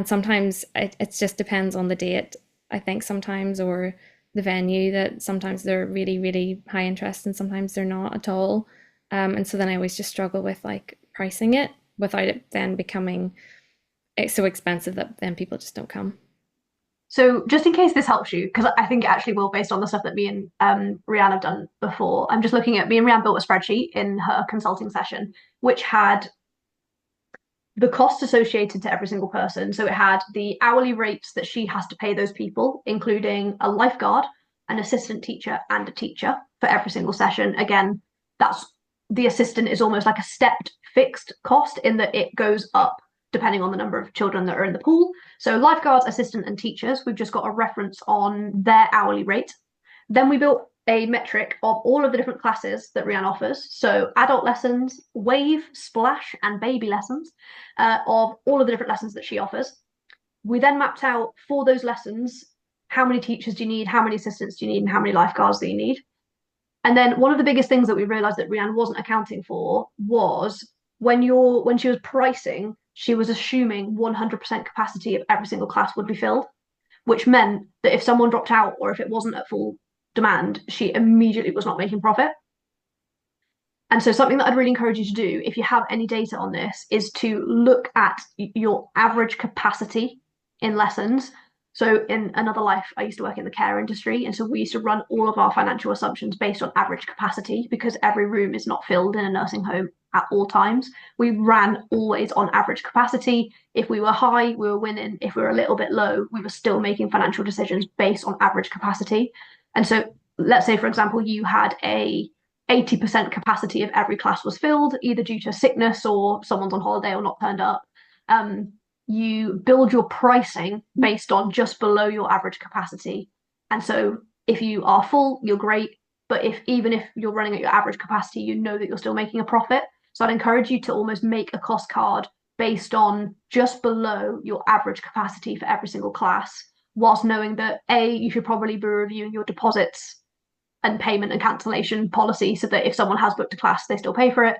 sometimes it just depends on the date, I think sometimes, or the venue, that sometimes they're really, really high interest and sometimes they're not at all. And so then I always just struggle with like pricing it without it then becoming so expensive that then people just don't come. So just in case this helps you, because I think it actually will based on the stuff that me and Rianne have done before, I'm just looking at, me and Rianne built a spreadsheet in her consulting session, which had the cost associated to every single person. So it had the hourly rates that she has to pay those people, including a lifeguard, an assistant teacher, and a teacher for every single session. Again, that's the assistant is almost like a stepped fixed cost in that it goes up depending on the number of children that are in the pool. So lifeguards, assistant, and teachers, we've just got a reference on their hourly rate. Then we built a metric of all of the different classes that Rianne offers. So adult lessons, wave, splash, and baby lessons, of all of the different lessons that she offers. We then mapped out for those lessons, how many teachers do you need, how many assistants do you need, and how many lifeguards do you need. And then one of the biggest things that we realized that Rianne wasn't accounting for was when she was pricing, she was assuming 100% capacity of every single class would be filled, which meant that if someone dropped out or if it wasn't at full demand, she immediately was not making profit. And so something that I'd really encourage you to do, if you have any data on this, is to look at your average capacity in lessons. So in another life, I used to work in the care industry. And so we used to run all of our financial assumptions based on average capacity because every room is not filled in a nursing home at all times. We ran always on average capacity. If we were high, we were winning. If we were a little bit low, we were still making financial decisions based on average capacity. And so let's say, for example, you had a 80% capacity of every class was filled, either due to sickness or someone's on holiday or not turned up. You build your pricing based on just below your average capacity. And so if you are full, you're great. But even if you're running at your average capacity, you know that you're still making a profit. So I'd encourage you to almost make a cost card based on just below your average capacity for every single class, whilst knowing that you should probably be reviewing your deposits and payment and cancellation policy so that if someone has booked a class, they still pay for it.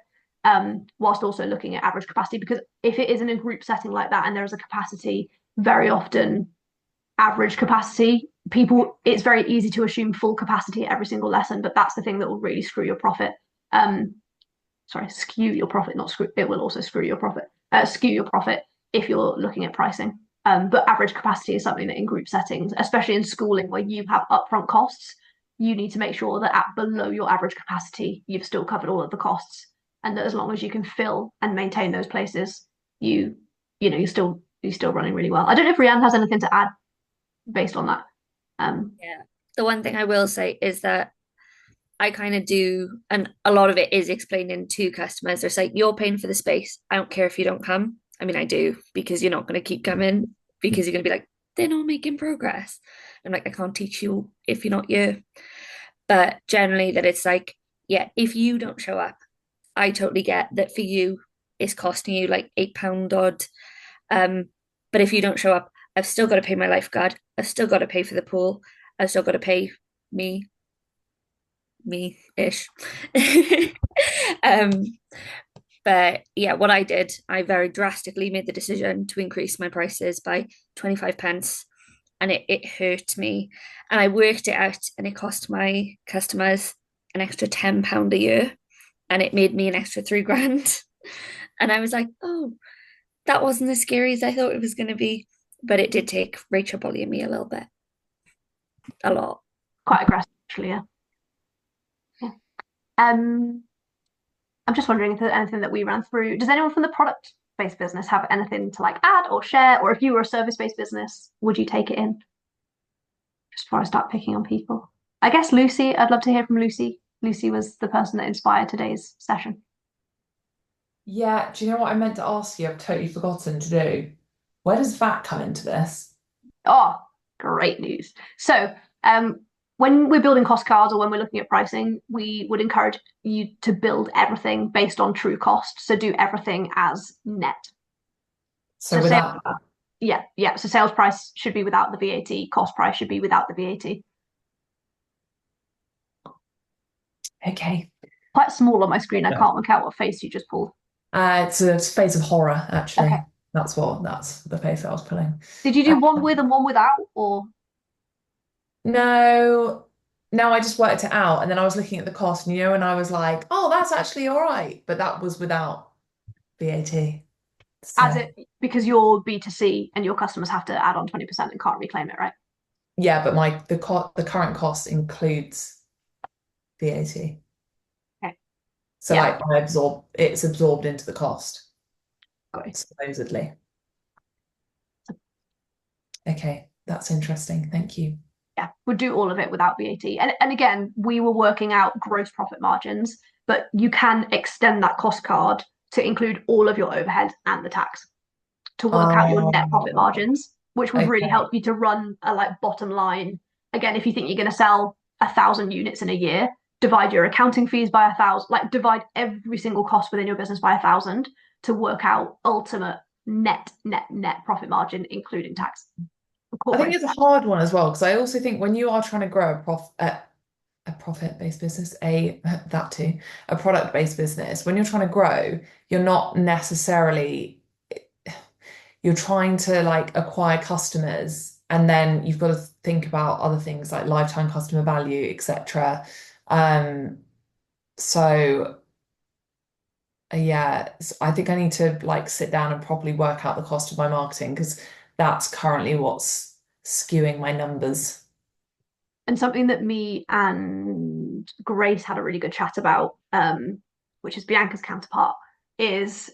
Whilst also looking at average capacity, because if it is in a group setting like that and there is a capacity, very often average capacity, it's very easy to assume full capacity at every single lesson, but that's the thing that will really screw your profit. Skew your profit, not screw. It will also screw your profit. Skew your profit if you're looking at pricing. But average capacity is something that in group settings, especially in schooling where you have upfront costs, you need to make sure that at below your average capacity, you've still covered all of the costs. And that as long as you can fill and maintain those places, you're still running really well. I don't know if Rianne has anything to add based on that. Yeah, the one thing I will say is that I kind of do, and a lot of it is explaining to customers. They're like, you're paying for the space. I don't care if you don't come. I mean, I do, because you're not going to keep coming, because you're going to be like, they're not making progress. I'm like, I can't teach you if you're not you. But generally that it's like, yeah, if you don't show up, I totally get that for you, it's costing you like £8 odd. But if you don't show up, I've still got to pay my lifeguard. I've still got to pay for the pool. I've still got to pay me-ish. But yeah, what I did, I very drastically made the decision to increase my prices by 25 pence. And it hurt me. And I worked it out, and it cost my customers an extra £10 a year. And it made me an extra 3 grand. And I was like, oh, that wasn't as scary as I thought it was going to be. But it did take Rachel bullying me a little bit. A lot. Quite aggressive, actually, yeah. I'm just wondering if there's anything that we ran through. Does anyone from the product-based business have anything to add or share? Or if you were a service-based business, would you take it in? Just before I start picking on people. I guess Lucy, I'd love to hear from Lucy. Lucy was the person that inspired today's session. Yeah, do you know what I meant to ask you? I've totally forgotten to do. Where does VAT come into this? Oh, great news. So when we're building cost cards or when we're looking at pricing, we would encourage you to build everything based on true cost. So do everything as net. So without that? Yeah. So sales price should be without the VAT. Cost price should be without the VAT. Okay. Quite small on my screen. I can't work out what face you just pulled. It's a face of horror, actually. Okay. That's the face I was pulling. Did you do one with and one without, or? No, I just worked it out, and then I was looking at the cost, and I was like, oh, that's actually all right. But that was without VAT. So, because you're B2C and your customers have to add on 20% and can't reclaim it, right? yeah, but the current cost includes VAT. Okay. So Yeah. it's absorbed into the cost, Got it. supposedly. Okay, that's interesting. Thank you. Yeah, we'll do all of it without VAT. And again, we were working out gross profit margins, but you can extend that cost card to include all of your overhead and the tax to work out your net profit margins, which would really help you to run a bottom line. Again, if you think you're going to sell 1,000 units in a year, divide your accounting fees by 1,000, divide every single cost within your business by 1,000 to work out ultimate net profit margin, including tax. I think it's a hard one as well, because I also think when you are trying to grow a profit-based business, a product-based business, when you're trying to grow, you're not necessarily, you're trying to acquire customers, and then you've got to think about other things like lifetime customer value, etc. So yeah, I think I need to sit down and properly work out the cost of my marketing, because that's currently what's skewing my numbers. And something that me and Grace had a really good chat about, which is Bianca's counterpart, is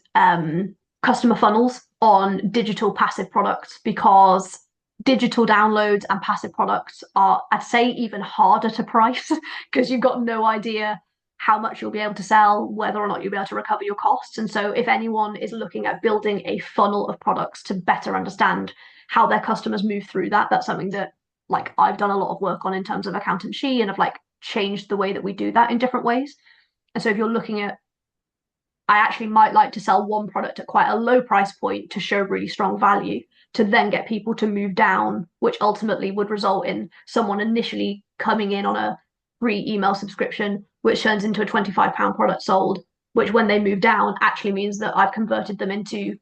customer funnels on digital passive products, because digital downloads and passive products are, I'd say, even harder to price because you've got no idea how much you'll be able to sell, whether or not you'll be able to recover your costs. And so if anyone is looking at building a funnel of products to better understand how their customers move through that, that's something that like I've done a lot of work on in terms of Accountantshe, and have like changed the way that we do that in different ways. And so if you're looking at, I actually might like to sell one product at quite a low price point to show really strong value, to then get people to move down, which ultimately would result in someone initially coming in on a free email subscription, which turns into a £25 product sold, which when they move down actually means that I've converted them into,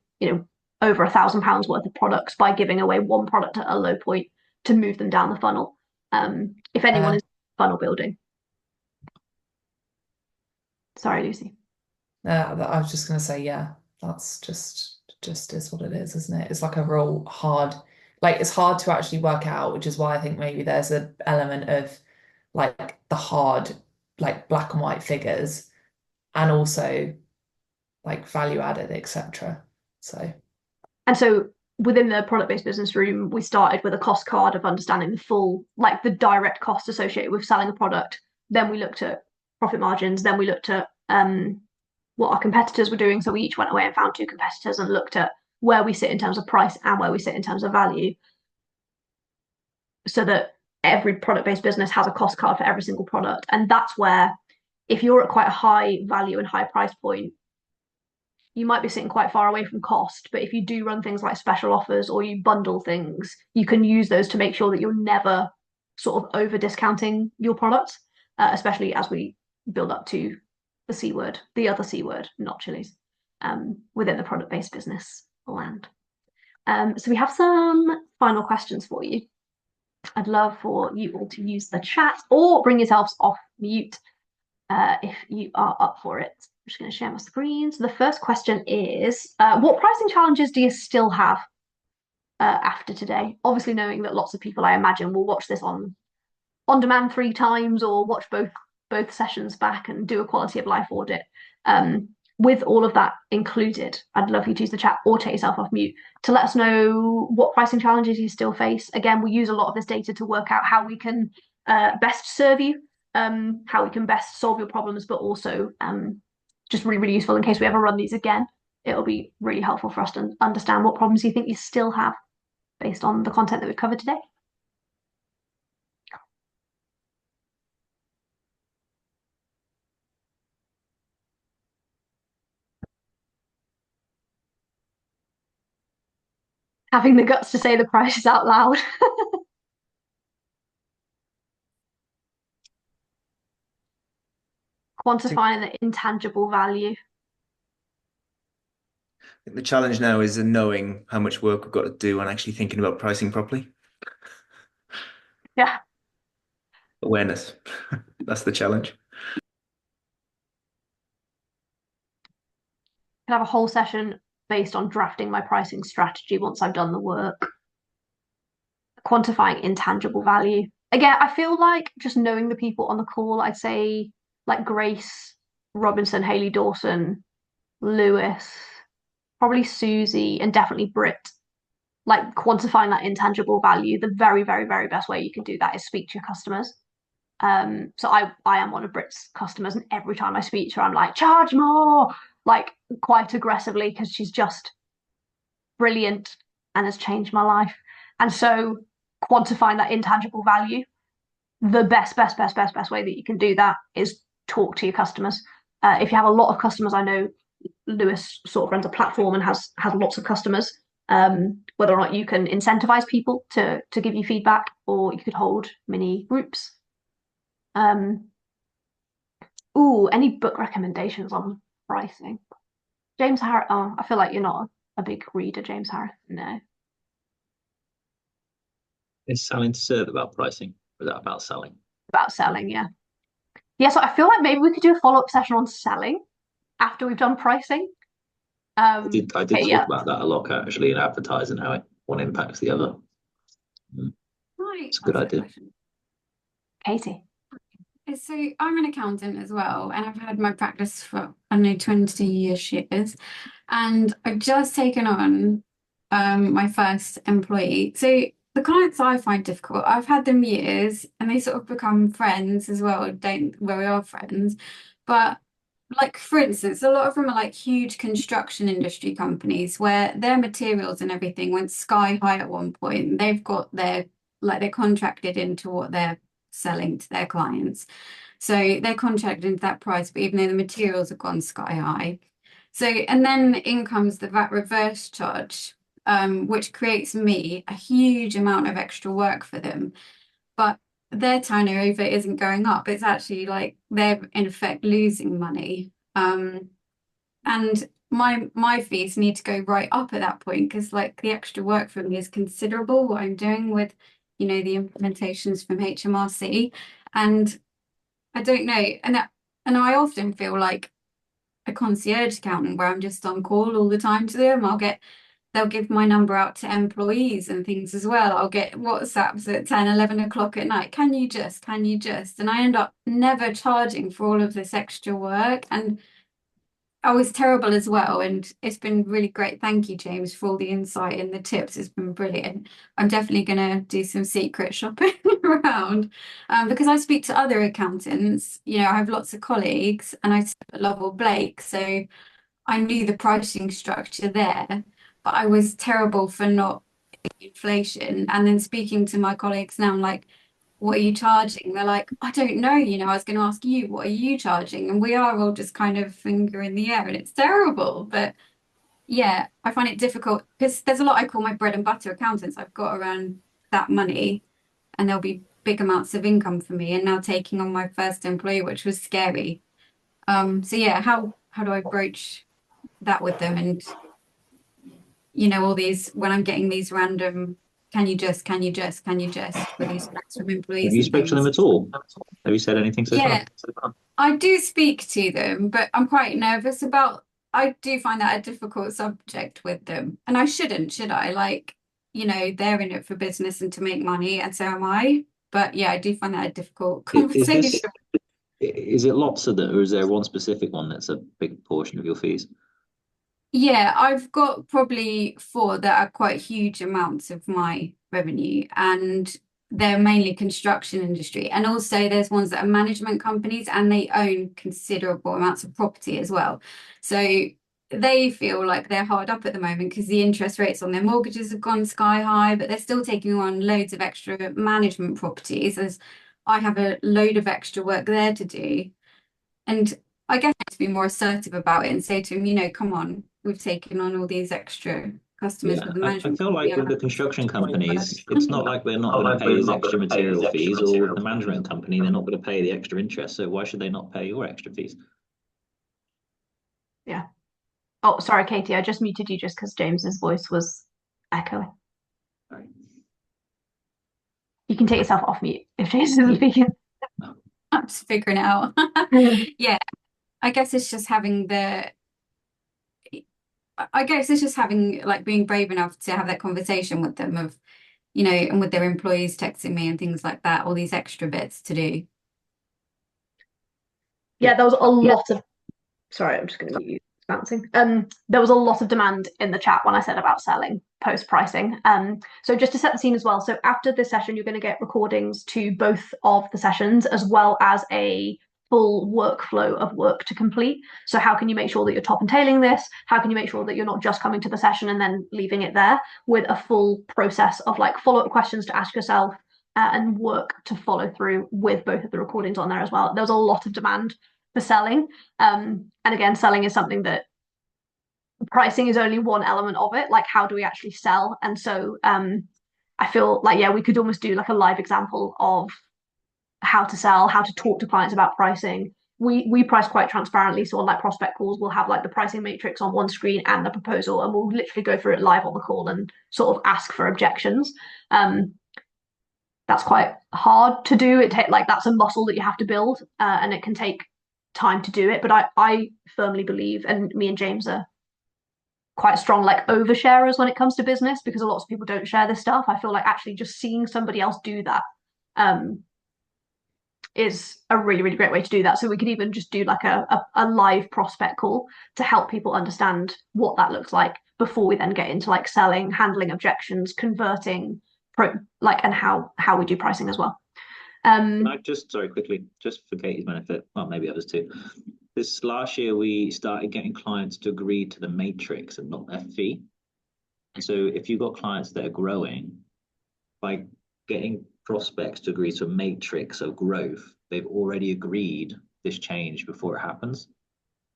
over £1,000 worth of products by giving away one product at a low point to move them down the funnel. If anyone is funnel building. Sorry, Lucy. I was just going to say, yeah, that's just is what it is, isn't it? It's like a real hard, like it's hard to actually work out, which is why I think maybe there's an element of like the hard, like black and white figures, and also like value added, etc. And so within the product-based business room, we started with a cost card of understanding the full, like the direct cost associated with selling a product. Then we looked at profit margins. Then we looked at what our competitors were doing. So we each went away and found 2 competitors and looked at where we sit in terms of price and where we sit in terms of value, so that every product-based business has a cost card for every single product. And that's where, if you're at quite a high value and high price point, you might be sitting quite far away from cost. But if you do run things like special offers or you bundle things, you can use those to make sure that you're never sort of over discounting your products, especially as we build up to the C word, the other C word, not chilies, within the product-based business land. So we have some final questions for you. I'd love for you all to use the chat or bring yourselves off mute if you are up for it. I'm just going to share my screen. So the first question is, what pricing challenges do you still have after today? Obviously, knowing that lots of people, I imagine, will watch this on demand 3 times or watch both sessions back and do a quality of life audit. With all of that included, I'd love you to use the chat or take yourself off mute to let us know what pricing challenges you still face. Again, we use a lot of this data to work out how we can best serve you, how we can best solve your problems, but also just really, really useful in case we ever run these again. It'll be really helpful for us to understand what problems you think you still have based on the content that we've covered today. Having the guts to say the prices out loud. Quantifying the intangible value. I think the challenge now is knowing how much work we've got to do and actually thinking about pricing properly. Yeah. Awareness. That's the challenge. Can have a whole session based on drafting my pricing strategy once I've done the work. Quantifying intangible value. Again, I feel like just knowing the people on the call, I'd say like Grace Robinson, Haley Dawson, Lewis, probably Susie, and definitely Britt. Like quantifying that intangible value, the very, very, very best way you can do that is speak to your customers. So I am one of Britt's customers, and every time I speak to her, I'm like, charge more, like quite aggressively, because she's just brilliant and has changed my life. And so quantifying that intangible value, the best way that you can do that is talk to your customers. If you have a lot of customers, I know Lewis sort of runs a platform and has lots of customers. Whether or not you can incentivize people to give you feedback, or you could hold mini groups. Any book recommendations on pricing? James Harris. Oh, I feel like you're not a big reader, James Harris. No. Is Selling to Serve about pricing? Or is that about selling? About selling, yeah. Yeah, so I feel like maybe we could do a follow-up session on selling after we've done pricing. I did talk about that a lot, actually, in advertising, how one impacts the other. Right. It's a good idea. Katie. So I'm an accountant as well, and I've had my practice for, I don't know, 20-ish years. And I've just taken on my first employee. So the clients I find difficult, I've had them years and they sort of become friends as well, don't where we are friends. But like for instance, a lot of them are like huge construction industry companies where their materials and everything went sky high at one point. They've got their like they're contracted into what they're selling to their clients. So they're contracted into that price, but even though the materials have gone sky high. So, and then in comes the VAT reverse charge, which creates me a huge amount of extra work for them. But their turnover isn't going up. It's actually like they're in effect losing money. And my fees need to go right up at that point because like the extra work for me is considerable what I'm doing with, the implementations from HMRC. And I don't know. And I often feel like a concierge accountant where I'm just on call all the time to them. They'll give my number out to employees and things as well. I'll get WhatsApps at 10, 11 o'clock at night. Can you just? And I end up never charging for all of this extra work. And I was terrible as well. And it's been really great. Thank you, James, for all the insight and the tips. It's been brilliant. I'm definitely going to do some secret shopping around because I speak to other accountants. I have lots of colleagues and I sit at Lovell Blake. So I knew the pricing structure there, but I was terrible for not inflation. And then speaking to my colleagues now, I'm like, what are you charging? They're like, I don't know. I was going to ask you, what are you charging? And we are all just kind of finger in the air and it's terrible. But yeah, I find it difficult because there's a lot I call my bread and butter accountants. I've got around that money and there'll be big amounts of income for me. And now taking on my first employee, which was scary. So yeah, how do I broach that with them? And all these when I'm getting these random can you just with these threats from employees Have you and spoken to them things. at all? Have you said anything so Yeah, far? I do speak to them, but I'm quite nervous about I do find that a difficult subject with them. And I shouldn't, should I? Like, they're in it for business and to make money, and so am I. But yeah, I do find that a difficult Is conversation. is it lots of them, or is there one specific one that's a big portion of your fees? Yeah, I've got probably 4 that are quite huge amounts of my revenue, and they're mainly construction industry. And also there's ones that are management companies and they own considerable amounts of property as well. So they feel like they're hard up at the moment because the interest rates on their mortgages have gone sky high, but they're still taking on loads of extra management properties as I have a load of extra work there to do. And I guess I have to be more assertive about it and say to him, come on, we've taken on all these extra customers Yeah, with the I management feel like with the construction companies, it's not like they're not going to pay his extra material fees, or with the management company, they're not going to pay the extra interest. So why should they not pay your extra fees? Yeah. Oh, sorry, Katie, I just muted you just because James's voice was echoing. Sorry. You can take yourself off mute if James isn't speaking. I'm just figuring it out. Yeah, I guess it's just having like being brave enough to have that conversation with them of, and with their employees texting me and things like that, all these extra bits to do. Yeah, there was a lot of sorry, I'm just going to mute you. It's bouncing. There was a lot of demand in the chat when I said about selling post pricing. So just to set the scene as well. So after this session, you're going to get recordings to both of the sessions, as well as a full workflow of work to complete. So how can you make sure that you're top and tailing this? How can you make sure that you're not just coming to the session and then leaving it there, with a full process of like follow-up questions to ask yourself and work to follow through with both of the recordings on there as well. There was a lot of demand for selling. And again, selling is something that pricing is only one element of it. Like, how do we actually sell? And so I feel like, yeah, we could almost do like a live example of how to sell, how to talk to clients about pricing. We price quite transparently. So on like prospect calls, we'll have like the pricing matrix on one screen and the proposal, and we'll literally go through it live on the call and sort of ask for objections. That's quite hard to do. That's a muscle that you have to build, and it can take time to do it. But I firmly believe, and me and James are quite strong like oversharers when it comes to business, because a lot of people don't share this stuff. I feel like actually just seeing somebody else do that is a really, really great way to do that. So we could even just do like a live prospect call to help people understand what that looks like before we then get into like selling, handling objections, converting, and how we do pricing as well. Can I just, sorry, quickly, just for Katie's benefit, well, maybe others too. This last year, we started getting clients to agree to the matrix and not their fee. So if you've got clients that are growing, by getting prospects to agree to a matrix of growth, they've already agreed this change before it happens.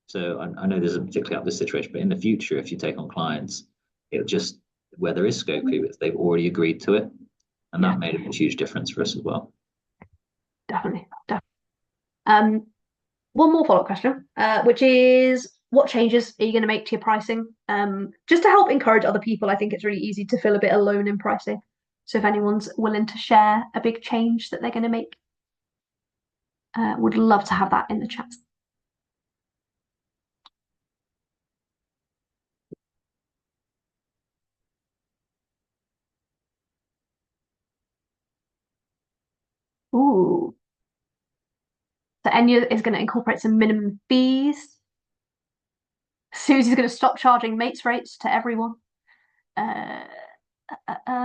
So I know there's a particularly up this situation, but in the future, if you take on clients, it'll just, where there is scope creep, they've already agreed to it. And that made a huge difference for us as well. Definitely. One more follow-up question, which is, what changes are you going to make to your pricing? Just to help encourage other people, I think it's really easy to feel a bit alone in pricing. So if anyone's willing to share a big change that they're going to make, would love to have that in the chat. Ooh. So Enya is going to incorporate some minimum fees. Susie's going to stop charging mates rates to everyone.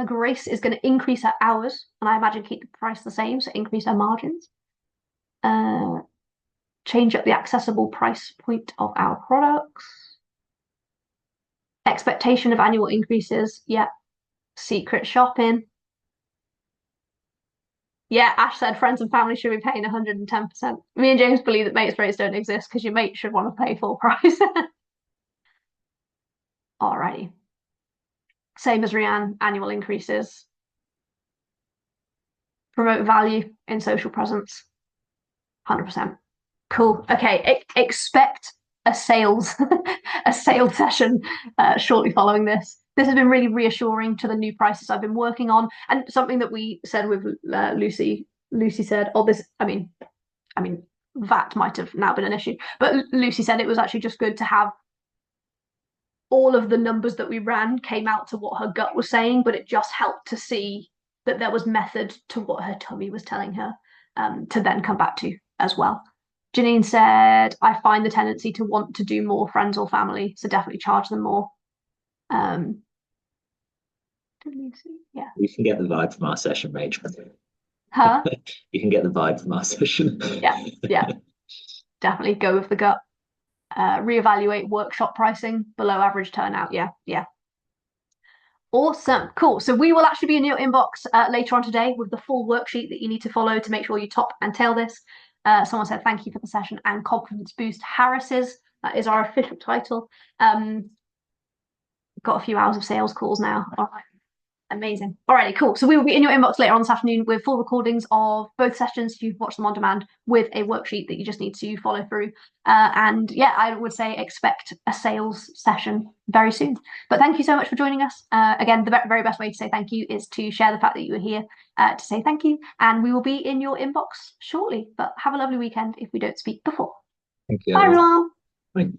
Grace is going to increase her hours, and I imagine keep the price the same, so increase her margins. Change up the accessible price point of our products. Expectation of annual increases. Yeah. Secret shopping. Yeah, Ash said friends and family should be paying 110%. Me and James believe that mates rates don't exist because your mate should want to pay full price. Alrighty. Same as Rianne, annual increases. Promote value in social presence. 100%. Cool. Okay, expect a sales session shortly following this. This has been really reassuring to the new prices I've been working on, and something that we said with Lucy. Lucy said, "Oh, this. I mean, VAT might have now been an issue, but Lucy said it was actually just good to have all of the numbers that we ran came out to what her gut was saying, but it just helped to see that there was method to what her tummy was telling her to then come back to as well." Janine said, "I find the tendency to want to do more friends or family, so definitely charge them more." Yeah. You can get the vibe from our session, Rachel. Huh? You can get the vibe from our session. Yeah. Definitely go with the gut. Reevaluate workshop pricing, below average turnout. Yeah. Awesome. Cool. So we will actually be in your inbox later on today with the full worksheet that you need to follow to make sure you top and tail this. Someone said thank you for the session and confidence boost Harris's. That is our official title. Got a few hours of sales calls now. All right. Amazing. Alrighty, cool. So we will be in your inbox later on this afternoon with full recordings of both sessions. You can watch them on demand with a worksheet that you just need to follow through. And yeah, I would say expect a sales session very soon. But thank you so much for joining us. Again, the very best way to say thank you is to share the fact that you were here to say thank you. And we will be in your inbox shortly. But have a lovely weekend if we don't speak before. Thank you. Bye, everyone. Bye.